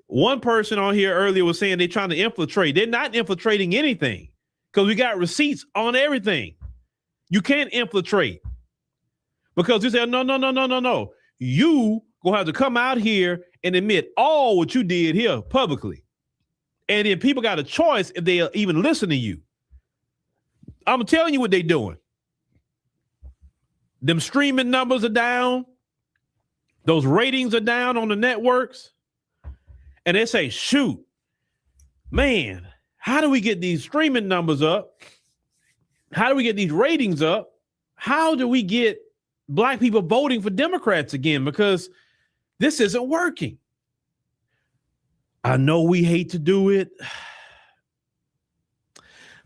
One person on here earlier was saying they're trying to infiltrate. They're not infiltrating anything because we got receipts on everything. You can't infiltrate because you say, no. You gonna have to come out here and admit all what you did here publicly. And then people got a choice if they'll even listen to you. I'm telling you what they're doing. Them streaming numbers are down. Those ratings are down on the networks. And they say, shoot, man, how do we get these streaming numbers up? How do we get these ratings up? How do we get Black people voting for Democrats again? Because this isn't working. I know we hate to do it,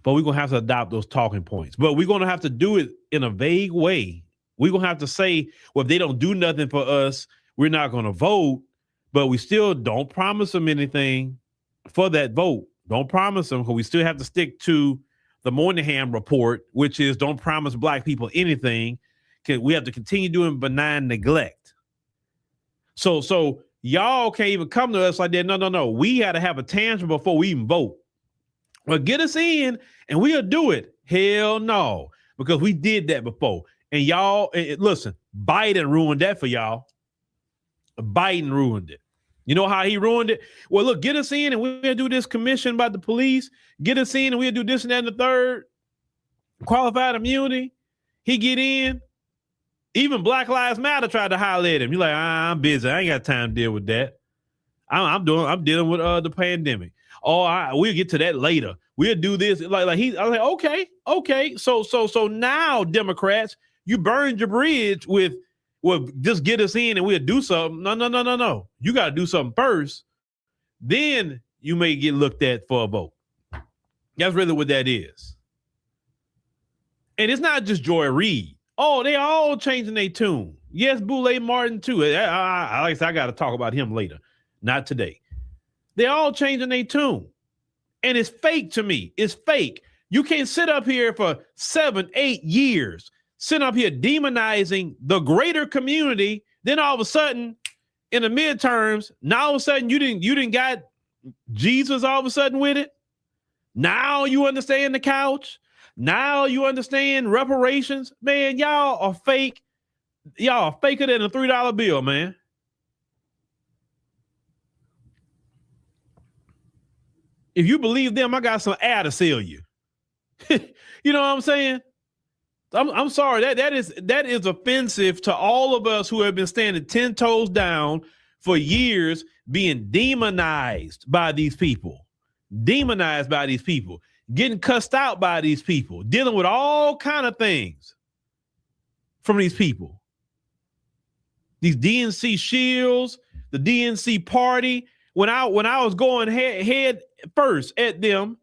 but we're going to have to adopt those talking points. But we're going to have to do it in a vague way. We're going to have to say, well, if they don't do nothing for us, we're not going to vote. But we still don't promise them anything for that vote. Don't promise them, because we still have to stick to the Moynihan report, which is don't promise Black people anything. We have to continue doing benign neglect. So y'all can't even come to us like that. No. We had to have a tangible before we even vote. Well, get us in and we'll do it. Hell no, because we did that before. And y'all, listen, Biden ruined that for y'all. Biden ruined it. You know how he ruined it? Well, look, get us in and we'll do this commission about the police. Get us in and we'll do this and that and the third. Qualified immunity. He get in. Even Black Lives Matter tried to holler at him. You're like, I'm busy. I ain't got time to deal with that. I'm dealing with the pandemic. Oh, we'll get to that later. We'll do this. I was like, okay. So now, Democrats, you burned your bridge with, well, just get us in and we'll do something. No. You got to do something first. Then you may get looked at for a vote. That's really what that is. And it's not just Joy Reid. Oh, they all changing their tune. Yes, Boulay Martin too. I got to talk about him later. Not today. They're all changing their tune. And it's fake to me. It's fake. You can't sit up here for 7-8 years, sit up here demonizing the greater community. Then all of a sudden, in the midterms, now all of a sudden you didn't got Jesus all of a sudden with it. Now you understand the couch. Now you understand reparations. Man, y'all are fake. Y'all are faker than a $3 bill, man. If you believe them, I got some air to sell you. You know what I'm saying? I'm sorry. That is offensive to all of us who have been standing 10 toes down for years, being demonized by these people. Demonized by these people. Getting cussed out by these people, dealing with all kind of things from these people. These DNC shills, the DNC party, when I was going head first at them,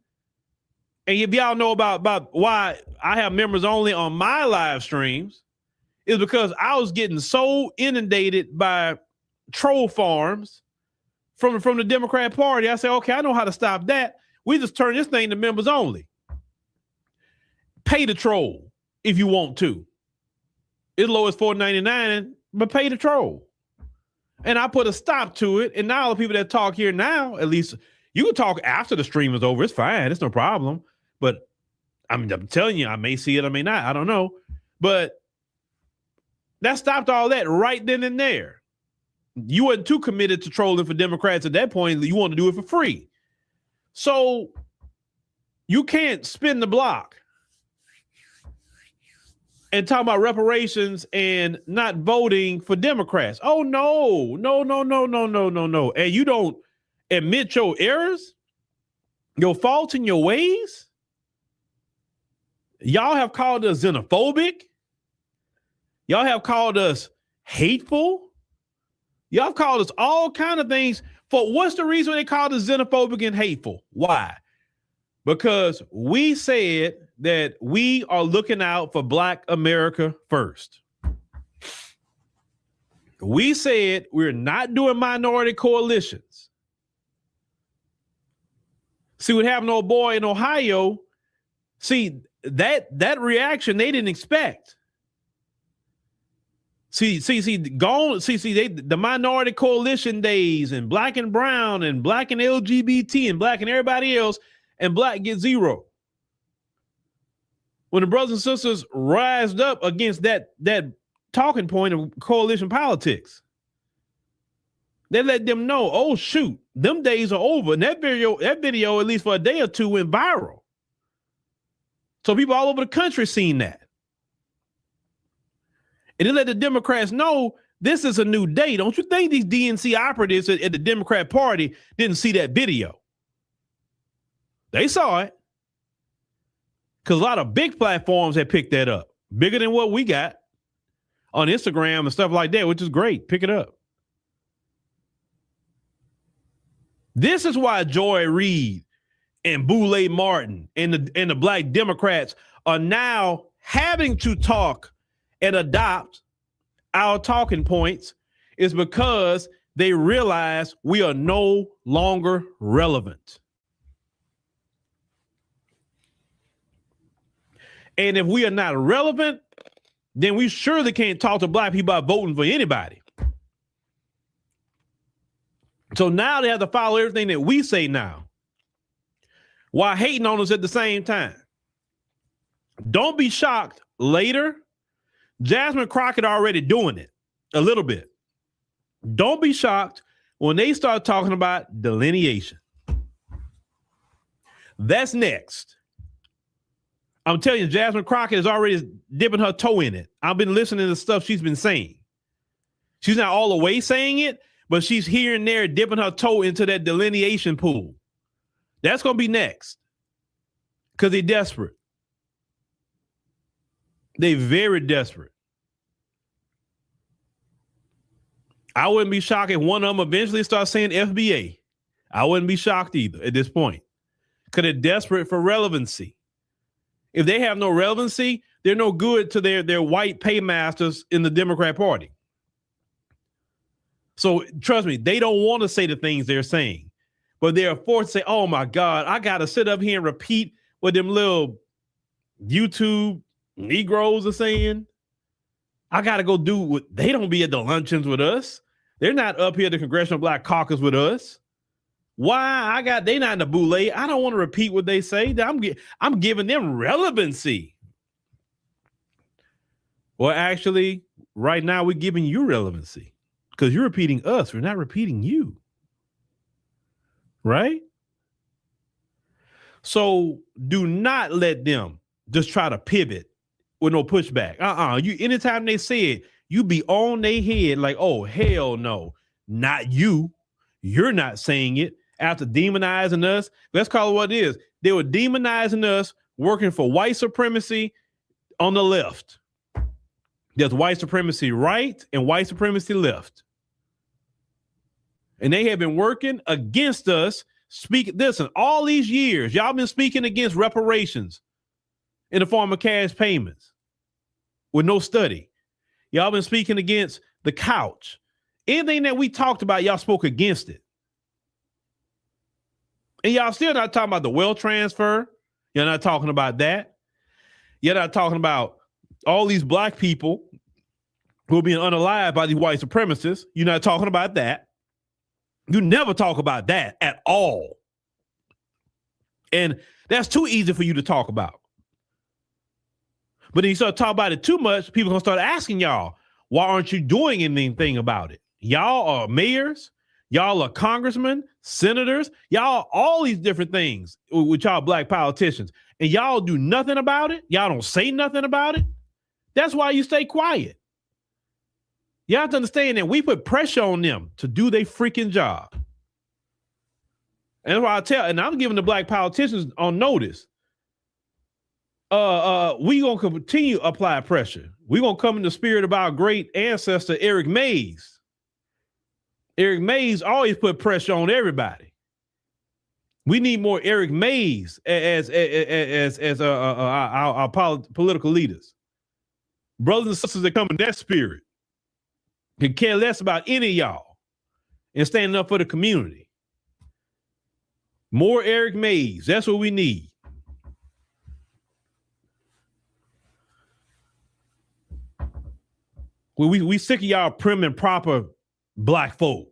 and if y'all know about why I have members only on my live streams, is because I was getting so inundated by troll farms from the Democrat Party. I said, okay, I know how to stop that. We just turn this thing to members only. Pay the troll if you want to. It's low as $4.99, but pay the troll. And I put a stop to it. And now the people that talk here now, at least you can talk after the stream is over. It's fine. It's no problem. But I'm telling you, I may see it, I may not. I don't know. But that stopped all that right then and there. You weren't too committed to trolling for Democrats at that point. You want to do it for free. So you can't spin the block and talk about reparations and not voting for Democrats. Oh, no. And you don't admit your errors, your faults and your ways. Y'all have called us xenophobic. Y'all have called us hateful. Y'all have called us all kind of things. For what's the reason they called us xenophobic and hateful? Why? Because we said that we are looking out for Black America first. We said we're not doing minority coalitions. See what happened to old boy in Ohio? See, that reaction they didn't expect. The minority coalition days and Black and brown and Black and LGBT and Black and everybody else, and Black get zero. When the brothers and sisters rised up against that talking point of coalition politics, they let them know, oh shoot, them days are over. And that video, at least for a day or two, went viral. So people all over the country seen that. And they let the Democrats know this is a new day. Don't you think these DNC operatives at the Democrat Party didn't see that video? They saw it. Because a lot of big platforms had picked that up. Bigger than what we got on Instagram and stuff like that, which is great. Pick it up. This is why Joy Reid and Boulay Martin and the Black Democrats are now having to talk and adopt our talking points, is because they realize we are no longer relevant. And if we are not relevant, then we surely can't talk to Black people about voting for anybody. So now they have to follow everything that we say now, while hating on us at the same time. Don't be shocked later. Jasmine Crockett already doing it a little bit. Don't be shocked when they start talking about delineation. That's next. I'm telling you, Jasmine Crockett is already dipping her toe in it. I've been listening to the stuff she's been saying. She's not all the way saying it, but she's here and there dipping her toe into that delineation pool. That's going to be next. Because they're desperate. They're very desperate. I wouldn't be shocked if one of them eventually starts saying FBA. I wouldn't be shocked either at this point. Because they're desperate for relevancy. If they have no relevancy, they're no good to their white paymasters in the Democrat Party. So trust me, they don't want to say the things they're saying, but they're forced to say, oh my God, I got to sit up here and repeat what them little YouTube Negroes are saying. I got to go do what they don't be at the luncheons with us. They're not up here at the Congressional Black Caucus with us. Why? They not in the boule. I don't want to repeat what they say. I'm giving them relevancy. Well, actually, right now we're giving you relevancy because you're repeating us. We're not repeating you. Right? So do not let them just try to pivot with no pushback. Anytime they say it, you be on their head like, oh, hell no, not you. You're not saying it. After demonizing us, let's call it what it is. They were demonizing us, working for white supremacy on the left. There's white supremacy right and white supremacy left. And they have been working against us. Listen, all these years, y'all been speaking against reparations in the form of cash payments with no study. Y'all been speaking against the couch. Anything that we talked about, y'all spoke against it. And y'all still not talking about the wealth transfer. You're not talking about that. You're not talking about all these black people who are being unalived by these white supremacists. You're not talking about that. You never talk about that at all. And that's too easy for you to talk about. But then you start talking about it too much, people gonna start asking y'all, why aren't you doing anything about it? Y'all are mayors, y'all are congressmen, senators, y'all all these different things with y'all black politicians, and y'all do nothing about it. Y'all don't say nothing about it. That's why you stay quiet. You have to understand that we put pressure on them to do their freaking job. And that's why I tell, and I'm giving the black politicians on notice. We gonna continue to apply pressure. We gonna come in the spirit of our great ancestor Eric Mays. Eric Mays always put pressure on everybody. We need more Eric Mays as our political leaders, brothers and sisters that come in that spirit, can care less about any of y'all and standing up for the community. More Eric Mays. That's what we need. We sick of y'all prim and proper black folk.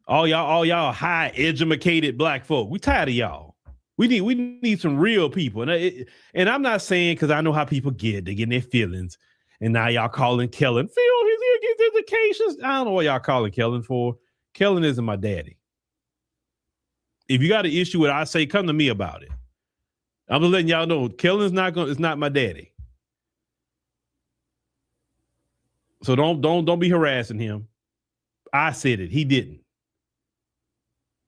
All y'all high educated black folk. We tired of y'all. We need some real people. And I'm not saying, because I know how people get. They get in their feelings. And now y'all calling Kellen. Phil, he's here to get education. I don't know what y'all calling Kellen for. Kellen isn't my daddy. If you got an issue with it, I say come to me about it. I'm just letting y'all know Kellen's it's not my daddy. So don't be harassing him. I said it. He didn't.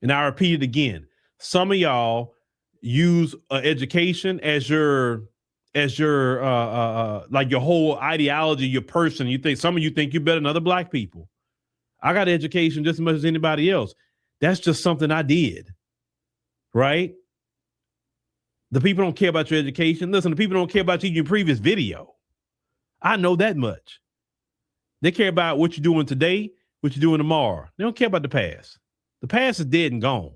And I repeat it again. Some of y'all use education as your like your whole ideology, your person. Some of you think you're better than other black people. I got education just as much as anybody else. That's just something I did. Right? The people don't care about your education. Listen, the people don't care about you in your previous video. I know that much. They care about what you're doing today, what you're doing tomorrow. They don't care about the past. The past is dead and gone.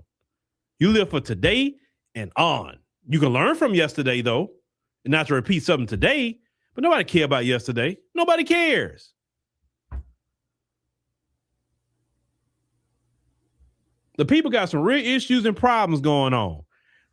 You live for today and on. You can learn from yesterday, though, and not to repeat something today, but nobody cares about yesterday. Nobody cares. The people got some real issues and problems going on.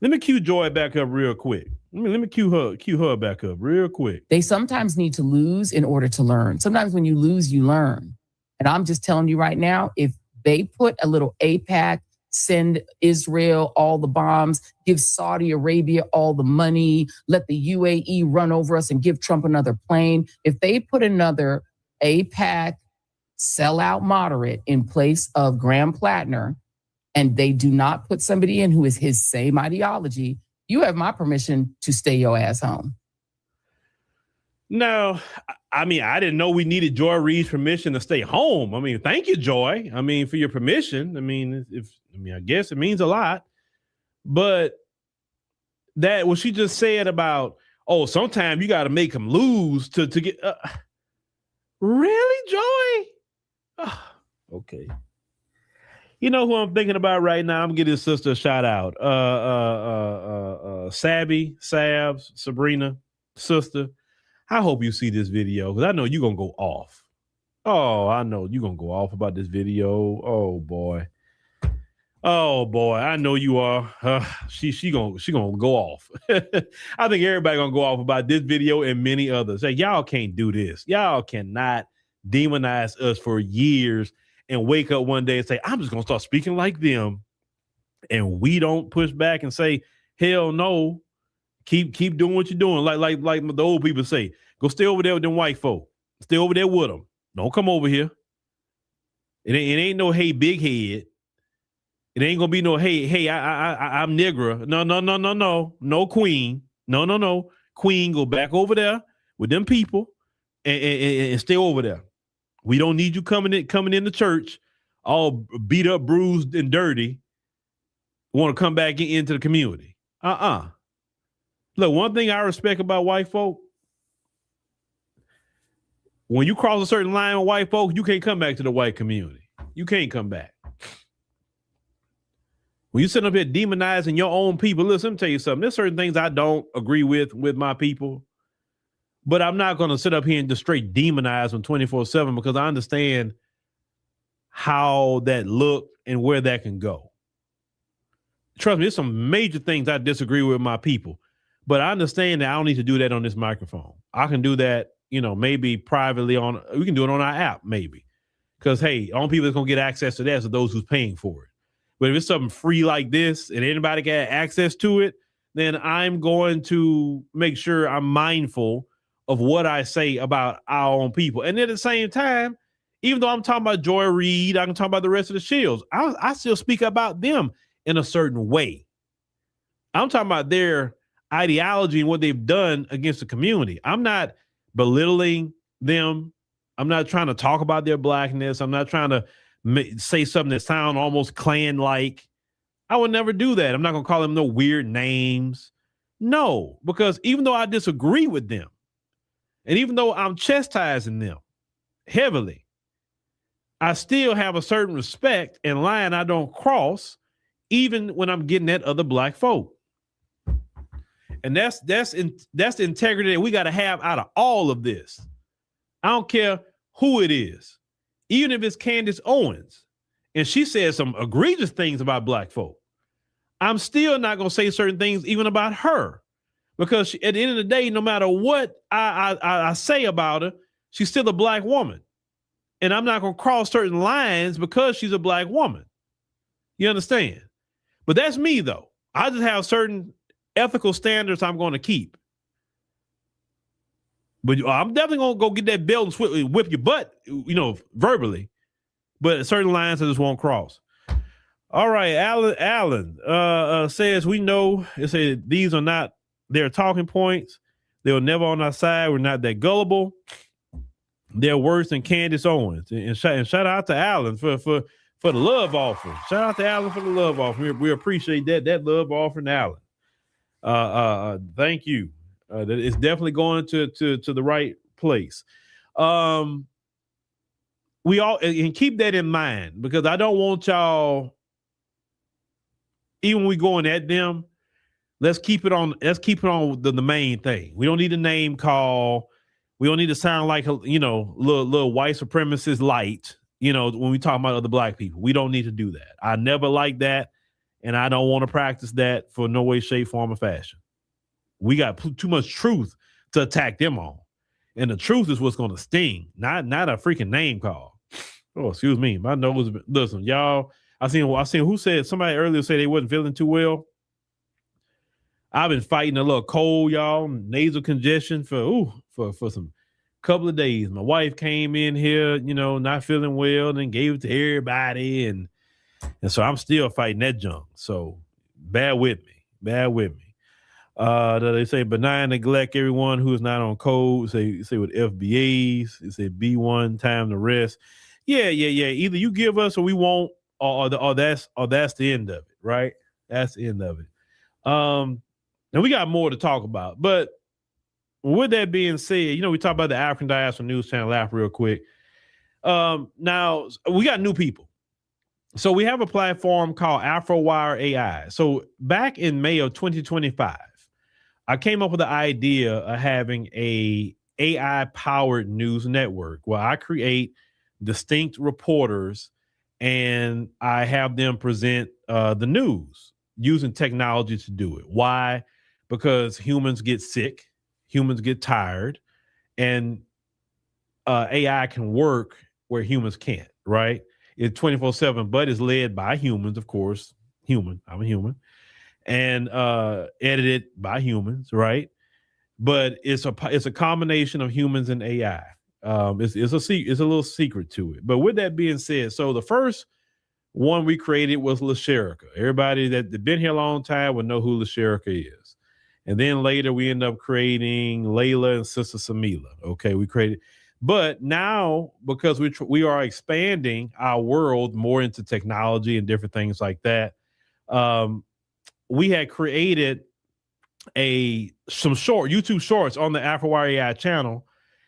Let me cue Joy back up real quick. Let me cue her back up real quick. They sometimes need to lose in order to learn. Sometimes when you lose, you learn. And I'm just telling you right now, if they put a little AIPAC, send Israel all the bombs, give Saudi Arabia all the money, let the UAE run over us and give Trump another plane. If they put another AIPAC sellout moderate in place of Graham Plattner, and they do not put somebody in who is his same ideology, you have my permission to stay your ass home. No, I mean, I didn't know we needed Joy Reid's permission to stay home. I mean, thank you, Joy. I mean, for your permission. I mean, I guess it means a lot. But that what she just said about, oh, sometimes you got to make them lose to get. Really, Joy? Okay. You know who I'm thinking about right now? I'm gonna give his sister a shout out. Sabs, Sabrina, sister. I hope you see this video because I know you're gonna go off. Oh, I know you're gonna go off about this video. Oh boy. I know you are. She gonna go off. I think everybody gonna go off about this video and many others. Like, y'all can't do this. Y'all cannot demonize us for years and wake up one day and say, I'm just gonna start speaking like them. And we don't push back and say, hell no. Keep doing what you're doing. Like the old people say, go stay over there with them white folk. Stay over there with them. Don't come over here. It ain't no hey big head. It ain't gonna be no hey I'm nigger. No queen. No. Queen, go back over there with them people and stay over there. We don't need you coming in the church all beat up, bruised, and dirty, want to come back into the community. Look, one thing I respect about white folk, when you cross a certain line with white folk, you can't come back to the white community. You can't come back. When you sit up here demonizing your own people, listen, let me tell you something. There's certain things I don't agree with my people, but I'm not going to sit up here and just straight demonize them 24/7 because I understand how that look and where that can go. Trust me, there's some major things I disagree with my people, but I understand that I don't need to do that on this microphone. I can do that, maybe privately we can do it on our app, maybe. Because, hey, only people that's going to get access to that are those who's paying for it. But if it's something free like this and anybody got access to it, then I'm going to make sure I'm mindful of what I say about our own people. And at the same time, even though I'm talking about Joy Reid, I can talk about the rest of the Shields. I still speak about them in a certain way. I'm talking about their ideology and what they've done against the community. I'm not belittling them. I'm not trying to talk about their blackness. I'm not trying to say something that sounds almost Klan-like. I would never do that. I'm not going to call them no weird names. No, because even though I disagree with them, and even though I'm chastising them heavily, I still have a certain respect and line I don't cross, even when I'm getting at other black folk. And that's the integrity that we got to have out of all of this. I don't care who it is, even if it's Candace Owens, and she says some egregious things about black folk. I'm still not going to say certain things even about her, because at the end of the day, no matter what I say about her, she's still a black woman. And I'm not going to cross certain lines because she's a black woman. You understand? But that's me, though. I just have certain ethical standards I'm going to keep. But I'm definitely going to go get that belt and whip your butt, verbally. But at certain lines I just won't cross. All right, Alan says, we know, it says these are not their talking points. They were never on our side. We're not that gullible. They're worse than Candace Owens. And shout out to Alan for the love offering. Shout out to Alan for the love offering. We appreciate that love offering, Alan. Thank you. It's definitely going to the right place. We all, and keep that in mind, because I don't want y'all, even when we going at them, let's keep it on the main thing. We don't need a name call. We don't need to sound like little white supremacist light, when we talk about other black people. We don't need to do that. I never like that, and I don't want to practice that for no way, shape, form, or fashion. We got too much truth to attack them on. And the truth is what's going to sting, not a freaking name call. Oh, excuse me. My nose, listen, y'all, I seen who said, somebody earlier said they wasn't feeling too well. I've been fighting a little cold, y'all, nasal congestion for some couple of days. My wife came in here, not feeling well, and then gave it to everybody. And so I'm still fighting that junk. So bear with me. They say benign neglect, everyone who is not on code, say with FBAs, they say B1, time to rest. Yeah. Either you give us or we won't, or that's the end of it, right? That's the end of it. And we got more to talk about. But with that being said, we talk about the African Diaspora News Channel app real quick. Now we got new people. So we have a platform called AfroWire AI. So back in May of 2025, I came up with the idea of having a AI-powered news network where I create distinct reporters and I have them present the news using technology to do it. Why? Because humans get sick, humans get tired, and AI can work where humans can't, right? It's 24/7, but it's led by humans, of course. I'm a human. And edited by humans, right? But it's a combination of humans and AI. It's a little secret to it. But with that being said, so the first one we created was LaSherica. Everybody that been here a long time would know who LaSherica is. And then later we end up creating Layla and Sister Samila. Okay, we created, But now, because we are expanding our world more into technology and different things like that, we had created some YouTube shorts on the AfroWire AI channel.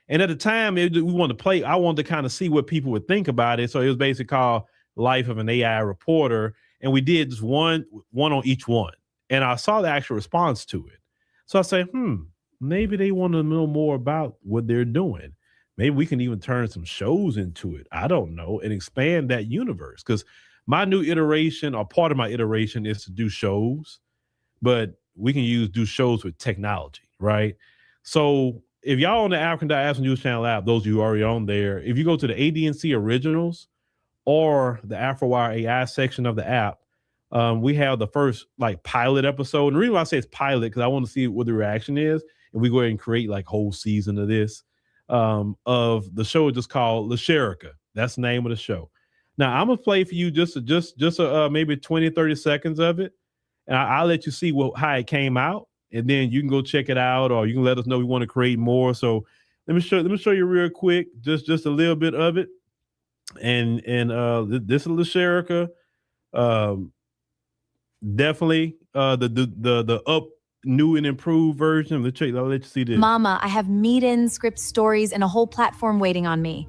And at the time, we wanted to play. I wanted to kind of see what people would think about it. So it was basically called Life of an AI Reporter. And we did just one on each one. And I saw the actual response to it. So I said, maybe they want to know more about what they're doing. Maybe we can even turn some shows into it. I don't know, and expand that universe. Because my new iteration, or part of my iteration, is to do shows, but we can do shows with technology, right? So if y'all on the African Diaspora News Channel app, those of you already on there, if you go to the ADNC Originals or the AfroWire AI section of the app, we have the first pilot episode. And the reason why I say it's pilot, because I want to see what the reaction is. And we go ahead and create whole season of this. Of the show just called Lasherica. That's the name of the show. Now I'm gonna play for you just maybe 20, 30 seconds of it. And I'll let you see how it came out. And then you can go check it out, or you can let us know we want to create more. So let me show you real quick, just a little bit of it. And this is Lasherica. Definitely the up new and improved version. I'll let you see this. Mama, I have meet-ins, script stories, and a whole platform waiting on me.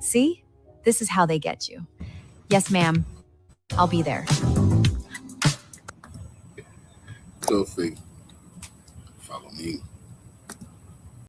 See? This is how they get you. Yes, ma'am. I'll be there. Sophie, follow me.